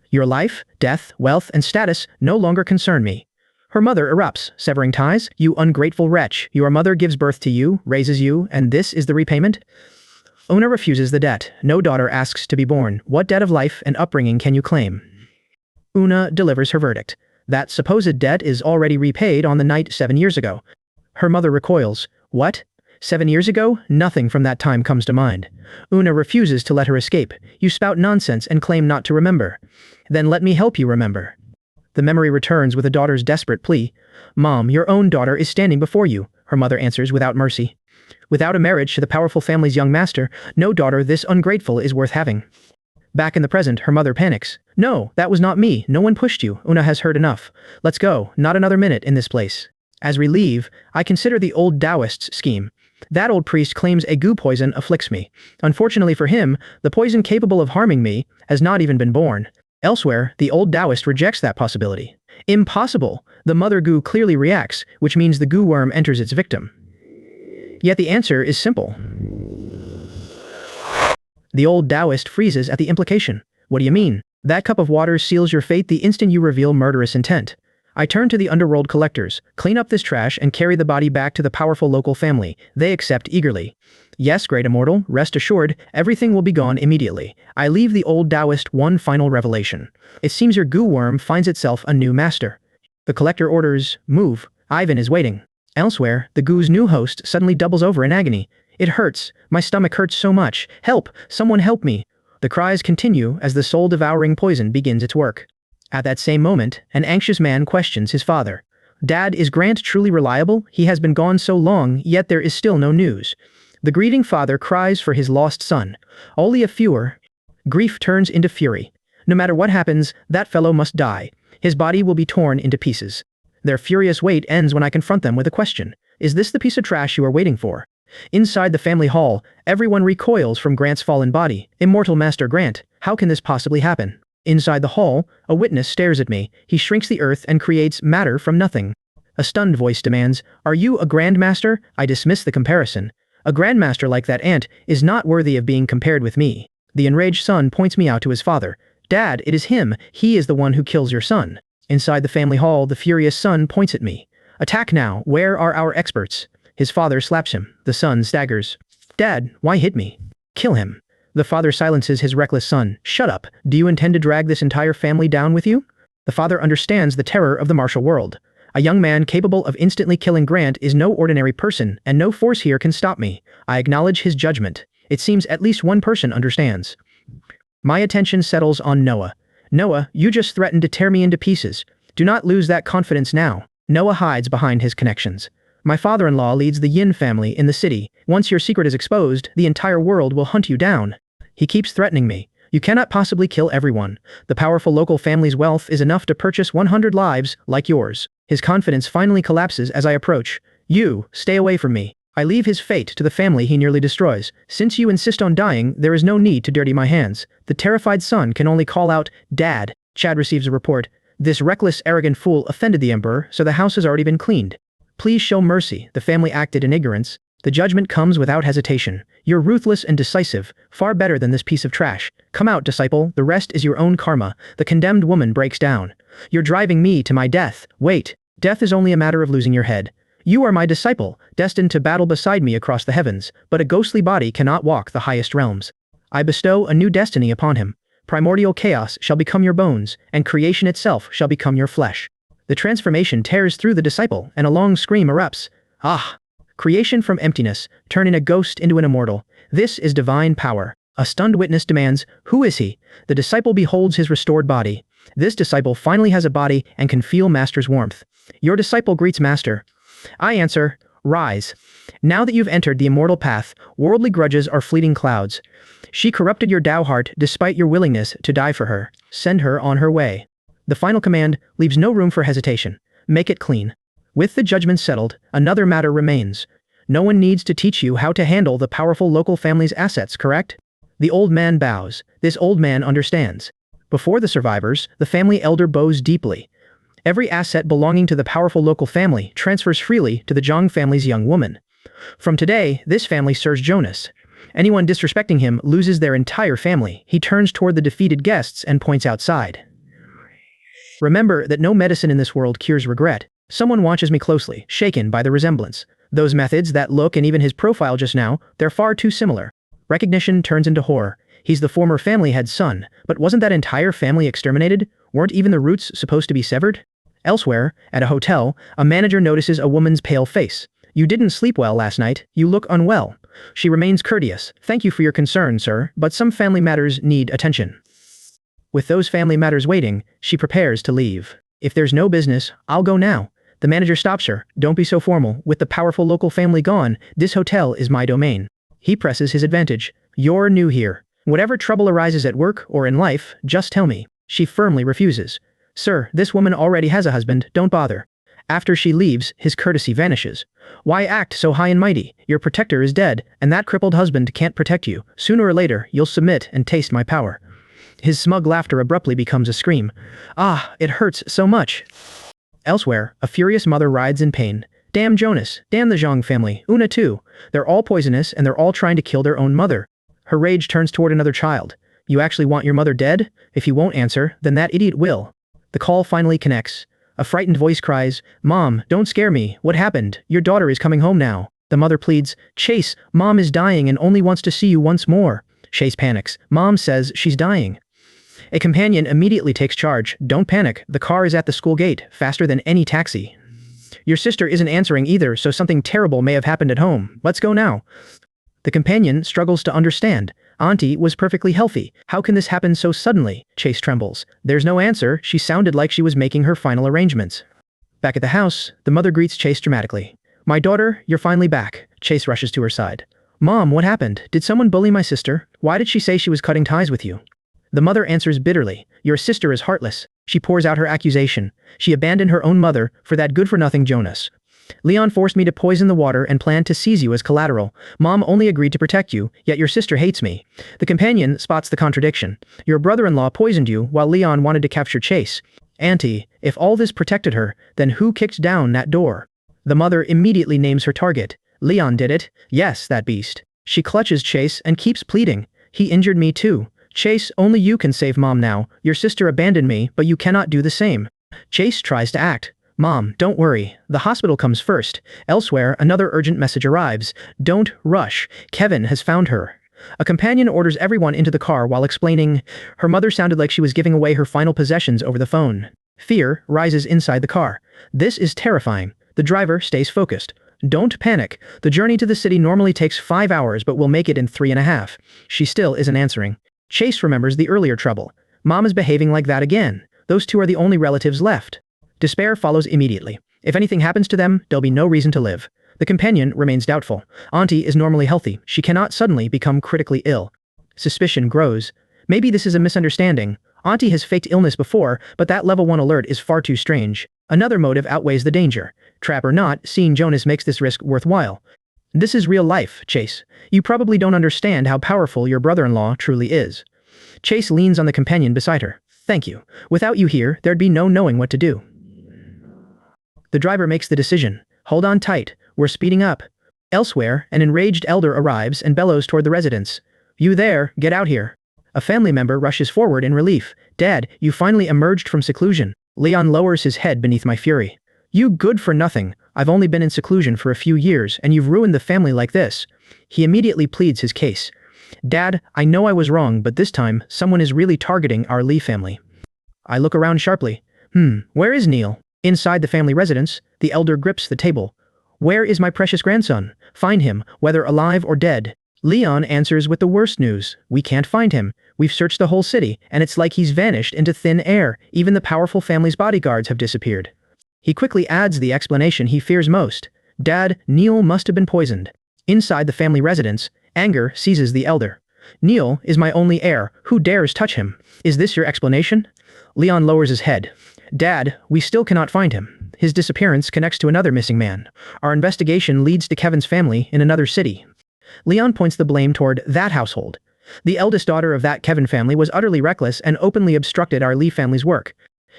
Your life, death, wealth, and status no longer concern me." Her mother erupts, severing ties. "You ungrateful wretch. Your mother gives birth to you, raises you, and this is the repayment?" Ona refuses the debt. No daughter asks to be born. What debt of life and upbringing can you claim? Una delivers her verdict. "That supposed debt is already repaid on the night 7 years ago." Her mother recoils. "What? 7 years ago? Nothing from that time comes to mind." Una refuses to let her escape. "You spout nonsense and claim not to remember." "Then let me help you remember." The memory returns with a daughter's desperate plea. "Mom, your own daughter is standing before you," her mother answers without mercy. "Without a marriage to the powerful family's young master, no daughter this ungrateful is worth having." Back in the present, her mother panics. "No, that was not me. No one pushed you. Una has heard enough. Let's go. Not another minute in this place." As we leave, I consider the old Taoist's scheme. That old priest claims a goo poison afflicts me. Unfortunately for him, the poison capable of harming me has not even been born. Elsewhere, the old Taoist rejects that possibility. Impossible! The mother goo clearly reacts, which means the goo worm enters its victim. Yet the answer is simple. The old Taoist freezes at the implication. "What do you mean? That cup of water seals your fate the instant you reveal murderous intent." I turn to the underworld collectors, clean up this trash and carry the body back to the powerful local family. They accept eagerly. Yes, great immortal, rest assured, everything will be gone immediately. I leave the old Taoist one final revelation. It seems your goo worm finds itself a new master. The collector orders, move. Ivan is waiting. Elsewhere, the goo's new host suddenly doubles over in agony. It hurts. My stomach hurts so much. Help! Someone help me! The cries continue as the soul-devouring poison begins its work. At that same moment, an anxious man questions his father. Dad, is Grant truly reliable? He has been gone so long, yet there is still no news. The grieving father cries for his lost son. Only a fewer. Grief turns into fury. No matter what happens, that fellow must die. His body will be torn into pieces. Their furious wait ends when I confront them with a question. Is this the piece of trash you are waiting for? Inside the family hall, everyone recoils from Grant's fallen body. Immortal Master Grant, how can this possibly happen? Inside the hall, a witness stares at me. He shrinks the earth and creates matter from nothing. A stunned voice demands, are you a grandmaster? I dismiss the comparison. A grandmaster like that ant is not worthy of being compared with me. The enraged son points me out to his father. Dad, it is him. He is the one who kills your son. Inside the family hall, the furious son points at me. Attack now. Where are our experts? His father slaps him. The son staggers. Dad, why hit me? Kill him. The father silences his reckless son. Shut up. Do you intend to drag this entire family down with you? The father understands the terror of the martial world. A young man capable of instantly killing Grant is no ordinary person, and no force here can stop me. I acknowledge his judgment. It seems at least one person understands. My attention settles on Noah. Noah, you just threatened to tear me into pieces. Do not lose that confidence now. Noah hides behind his connections. My father-in-law leads the Yin family in the city. Once your secret is exposed, the entire world will hunt you down. He keeps threatening me. You cannot possibly kill everyone. The powerful local family's wealth is enough to purchase 100 lives, like yours. His confidence finally collapses as I approach. You, stay away from me. I leave his fate to the family he nearly destroys. Since you insist on dying, there is no need to dirty my hands. The terrified son can only call out, Dad. Chad receives a report. This reckless, arrogant fool offended the emperor, so the house has already been cleaned. Please show mercy. The family acted in ignorance. The judgment comes without hesitation. You're ruthless and decisive, far better than this piece of trash. Come out, disciple, the rest is your own karma. The condemned woman breaks down. You're driving me to my death. Wait, death is only a matter of losing your head. You are my disciple, destined to battle beside me across the heavens, but a ghostly body cannot walk the highest realms. I bestow a new destiny upon him. Primordial chaos shall become your bones, and creation itself shall become your flesh. The transformation tears through the disciple, and a long scream erupts. Ah! Creation from emptiness, turning a ghost into an immortal. This is divine power. A stunned witness demands, who is he? The disciple beholds his restored body. This disciple finally has a body and can feel Master's warmth. Your disciple greets Master. I answer, rise. Now that you've entered the immortal path, worldly grudges are fleeting clouds. She corrupted your Tao heart despite your willingness to die for her. Send her on her way. The final command leaves no room for hesitation. Make it clean. With the judgment settled, another matter remains. No one needs to teach you how to handle the powerful local family's assets, correct? The old man bows. This old man understands. Before the survivors, the family elder bows deeply. Every asset belonging to the powerful local family transfers freely to the Zhang family's young woman. From today, this family serves Jonas. Anyone disrespecting him loses their entire family. He turns toward the defeated guests and points outside. Remember that no medicine in this world cures regret. Someone watches me closely, shaken by the resemblance. Those methods, that look, and even his profile just now, they're far too similar. Recognition turns into horror. He's the former family head's son, but wasn't that entire family exterminated? Weren't even the roots supposed to be severed? Elsewhere, at a hotel, a manager notices a woman's pale face. You didn't sleep well last night. You look unwell. She remains courteous. Thank you for your concern, sir, but some family matters need attention. With those family matters waiting, she prepares to leave. If there's no business, I'll go now. The manager stops her. Don't be so formal. With the powerful local family gone, this hotel is my domain. He presses his advantage. You're new here. Whatever trouble arises at work or in life, just tell me. She firmly refuses. Sir, this woman already has a husband, don't bother. After she leaves, his courtesy vanishes. Why act so high and mighty? Your protector is dead, and that crippled husband can't protect you. Sooner or later, you'll submit and taste my power. His smug laughter abruptly becomes a scream. Ah, it hurts so much. Elsewhere, a furious mother writhes in pain. Damn Jonas, damn the Zhang family, Una too. They're all poisonous and they're all trying to kill their own mother. Her rage turns toward another child. You actually want your mother dead? If he won't answer, then that idiot will. The call finally connects. A frightened voice cries, "Mom, don't scare me. What happened? Your daughter is coming home now." The mother pleads, "Chase, Mom is dying and only wants to see you once more." Chase panics. Mom says she's dying. A companion immediately takes charge. "Don't panic. The car is at the school gate, faster than any taxi. Your sister isn't answering either, so something terrible may have happened at home. Let's go now." The companion struggles to understand. Auntie was perfectly healthy. How can this happen so suddenly? Chase trembles. There's no answer. She sounded like she was making her final arrangements. Back at the house, the mother greets Chase dramatically. "My daughter, you're finally back." Chase rushes to her side. "Mom, what happened? Did someone bully my sister? Why did she say she was cutting ties with you?" The mother answers bitterly. "Your sister is heartless." She pours out her accusation. "She abandoned her own mother for that good-for-nothing Jonas. Leon forced me to poison the water and planned to seize you as collateral. Mom only agreed to protect you, yet your sister hates me." The companion spots the contradiction. "Your brother-in-law poisoned you while Leon wanted to capture Chase. Auntie, if all this protected her, then who kicked down that door?" The mother immediately names her target. "Leon did it. Yes, that beast." She clutches Chase and keeps pleading. "He injured me too. Chase, only you can save Mom now. Your sister abandoned me, but you cannot do the same." Chase tries to act. "Mom, don't worry. The hospital comes first." Elsewhere, another urgent message arrives. "Don't rush. Kevin has found her." A companion orders everyone into the car while explaining. Her mother sounded like she was giving away her final possessions over the phone. Fear rises inside the car. This is terrifying. The driver stays focused. "Don't panic. The journey to the city normally takes 5 hours, but we'll make it in 3.5. She still isn't answering. Chase remembers the earlier trouble. Mom is behaving like that again. Those two are the only relatives left. Despair follows immediately. If anything happens to them, there'll be no reason to live. The companion remains doubtful. Auntie is normally healthy. She cannot suddenly become critically ill. Suspicion grows. Maybe this is a misunderstanding. Auntie has faked illness before, but that level 1 alert is far too strange. Another motive outweighs the danger. Trap or not, seeing Jonas makes this risk worthwhile. This is real life, Chase. You probably don't understand how powerful your brother-in-law truly is. Chase leans on the companion beside her. Thank you. Without you here, there'd be no knowing what to do. The driver makes the decision. Hold on tight. We're speeding up. Elsewhere, an enraged elder arrives and bellows toward the residents. You there, get out here. A family member rushes forward in relief. Dad, you finally emerged from seclusion. Leon lowers his head beneath my fury. You good for nothing. I've only been in seclusion for a few years and you've ruined the family like this. He immediately pleads his case. Dad, I know I was wrong, but this time, someone is really targeting our Lee family. I look around sharply. Where is Neil? Inside the family residence, the elder grips the table. Where is my precious grandson? Find him, whether alive or dead. Leon answers with the worst news. We can't find him. We've searched the whole city, and it's like he's vanished into thin air. Even the powerful family's bodyguards have disappeared. He quickly adds the explanation he fears most. Dad, Neil must have been poisoned. Inside the family residence, anger seizes the elder. Neil is my only heir. Who dares touch him? Is this your explanation? Leon lowers his head. Dad, we still cannot find him. His disappearance connects to another missing man. Our investigation leads to Kevin's family in another city. Leon points the blame toward that household. The eldest daughter of that Kevin family was utterly reckless and openly obstructed our Lee family's work.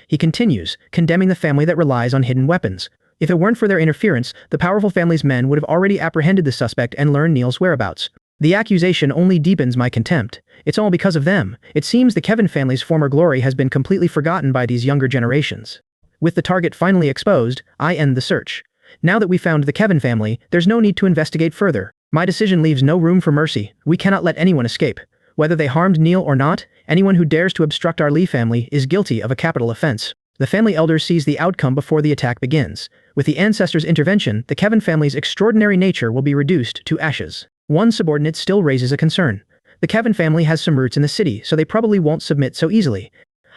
He continues, condemning the family that relies on hidden weapons. If it weren't for their interference, the powerful family's men would have already apprehended the suspect and learned Neil's whereabouts. The accusation only deepens my contempt. It's all because of them. It seems the Kevin family's former glory has been completely forgotten by these younger generations. With the target finally exposed, I end the search. Now that we found the Kevin family, there's no need to investigate further. My decision leaves no room for mercy. We cannot let anyone escape. Whether they harmed Neil or not, anyone who dares to obstruct our Lee family is guilty of a capital offense. The family elder sees the outcome before the attack begins. With the ancestors' intervention, the Kevin family's extraordinary nature will be reduced to ashes. One subordinate still raises a concern. The Kevin family has some roots in the city, so they probably won't submit so easily.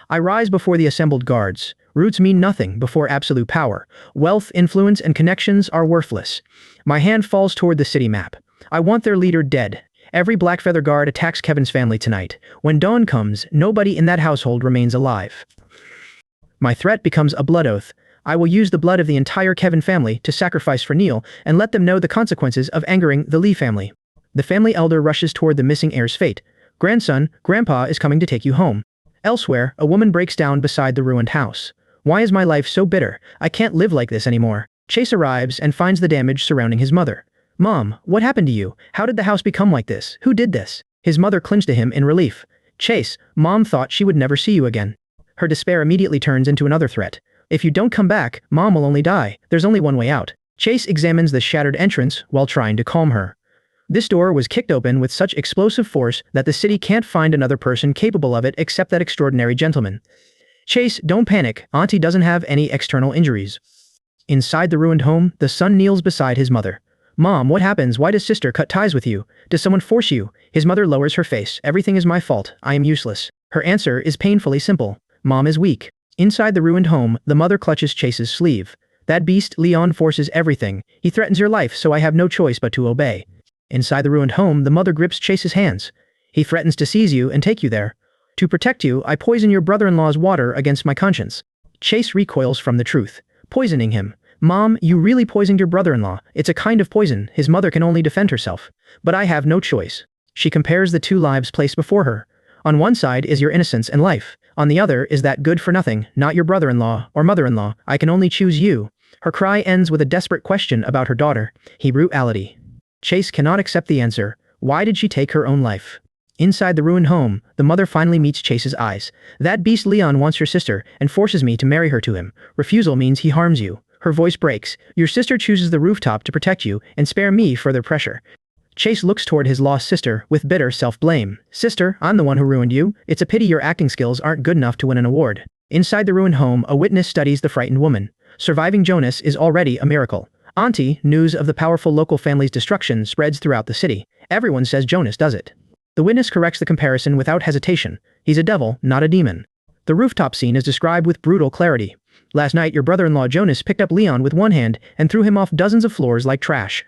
I rise before the assembled guards. Roots mean nothing before absolute power. Wealth, influence, and connections are worthless. My hand falls toward the city map. I want their leader dead. Every Blackfeather guard attacks Kevin's family tonight. When dawn comes, nobody in that household remains alive. My threat becomes a blood oath. I will use the blood of the entire Kevin family to sacrifice for Neil and let them know the consequences of angering the Lee family. The family elder rushes toward the missing heir's fate. Grandson, Grandpa is coming to take you home. Elsewhere, a woman breaks down beside the ruined house. Why is my life so bitter? I can't live like this anymore. Chase arrives and finds the damage surrounding his mother. Mom, what happened to you? How did the house become like this? Who did this? His mother clings to him in relief. Chase, Mom thought she would never see you again. Her despair immediately turns into another threat. If you don't come back, Mom will only die. There's only one way out. Chase examines the shattered entrance while trying to calm her. This door was kicked open with such explosive force that the city can't find another person capable of it except that extraordinary gentleman. Chase, don't panic. Auntie doesn't have any external injuries. Inside the ruined home, the son kneels beside his mother. Mom, what happens? Why does sister cut ties with you? Does someone force you? His mother lowers her face. Everything is my fault. I am useless. Her answer is painfully simple. Mom is weak. Inside the ruined home, the mother clutches Chase's sleeve. That beast, Leon, forces everything. He threatens your life, so I have no choice but to obey. Inside the ruined home, the mother grips Chase's hands. He threatens to seize you and take you there. To protect you, I poison your brother-in-law's water against my conscience. Chase recoils from the truth. Poisoning him. Mom, you really poisoned your brother-in-law. It's a kind of poison. His mother can only defend herself. But I have no choice. She compares the two lives placed before her. On one side is your innocence and life. On the other is that good-for-nothing, not your brother-in-law or mother-in-law. I can only choose you. Her cry ends with a desperate question about her daughter. Brutality. Chase cannot accept the answer. Why did she take her own life? Inside the ruined home, the mother finally meets Chase's eyes. That beast Leon wants your sister and forces me to marry her to him. Refusal means he harms you. Her voice breaks. Your sister chooses the rooftop to protect you and spare me further pressure. Chase looks toward his lost sister with bitter self-blame. Sister, I'm the one who ruined you. It's a pity your acting skills aren't good enough to win an award. Inside the ruined home, a witness studies the frightened woman. Surviving Jonas is already a miracle. Auntie, news of the powerful local family's destruction spreads throughout the city. Everyone says Jonas does it. The witness corrects the comparison without hesitation. He's a devil, not a demon. The rooftop scene is described with brutal clarity. Last night, your brother-in-law Jonas picked up Leon with one hand and threw him off dozens of floors like trash.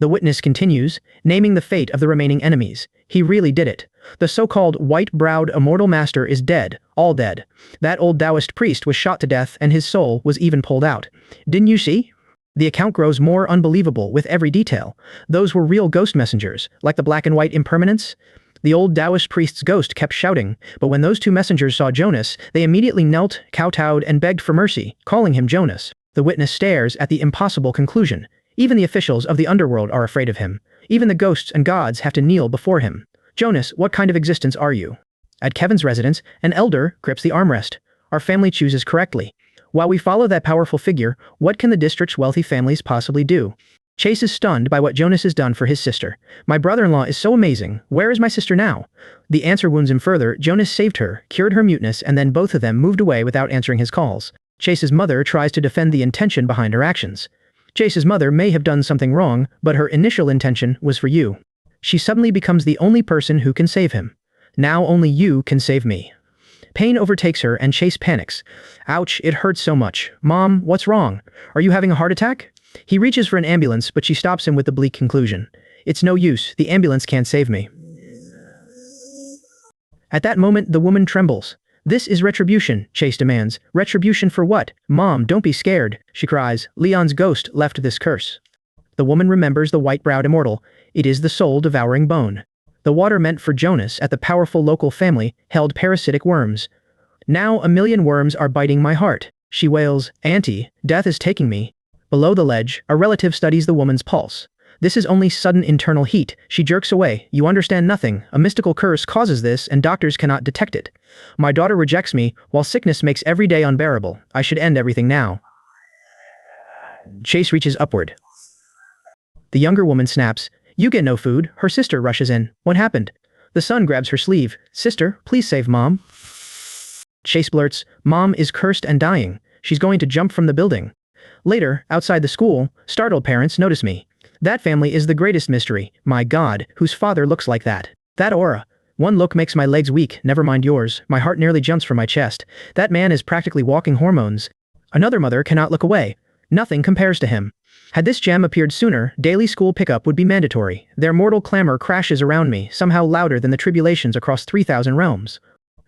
The witness continues, naming the fate of the remaining enemies. He really did it. The so-called White-Browed Immortal Master is dead, all dead. That old Taoist priest was shot to death and his soul was even pulled out. Didn't you see? The account grows more unbelievable with every detail. Those were real ghost messengers, like the black and white impermanence. The old Taoist priest's ghost kept shouting, but when those two messengers saw Jonas, they immediately knelt, kowtowed, and begged for mercy, calling him Jonas. The witness stares at the impossible conclusion. Even the officials of the underworld are afraid of him. Even the ghosts and gods have to kneel before him. Jonas, what kind of existence are you? At Kevin's residence, an elder grips the armrest. Our family chooses correctly. While we follow that powerful figure, what can the district's wealthy families possibly do? Chase is stunned by what Jonas has done for his sister. My brother-in-law is so amazing. Where is my sister now? The answer wounds him further. Jonas saved her, cured her muteness, and then both of them moved away without answering his calls. Chase's mother tries to defend the intention behind her actions. Chase's mother may have done something wrong, but her initial intention was for you. She suddenly becomes the only person who can save him. Now only you can save me. Pain overtakes her and Chase panics. Ouch, it hurts so much. Mom, what's wrong? Are you having a heart attack? He reaches for an ambulance, but she stops him with the bleak conclusion. It's no use, the ambulance can't save me. At that moment, the woman trembles. This is retribution, Chase demands. Retribution for what? Mom, don't be scared, she cries. Leon's ghost left this curse. The woman remembers the white-browed immortal. It is the soul-devouring bone. The water meant for Jonas at the powerful local family held parasitic worms. Now 1,000,000 worms are biting my heart. She wails, Auntie, death is taking me. Below the ledge, a relative studies the woman's pulse. This is only sudden internal heat. She jerks away. You understand nothing. A mystical curse causes this and doctors cannot detect it. My daughter rejects me, while sickness makes every day unbearable. I should end everything now. Chase reaches upward. The younger woman snaps. You get no food. Her sister rushes in. What happened? The son grabs her sleeve. Sister, please save Mom. Chase blurts, Mom is cursed and dying. She's going to jump from the building. Later, outside the school, startled parents notice me. That family is the greatest mystery. My God, whose father looks like that? That aura. One look makes my legs weak, never mind yours. My heart nearly jumps from my chest. That man is practically walking hormones. Another mother cannot look away. Nothing compares to him. Had this gem appeared sooner, daily school pickup would be mandatory. Their mortal clamor crashes around me, somehow louder than the tribulations across 3,000 realms.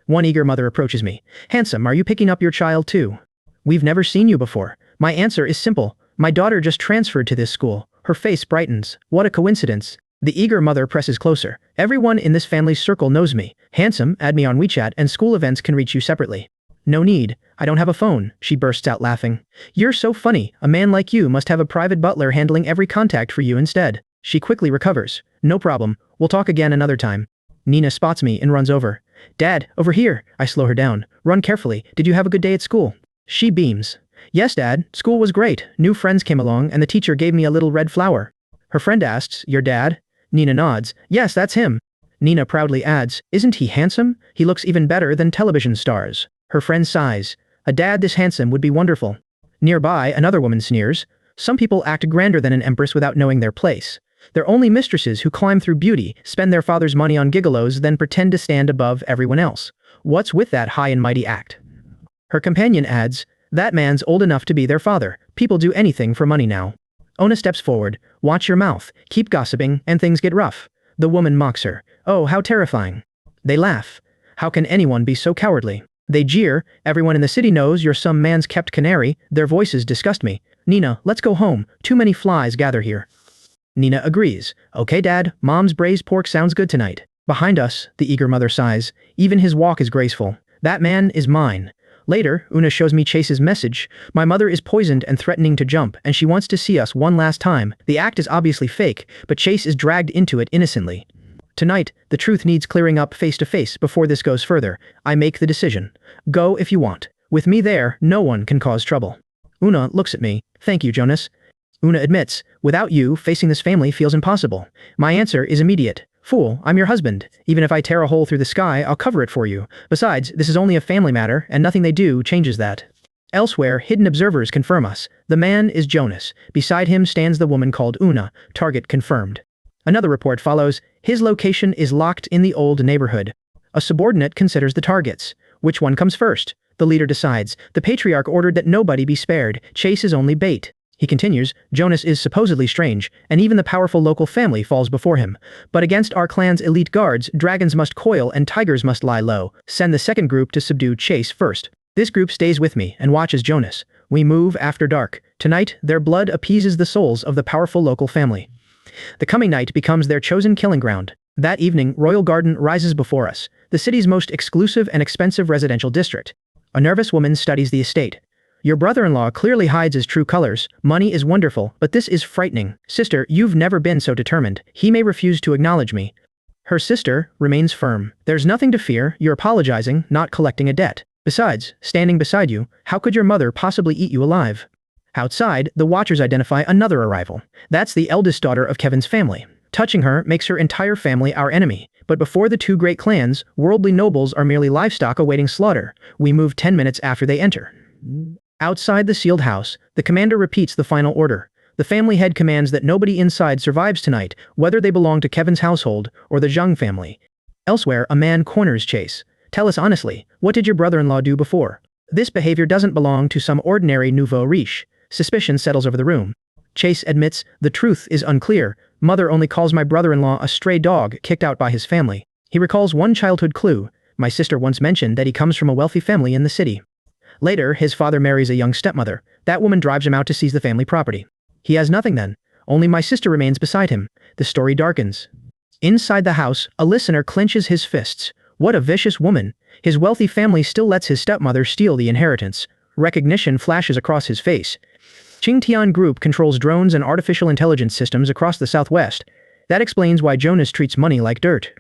One eager mother approaches me. Handsome, are you picking up your child too? We've never seen you before. My answer is simple. My daughter just transferred to this school. Her face brightens. What a coincidence. The eager mother presses closer. Everyone in this family's circle knows me. Handsome, add me on WeChat and school events can reach you separately. No need. I don't have a phone, she bursts out laughing. You're so funny. A man like you must have a private butler handling every contact for you instead. She quickly recovers. No problem. We'll talk again another time. Nina spots me and runs over. Dad, over here. I slow her down. Run carefully. Did you have a good day at school? She beams. Yes, Dad, school was great. New friends came along and the teacher gave me a little red flower. Her friend asks, your dad? Nina nods. Yes, that's him. Nina proudly adds, isn't he handsome? He looks even better than television stars. Her friend sighs. A dad this handsome would be wonderful. Nearby, another woman sneers. Some people act grander than an empress without knowing their place. They're only mistresses who climb through beauty, spend their father's money on gigolos, then pretend to stand above everyone else. What's with that high and mighty act? Her companion adds, that man's old enough to be their father. People do anything for money now. Ona steps forward. Watch your mouth. Keep gossiping, and things get rough. The woman mocks her. Oh, how terrifying. They laugh. How can anyone be so cowardly? They jeer. Everyone in the city knows you're some man's kept canary. Their voices disgust me. Nina, let's go home. Too many flies gather here. Nina agrees. Okay, Dad, Mom's braised pork sounds good tonight. Behind us, the eager mother sighs. Even his walk is graceful. That man is mine. Later, Una shows me Chase's message. My mother is poisoned and threatening to jump, and she wants to see us one last time. The act is obviously fake, but Chase is dragged into it innocently. Tonight, the truth needs clearing up face to face before this goes further. I make the decision. Go if you want. With me there, no one can cause trouble. Una looks at me. Thank you, Jonas. Una admits, without you, facing this family feels impossible. My answer is immediate. Fool, I'm your husband. Even if I tear a hole through the sky, I'll cover it for you. Besides, this is only a family matter, and nothing they do changes that. Elsewhere, hidden observers confirm us. The man is Jonas. Beside him stands the woman called Una. Target confirmed. Another report follows. His location is locked in the old neighborhood. A subordinate considers the targets. Which one comes first? The leader decides. The patriarch ordered that nobody be spared. Chase is only bait. He continues, Jonas is supposedly strange, and even the powerful local family falls before him. But against our clan's elite guards, dragons must coil and tigers must lie low. Send the second group to subdue Chase first. This group stays with me and watches Jonas. We move after dark. Tonight, their blood appeases the souls of the powerful local family. The coming night becomes their chosen killing ground. That evening, Royal Garden rises before us, the city's most exclusive and expensive residential district. A nervous woman studies the estate. Your brother-in-law clearly hides his true colors. Money is wonderful, but this is frightening. Sister, you've never been so determined. He may refuse to acknowledge me. Her sister remains firm. There's nothing to fear. You're apologizing, not collecting a debt. Besides, standing beside you, how could your mother possibly eat you alive? Outside, the Watchers identify another arrival. That's the eldest daughter of Kevin's family. Touching her makes her entire family our enemy. But before the two great clans, worldly nobles are merely livestock awaiting slaughter. We move 10 minutes after they enter. Outside the sealed house, the commander repeats the final order. The family head commands that nobody inside survives tonight, whether they belong to Kevin's household or the Zhang family. Elsewhere, a man corners Chase. Tell us honestly, what did your brother-in-law do before? This behavior doesn't belong to some ordinary nouveau riche. Suspicion settles over the room. Chase admits, the truth is unclear. Mother only calls my brother-in-law a stray dog kicked out by his family. He recalls one childhood clue. My sister once mentioned that he comes from a wealthy family in the city. Later, his father marries a young stepmother. That woman drives him out to seize the family property. He has nothing then. Only my sister remains beside him. The story darkens. Inside the house, a listener clenches his fists. What a vicious woman. His wealthy family still lets his stepmother steal the inheritance. Recognition flashes across his face. Qingtian Group controls drones and artificial intelligence systems across the southwest. That explains why Jonas treats money like dirt.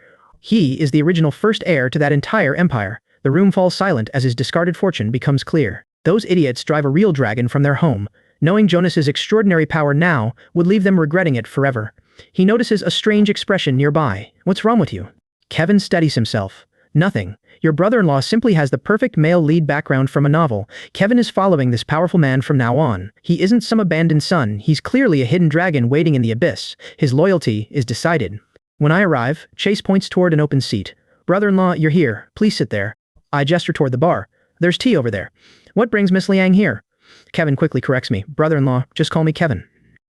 He is the original first heir to that entire empire. The room falls silent as his discarded fortune becomes clear. Those idiots drive a real dragon from their home. Knowing Jonas's extraordinary power now would leave them regretting it forever. He notices a strange expression nearby. What's wrong with you? Kevin steadies himself. Nothing. Your brother-in-law simply has the perfect male lead background from a novel. Kevin is following this powerful man from now on. He isn't some abandoned son. He's clearly a hidden dragon waiting in the abyss. His loyalty is decided. When I arrive, Chase points toward an open seat. Brother-in-law, you're here. Please sit there. I gesture toward the bar. There's tea over there. What brings Miss Liang here? Kevin quickly corrects me. Brother-in-law, just call me Kevin.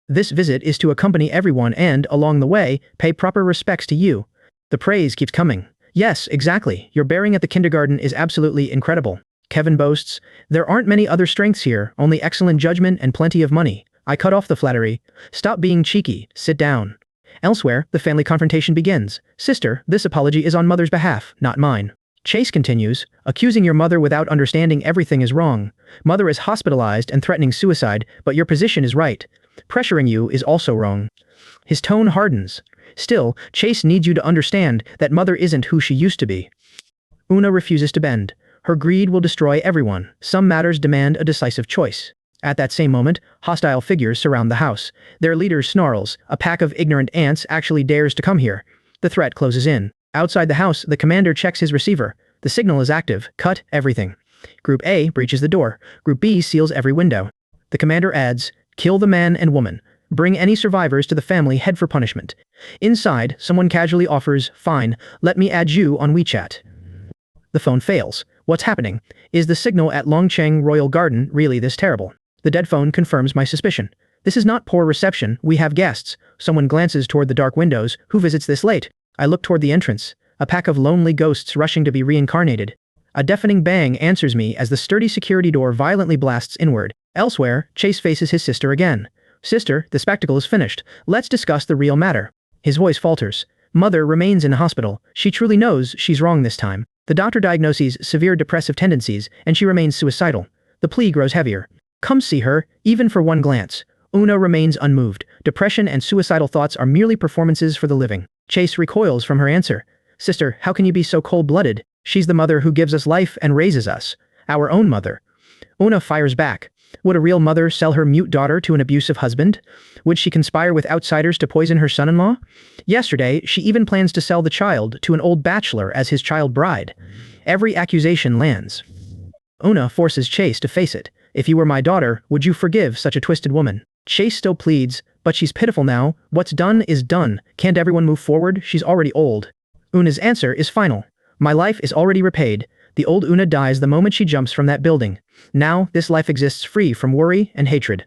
This visit is to accompany everyone and, along the way, pay proper respects to you. The praise keeps coming. Yes, exactly. Your bearing at the kindergarten is absolutely incredible. Kevin boasts. There aren't many other strengths here, only excellent judgment and plenty of money. I cut off the flattery. Stop being cheeky. Sit down. Elsewhere, the family confrontation begins. Sister, this apology is on mother's behalf, not mine. Chase continues, accusing your mother without understanding everything is wrong. Mother is hospitalized and threatening suicide, but your position is right. Pressuring you is also wrong. His tone hardens. Still, Chase needs you to understand that mother isn't who she used to be. Una refuses to bend. Her greed will destroy everyone. Some matters demand a decisive choice. At that same moment, hostile figures surround the house. Their leader snarls, a pack of ignorant ants actually dares to come here. The threat closes in. Outside the house, the commander checks his receiver. The signal is active. Cut everything. Group A breaches the door. Group B seals every window. The commander adds, kill the man and woman. Bring any survivors to the family head for punishment. Inside, someone casually offers, fine, let me add you on WeChat. The phone fails. What's happening? Is the signal at Longcheng Royal Garden really this terrible? The dead phone confirms my suspicion. This is not poor reception, we have guests. Someone glances toward the dark windows. Who visits this late? I look toward the entrance. A pack of lonely ghosts rushing to be reincarnated. A deafening bang answers me as the sturdy security door violently blasts inward. Elsewhere, Chase faces his sister again. Sister, the spectacle is finished. Let's discuss the real matter. His voice falters. Mother remains in hospital. She truly knows she's wrong this time. The doctor diagnoses severe depressive tendencies, and she remains suicidal. The plea grows heavier. Come see her, even for one glance. Una remains unmoved. Depression and suicidal thoughts are merely performances for the living. Chase recoils from her answer. Sister, how can you be so cold-blooded? She's the mother who gives us life and raises us. Our own mother. Una fires back. Would a real mother sell her mute daughter to an abusive husband? Would she conspire with outsiders to poison her son-in-law? Yesterday, she even plans to sell the child to an old bachelor as his child bride. Every accusation lands. Una forces Chase to face it. If you were my daughter, would you forgive such a twisted woman? Chase still pleads, but she's pitiful now. What's done is done. Can't everyone move forward? She's already old. Una's answer is final. My life is already repaid. The old Una dies the moment she jumps from that building. Now, this life exists free from worry and hatred.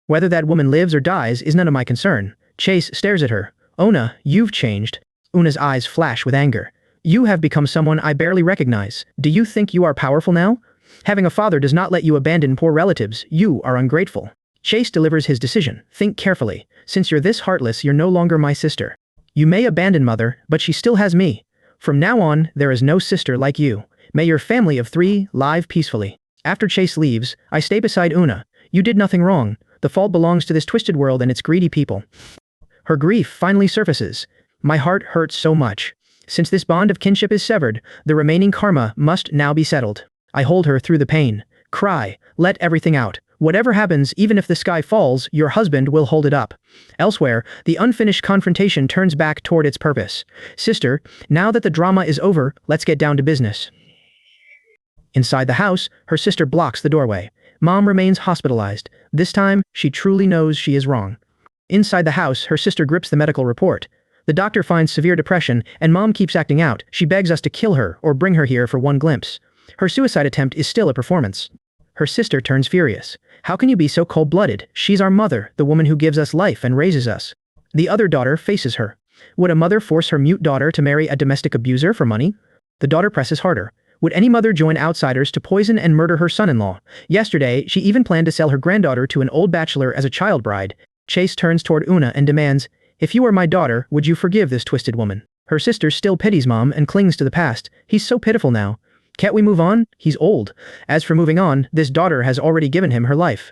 Whether that woman lives or dies is none of my concern. Chase stares at her. Una, you've changed. Una's eyes flash with anger. You have become someone I barely recognize. Do you think you are powerful now? Having a father does not let you abandon poor relatives. You are ungrateful. Chase delivers his decision. Think carefully. Since you're this heartless, you're no longer my sister. You may abandon mother, but she still has me. From now on, there is no sister like you. May your family of 3 live peacefully. After Chase leaves, I stay beside Una. You did nothing wrong. The fault belongs to this twisted world and its greedy people. Her grief finally surfaces. My heart hurts so much. Since this bond of kinship is severed, the remaining karma must now be settled. I hold her through the pain. Cry. Let everything out. Whatever happens, even if the sky falls, your husband will hold it up. Elsewhere, the unfinished confrontation turns back toward its purpose. Sister, now that the drama is over, let's get down to business. Inside the house, her sister blocks the doorway. Mom remains hospitalized. This time, she truly knows she is wrong. Inside the house, her sister grips the medical report. The doctor finds severe depression, and Mom keeps acting out. She begs us to kill her or bring her here for one glimpse. Her suicide attempt is still a performance. Her sister turns furious. How can you be so cold-blooded? She's our mother, the woman who gives us life and raises us. The other daughter faces her. Would a mother force her mute daughter to marry a domestic abuser for money? The daughter presses harder. Would any mother join outsiders to poison and murder her son-in-law? Yesterday, she even planned to sell her granddaughter to an old bachelor as a child bride. Chase turns toward Una and demands, if you were my daughter, would you forgive this twisted woman? Her sister still pities Mom and clings to the past. He's so pitiful now. Can't we move on? He's old. As for moving on, this daughter has already given him her life.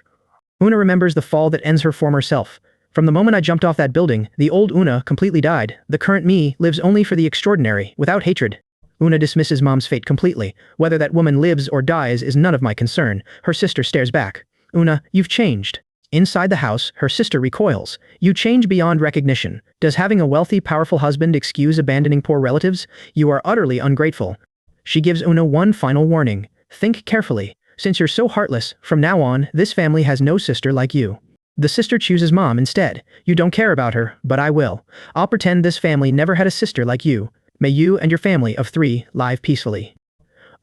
Una remembers the fall that ends her former self. From the moment I jumped off that building, the old Una completely died. The current me lives only for the extraordinary, without hatred. Una dismisses Mom's fate completely. Whether that woman lives or dies is none of my concern. Her sister stares back. Una, you've changed. Inside the house, her sister recoils. You change beyond recognition. Does having a wealthy, powerful husband excuse abandoning poor relatives? You are utterly ungrateful. She gives Una one final warning. Think carefully. Since you're so heartless, from now on, this family has no sister like you. The sister chooses Mom instead. You don't care about her, but I will. I'll pretend this family never had a sister like you. May you and your family of 3 live peacefully.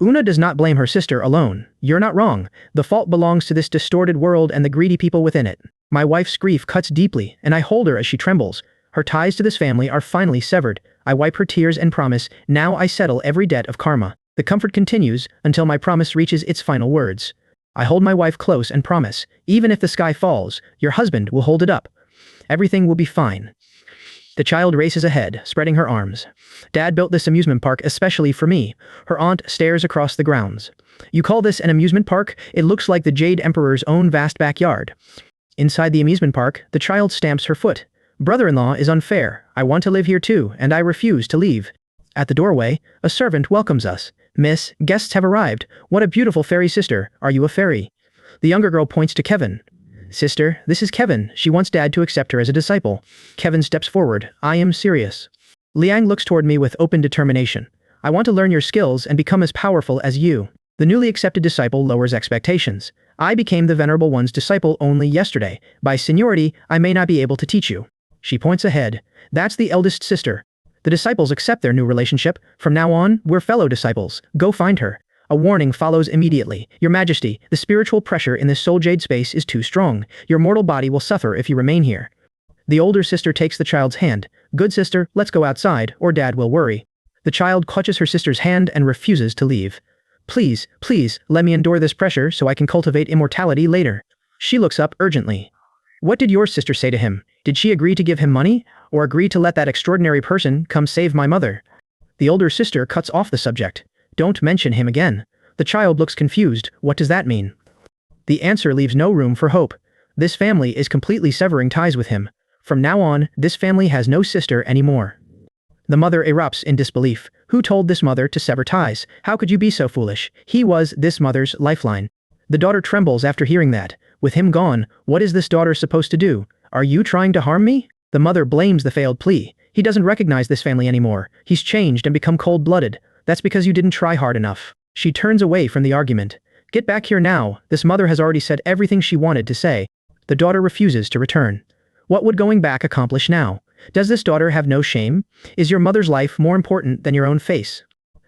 Una does not blame her sister alone. You're not wrong. The fault belongs to this distorted world and the greedy people within it. My wife's grief cuts deeply, and I hold her as she trembles. Her ties to this family are finally severed. I wipe her tears and promise, now I settle every debt of karma. The comfort continues until my promise reaches its final words. I hold my wife close and promise, even if the sky falls, your husband will hold it up. Everything will be fine. The child races ahead, spreading her arms. Dad built this amusement park especially for me. Her aunt stares across the grounds. You call this an amusement park? It looks like the Jade Emperor's own vast backyard. Inside the amusement park, the child stamps her foot. Brother-in-law is unfair. I want to live here too, and I refuse to leave. At the doorway, a servant welcomes us. Miss, guests have arrived. What a beautiful fairy sister. Are you a fairy? The younger girl points to Kevin. Sister, this is Kevin. She wants Dad to accept her as a disciple. Kevin steps forward. I am serious. Liang looks toward me with open determination. I want to learn your skills and become as powerful as you. The newly accepted disciple lowers expectations. I became the Venerable One's disciple only yesterday. By seniority, I may not be able to teach you. She points ahead. That's the eldest sister. The disciples accept their new relationship. From now on, we're fellow disciples. Go find her. A warning follows immediately. Your Majesty, the spiritual pressure in this soul jade space is too strong. Your mortal body will suffer if you remain here. The older sister takes the child's hand. Good sister, let's go outside, or Dad will worry. The child clutches her sister's hand and refuses to leave. Please, please, let me endure this pressure so I can cultivate immortality later. She looks up urgently. What did your sister say to him? Did she agree to give him money, or agree to let that extraordinary person come save my mother? The older sister cuts off the subject. Don't mention him again. The child looks confused. What does that mean? The answer leaves no room for hope. This family is completely severing ties with him. From now on, this family has no sister anymore. The mother erupts in disbelief. Who told this mother to sever ties? How could you be so foolish? He was this mother's lifeline. The daughter trembles after hearing that. With him gone, what is this daughter supposed to do? Are you trying to harm me? The mother blames the failed plea. He doesn't recognize this family anymore. He's changed and become cold-blooded. That's because you didn't try hard enough. She turns away from the argument. Get back here now. This mother has already said everything she wanted to say. The daughter refuses to return. What would going back accomplish now? Does this daughter have no shame? Is your mother's life more important than your own face?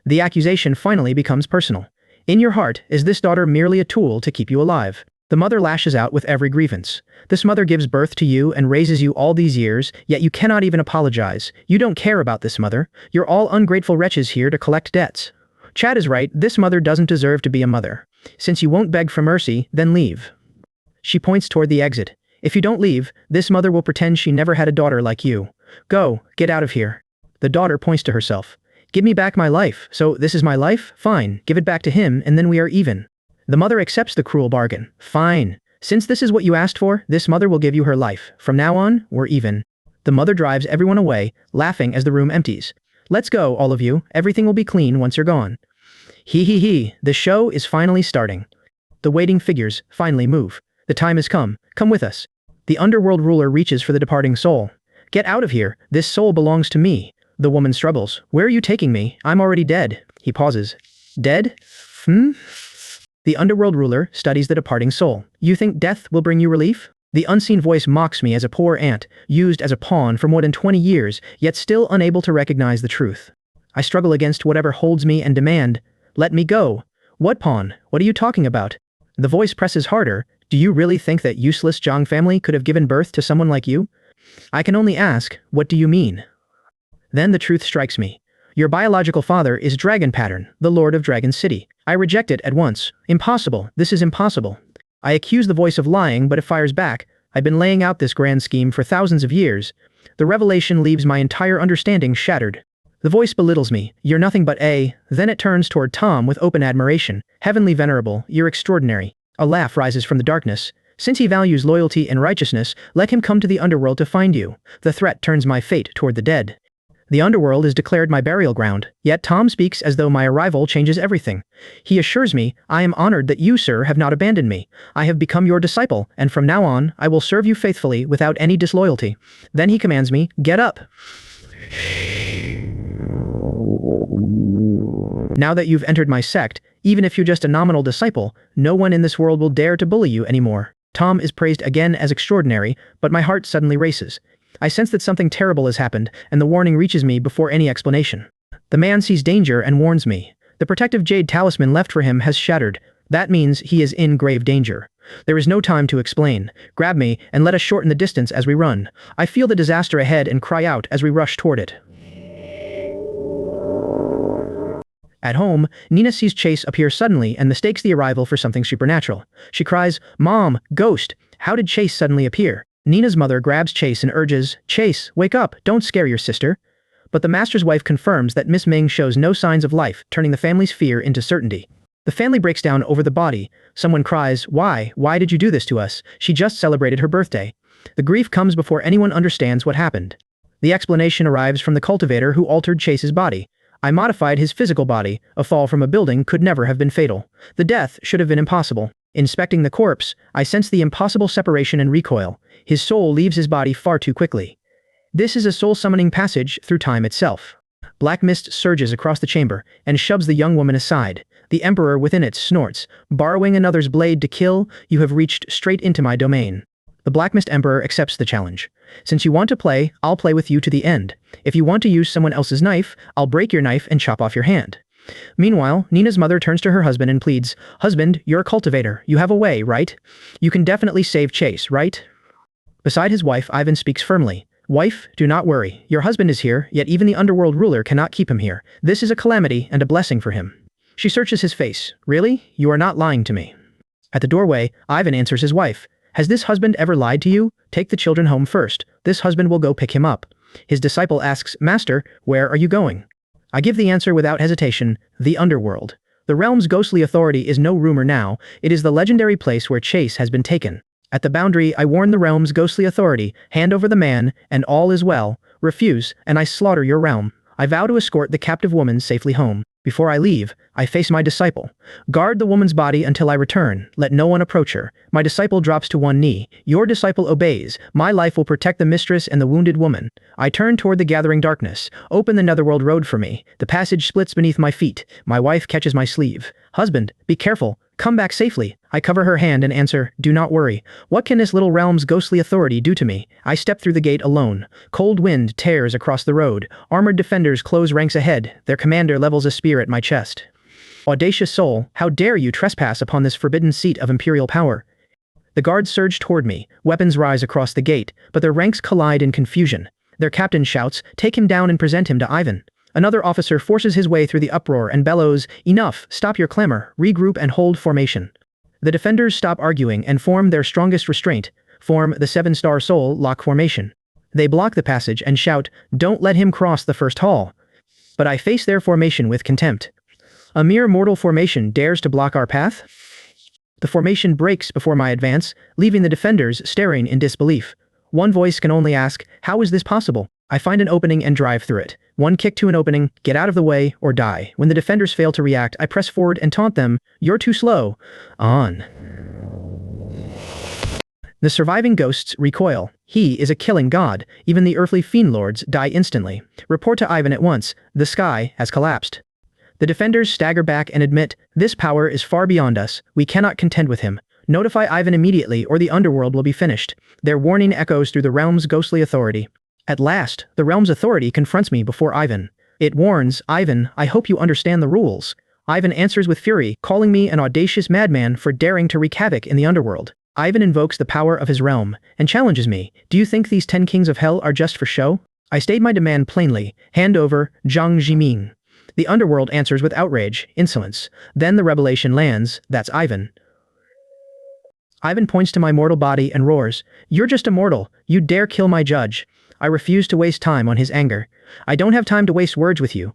The accusation finally becomes personal. In your heart, is this daughter merely a tool to keep you alive? The mother lashes out with every grievance. This mother gives birth to you and raises you all these years, yet you cannot even apologize. You don't care about this mother. You're all ungrateful wretches here to collect debts. Chad is right, this mother doesn't deserve to be a mother. Since you won't beg for mercy, then leave. She points toward the exit. If you don't leave, this mother will pretend she never had a daughter like you. Go, get out of here. The daughter points to herself. Give me back my life. So this is my life? Fine, give it back to him and then we are even. The mother accepts the cruel bargain. Fine. Since this is what you asked for, this mother will give you her life. From now on, we're even. The mother drives everyone away, laughing as the room empties. Let's go, all of you. Everything will be clean once you're gone. He, the show is finally starting. The waiting figures finally move. The time has come. Come with us. The underworld ruler reaches for the departing soul. Get out of here. This soul belongs to me. The woman struggles. Where are you taking me? I'm already dead. He pauses. Dead? The underworld ruler studies the departing soul. You think death will bring you relief? The unseen voice mocks me as a poor ant, used as a pawn for more than 20 years, yet still unable to recognize the truth. I struggle against whatever holds me and demand, let me go. What pawn? What are you talking about? The voice presses harder. Do you really think that useless Zhang family could have given birth to someone like you? I can only ask, what do you mean? Then the truth strikes me. Your biological father is Dragon Pattern, the Lord of Dragon City. I reject it at once. Impossible. This is impossible. I accuse the voice of lying, but it fires back. I've been laying out this grand scheme for thousands of years. The revelation leaves my entire understanding shattered. The voice belittles me. You're nothing but a... Then it turns toward Tom with open admiration. Heavenly Venerable, you're extraordinary. A laugh rises from the darkness. Since he values loyalty and righteousness, let him come to the underworld to find you. The threat turns my fate toward the dead. The underworld is declared my burial ground, yet Tom speaks as though my arrival changes everything. He assures me, I am honored that you, sir, have not abandoned me. I have become your disciple, and from now on, I will serve you faithfully without any disloyalty. Then he commands me, get up. Now that you've entered my sect, even if you're just a nominal disciple, no one in this world will dare to bully you anymore. Tom is praised again as extraordinary, but my heart suddenly races. I sense that something terrible has happened, and the warning reaches me before any explanation. The man sees danger and warns me. The protective jade talisman left for him has shattered. That means he is in grave danger. There is no time to explain. Grab me, and let us shorten the distance as we run. I feel the disaster ahead and cry out as we rush toward it. At home, Nina sees Chase appear suddenly and mistakes the arrival for something supernatural. She cries, Mom, ghost! How did Chase suddenly appear? Nina's mother grabs Chase and urges, Chase, wake up, don't scare your sister. But the master's wife confirms that Miss Ming shows no signs of life, turning the family's fear into certainty. The family breaks down over the body. Someone cries, Why did you do this to us? She just celebrated her birthday. The grief comes before anyone understands what happened. The explanation arrives from the cultivator who altered Chase's body. I modified his physical body. A fall from a building could never have been fatal. The death should have been impossible. Inspecting the corpse, I sense the impossible separation and recoil. His soul leaves his body far too quickly. This is a soul-summoning passage through time itself. Black mist surges across the chamber and shoves the young woman aside. The Emperor within it snorts. Borrowing another's blade to kill, you have reached straight into my domain. The Black Mist Emperor accepts the challenge. Since you want to play, I'll play with you to the end. If you want to use someone else's knife, I'll break your knife and chop off your hand. Meanwhile, Nina's mother turns to her husband and pleads, "Husband, you're a cultivator. You have a way, right? You can definitely save Chase, right?" Beside his wife, Ivan speaks firmly. "Wife, do not worry. Your husband is here, yet even the underworld ruler cannot keep him here. This is a calamity and a blessing for him." She searches his face. "Really? You are not lying to me." At the doorway, Ivan answers his wife. "Has this husband ever lied to you? Take the children home first. This husband will go pick him up." His disciple asks, "Master, where are you going?" I give the answer without hesitation: the underworld. The realm's ghostly authority is no rumor now, it is the legendary place where Chase has been taken. At the boundary, I warn the realm's ghostly authority, hand over the man, and all is well. Refuse, and I slaughter your realm. I vow to escort the captive woman safely home. Before I leave, I face my disciple. Guard the woman's body until I return. Let no one approach her. My disciple drops to one knee. Your disciple obeys. My life will protect the mistress and the wounded woman. I turn toward the gathering darkness. Open the netherworld road for me. The passage splits beneath my feet. My wife catches my sleeve. "Husband, be careful. Come back safely." I cover her hand and answer, "Do not worry. What can this little realm's ghostly authority do to me?" I step through the gate alone. Cold wind tears across the road. Armored defenders close ranks ahead. Their commander levels a spear at my chest. "Audacious soul, how dare you trespass upon this forbidden seat of imperial power?" The guards surge toward me. Weapons rise across the gate, but their ranks collide in confusion. Their captain shouts, "Take him down and present him to Ivan." Another officer forces his way through the uproar and bellows, "Enough, stop your clamor, regroup and hold formation." The defenders stop arguing and form their strongest restraint, form the 7-star soul lock formation. They block the passage and shout, "Don't let him cross the first hall." But I face their formation with contempt. A mere mortal formation dares to block our path? The formation breaks before my advance, leaving the defenders staring in disbelief. One voice can only ask, "How is this possible?" I find an opening and drive through it. One kick to an opening, get out of the way, or die. When the defenders fail to react, I press forward and taunt them, "You're too slow." On. The surviving ghosts recoil. He is a killing god. Even the earthly fiend lords die instantly. Report to Ivan at once. The sky has collapsed. The defenders stagger back and admit, "This power is far beyond us. We cannot contend with him. Notify Ivan immediately or the underworld will be finished." Their warning echoes through the realm's ghostly authority. At last, the realm's authority confronts me before Ivan. It warns, "Ivan, I hope you understand the rules." Ivan answers with fury, calling me an audacious madman for daring to wreak havoc in the underworld. Ivan invokes the power of his realm and challenges me. "Do you think these 10 kings of hell are just for show?" I state my demand plainly. "Hand over Zhang Jiming." The underworld answers with outrage, insolence. Then the revelation lands, that's Ivan. Ivan points to my mortal body and roars, "You're just a mortal. You dare kill my judge." I refuse to waste time on his anger. "I don't have time to waste words with you."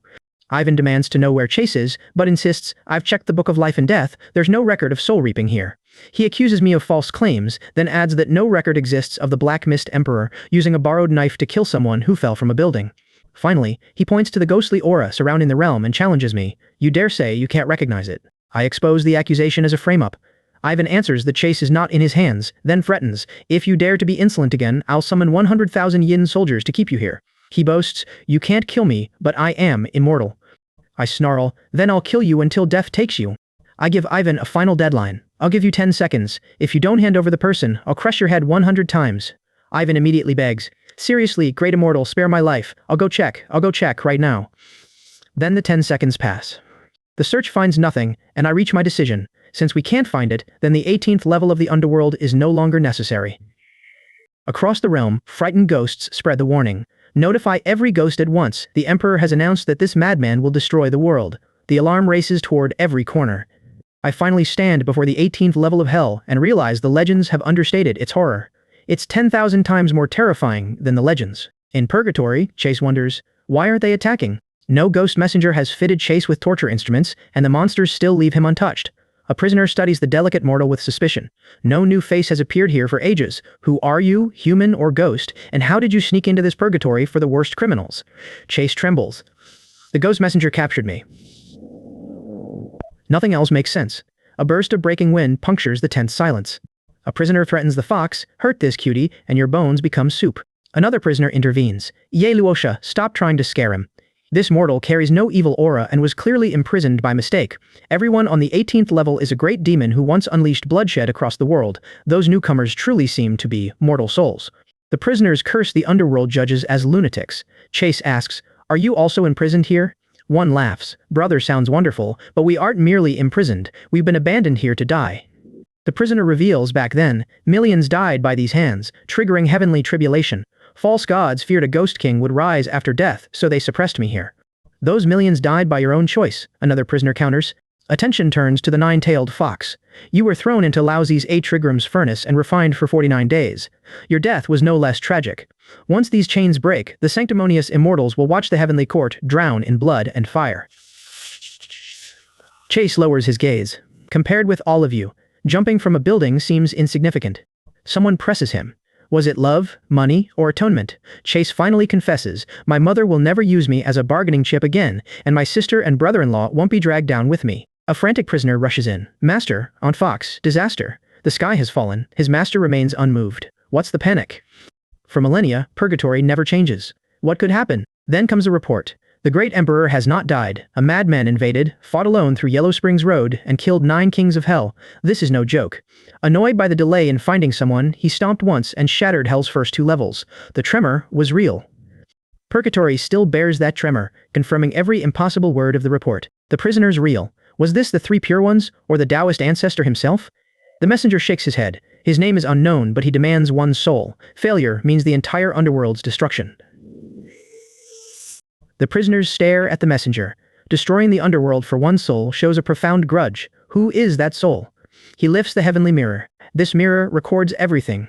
Ivan demands to know where Chase is, but insists, "I've checked the Book of Life and Death, there's no record of soul reaping here." He accuses me of false claims, then adds that no record exists of the Black Mist Emperor using a borrowed knife to kill someone who fell from a building. Finally, he points to the ghostly aura surrounding the realm and challenges me. "You dare say you can't recognize it?" I expose the accusation as a frame-up. Ivan answers that Chase is not in his hands, then threatens, "If you dare to be insolent again, I'll summon 100,000 yin soldiers to keep you here." He boasts, "You can't kill me, but I am immortal." I snarl, "Then I'll kill you until death takes you." I give Ivan a final deadline. "I'll give you 10 seconds. If you don't hand over the person, I'll crush your head 100 times. Ivan immediately begs, "Seriously, great immortal, spare my life. I'll go check right now." Then the 10 seconds pass. The search finds nothing, and I reach my decision. Since we can't find it, then the 18th level of the underworld is no longer necessary. Across the realm, frightened ghosts spread the warning. "Notify every ghost at once. The Emperor has announced that this madman will destroy the world." The alarm races toward every corner. I finally stand before the 18th level of hell and realize the legends have understated its horror. It's 10,000 times more terrifying than the legends. In Purgatory, Chase wonders, why aren't they attacking? No ghost messenger has fitted Chase with torture instruments, and the monsters still leave him untouched. A prisoner studies the delicate mortal with suspicion. "No new face has appeared here for ages. Who are you, human or ghost, and how did you sneak into this purgatory for the worst criminals?" Chase trembles. "The ghost messenger captured me." Nothing else makes sense. A burst of breaking wind punctures the tense silence. A prisoner threatens the fox, "Hurt this cutie, and your bones become soup." Another prisoner intervenes. "Ye Luosha, stop trying to scare him. This mortal carries no evil aura and was clearly imprisoned by mistake. Everyone on the 18th level is a great demon who once unleashed bloodshed across the world. Those newcomers truly seem to be mortal souls." The prisoners curse the underworld judges as lunatics. Chase asks, "Are you also imprisoned here?" One laughs. "Brother sounds wonderful, but we aren't merely imprisoned, we've been abandoned here to die." The prisoner reveals back then, millions died by these hands, triggering heavenly tribulation. False gods feared a ghost king would rise after death, so they suppressed me here. "Those millions died by your own choice," another prisoner counters. Attention turns to the nine-tailed fox. "You were thrown into Laozi's 8 trigrams furnace and refined for 49 days. Your death was no less tragic. Once these chains break, the sanctimonious immortals will watch the heavenly court drown in blood and fire." Chase lowers his gaze. "Compared with all of you, jumping from a building seems insignificant." Someone presses him. Was it love, money, or atonement? Chase finally confesses, "My mother will never use me as a bargaining chip again, and my sister and brother-in-law won't be dragged down with me." A frantic prisoner rushes in. "Master, Aunt Fox, disaster. The sky has fallen." His master remains unmoved. "What's the panic?" For millennia, purgatory never changes. What could happen? Then comes a report. The great emperor has not died. A madman invaded, fought alone through Yellow Springs Road, and killed 9 kings of hell. This is no joke. Annoyed by the delay in finding someone, he stomped once and shattered hell's first 2 levels. The tremor was real. Purgatory still bears that tremor, confirming every impossible word of the report. The prisoner's real. Was this the 3 pure ones, or the Taoist ancestor himself? The messenger shakes his head. His name is unknown, but he demands one soul. Failure means the entire underworld's destruction. The prisoners stare at the messenger. Destroying the underworld for 1 soul shows a profound grudge. Who is that soul? He lifts the heavenly mirror. This mirror records everything.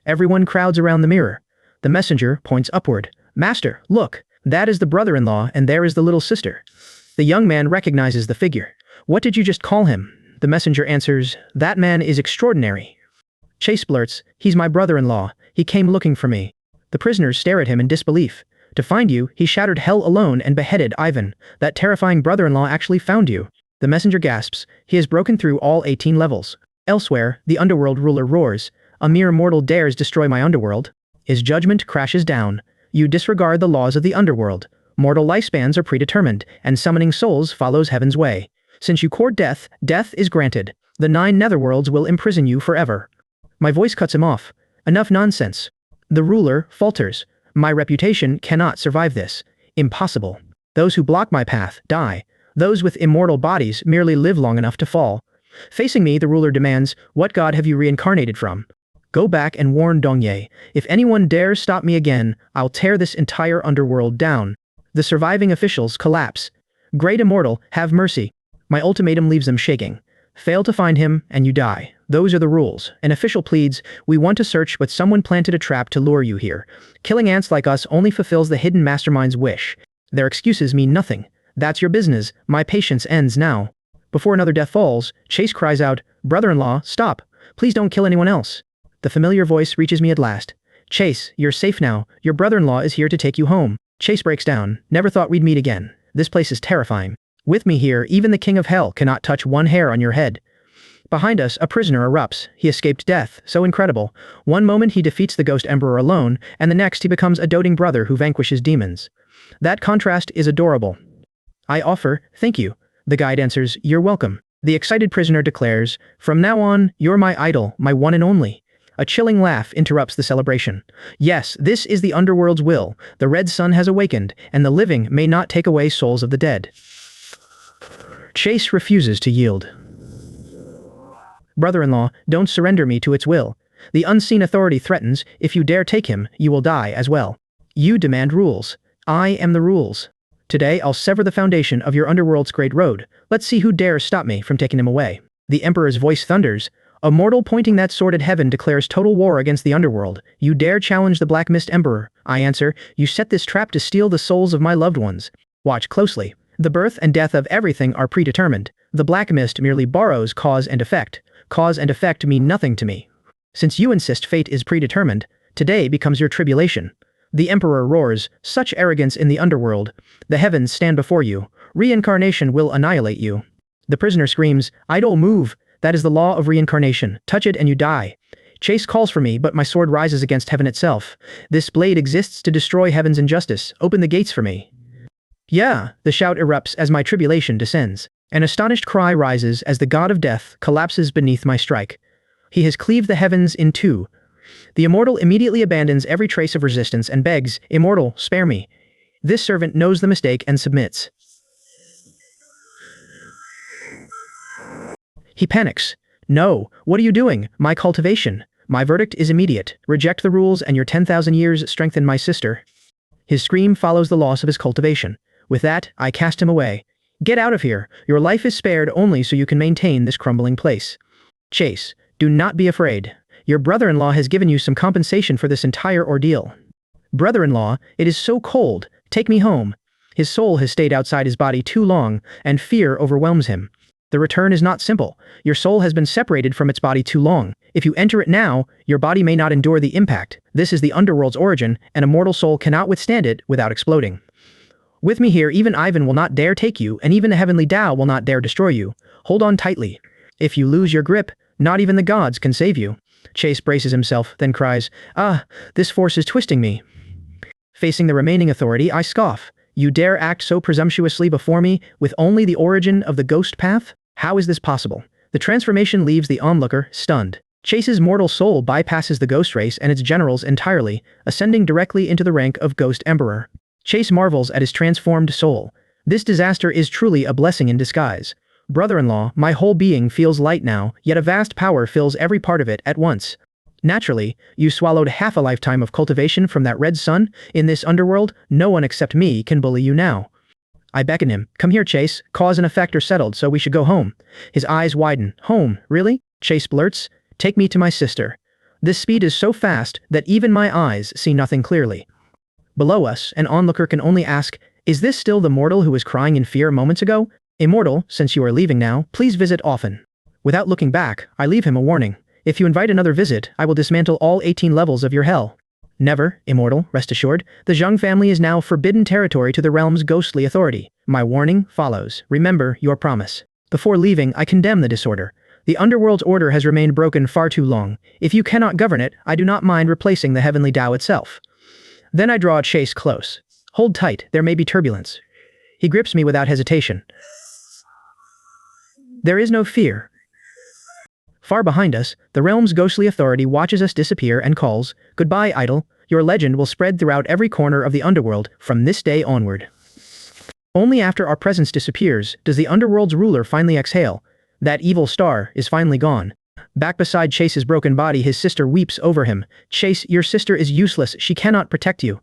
Everyone crowds around the mirror. The messenger points upward. "Master, look, that is the brother-in-law and there is the little sister." The young man recognizes the figure. "What did you just call him?" The messenger answers, "That man is extraordinary." Chase blurts, "He's my brother-in-law. He came looking for me." The prisoners stare at him in disbelief. "To find you, he shattered hell alone and beheaded Ivan. That terrifying brother-in-law actually found you." The messenger gasps. He has broken through all 18 levels. Elsewhere, the underworld ruler roars. "A mere mortal dares destroy my underworld." His judgment crashes down. "You disregard the laws of the underworld. Mortal lifespans are predetermined, and summoning souls follows heaven's way. Since you court death, death is granted. The 9 netherworlds will imprison you forever." My voice cuts him off. "Enough nonsense." The ruler falters. "My reputation cannot survive this. Impossible. Those who block my path die. Those with immortal bodies merely live long enough to fall." Facing me, the ruler demands, "What god have you reincarnated from?" "Go back and warn Donghua. If anyone dares stop me again, I'll tear this entire underworld down." The surviving officials collapse. "Great immortal, have mercy." My ultimatum leaves them shaking. Fail to find him, and you die. Those are the rules. An official pleads, "We want to search, but someone planted a trap to lure you here. Killing ants like us only fulfills the hidden mastermind's wish." Their excuses mean nothing. "That's your business. My patience ends now." Before another death falls, Chase cries out, "Brother-in-law, stop. Please don't kill anyone else." The familiar voice reaches me at last. "Chase, you're safe now. Your brother-in-law is here to take you home." Chase breaks down. "Never thought we'd meet again. This place is terrifying. With me here, even the king of hell cannot touch 1 hair on your head." Behind us, a prisoner erupts. He escaped death, so incredible. One moment he defeats the ghost emperor alone, and the next he becomes a doting brother who vanquishes demons. That contrast is adorable. I offer, "Thank you." The guide answers, "You're welcome." The excited prisoner declares, "From now on, you're my idol, my one and only." A chilling laugh interrupts the celebration. "Yes, this is the underworld's will. The red sun has awakened, and the living may not take away souls of the dead." Chase refuses to yield. "Brother-in-law, don't surrender me to its will. The unseen authority threatens, if you dare take him, you will die as well. You demand rules. I am the rules. Today I'll sever the foundation of your underworld's great road. Let's see who dares stop me from taking him away." The emperor's voice thunders. A mortal pointing that sword at heaven declares total war against the underworld. "You dare challenge the Black Mist Emperor?" I answer, "You set this trap to steal the souls of my loved ones. Watch closely. The birth and death of everything are predetermined. The Black Mist merely borrows cause and effect. Cause and effect mean nothing to me. Since you insist fate is predetermined, today becomes your tribulation." The emperor roars, "Such arrogance in the underworld. The heavens stand before you. Reincarnation will annihilate you." The prisoner screams, "I don't move." That is the law of reincarnation. Touch it and you die. Chase calls for me, but my sword rises against heaven itself. This blade exists to destroy heaven's injustice. Open the gates for me. Yeah, the shout erupts as my tribulation descends. An astonished cry rises as the god of death collapses beneath my strike. He has cleaved the heavens in two. The immortal immediately abandons every trace of resistance and begs, "Immortal, spare me." This servant knows the mistake and submits. He panics. "No, what are you doing? My cultivation. My verdict is immediate. Reject the rules and your 10,000 years strengthen my sister." His scream follows the loss of his cultivation. With that, I cast him away. "Get out of here. Your life is spared only so you can maintain this crumbling place." Chase, do not be afraid. Your brother-in-law has given you some compensation for this entire ordeal. Brother-in-law, it is so cold. Take me home. His soul has stayed outside his body too long, and fear overwhelms him. The return is not simple. Your soul has been separated from its body too long. If you enter it now, your body may not endure the impact. This is the underworld's origin, and a mortal soul cannot withstand it without exploding. With me here, even Ivan will not dare take you, and even the heavenly Tao will not dare destroy you. Hold on tightly. If you lose your grip, not even the gods can save you. Chase braces himself, then cries, "Ah, this force is twisting me." Facing the remaining authority, I scoff. "You dare act so presumptuously before me, with only the origin of the ghost path? How is this possible?" The transformation leaves the onlooker stunned. Chase's mortal soul bypasses the ghost race and its generals entirely, ascending directly into the rank of Ghost Emperor. Chase marvels at his transformed soul. This disaster is truly a blessing in disguise. Brother-in-law, my whole being feels light now, yet a vast power fills every part of it at once. Naturally, you swallowed half a lifetime of cultivation from that red sun. In this underworld, no one except me can bully you now. I beckon him. "Come here, Chase. Cause and effect are settled, so we should go home." His eyes widen. "Home, really?" Chase blurts. "Take me to my sister." This speed is so fast that even my eyes see nothing clearly. Below us, an onlooker can only ask, "Is this still the mortal who was crying in fear moments ago? Immortal, since you are leaving now, please visit often." Without looking back, I leave him a warning. "If you invite another visit, I will dismantle all 18 levels of your hell." "Never, Immortal, rest assured. The Zhang family is now forbidden territory to the realm's ghostly authority. My warning follows. Remember your promise." Before leaving, I condemn the disorder. The underworld's order has remained broken far too long. If you cannot govern it, I do not mind replacing the heavenly Tao itself. Then I draw Chase close. "Hold tight, there may be turbulence." He grips me without hesitation. There is no fear. Far behind us, the realm's ghostly authority watches us disappear and calls, "Goodbye, idol. Your legend will spread throughout every corner of the underworld from this day onward." Only after our presence disappears does the underworld's ruler finally exhale. That evil star is finally gone. Back beside Chase's broken body, his sister weeps over him. "Chase, your sister is useless. She cannot protect you."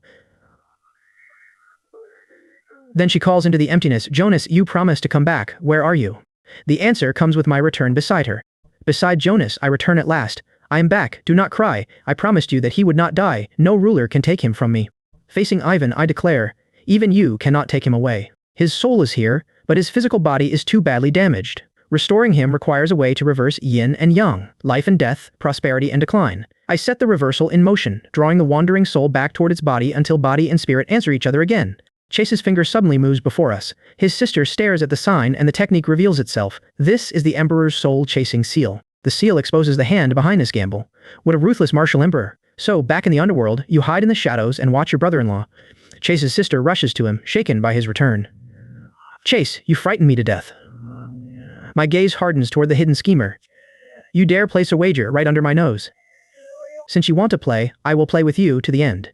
Then she calls into the emptiness, "Jonas, you promised to come back. Where are you?" The answer comes with my return beside her. Beside Jonas, I return at last. "I am back. Do not cry. I promised you that he would not die. No ruler can take him from me." Facing Ivan, I declare, "Even you cannot take him away. His soul is here, but his physical body is too badly damaged. Restoring him requires a way to reverse yin and yang, life and death, prosperity and decline. I set the reversal in motion, drawing the wandering soul back toward its body until body and spirit answer each other again." Chase's finger suddenly moves before us. His sister stares at the sign and the technique reveals itself. This is the Emperor's soul-chasing seal. The seal exposes the hand behind this gamble. What a ruthless martial emperor. "So, back in the underworld, you hide in the shadows and watch your brother-in-law." Chase's sister rushes to him, shaken by his return. "Chase, you frightened me to death." My gaze hardens toward the hidden schemer. "You dare place a wager right under my nose? Since you want to play, I will play with you to the end."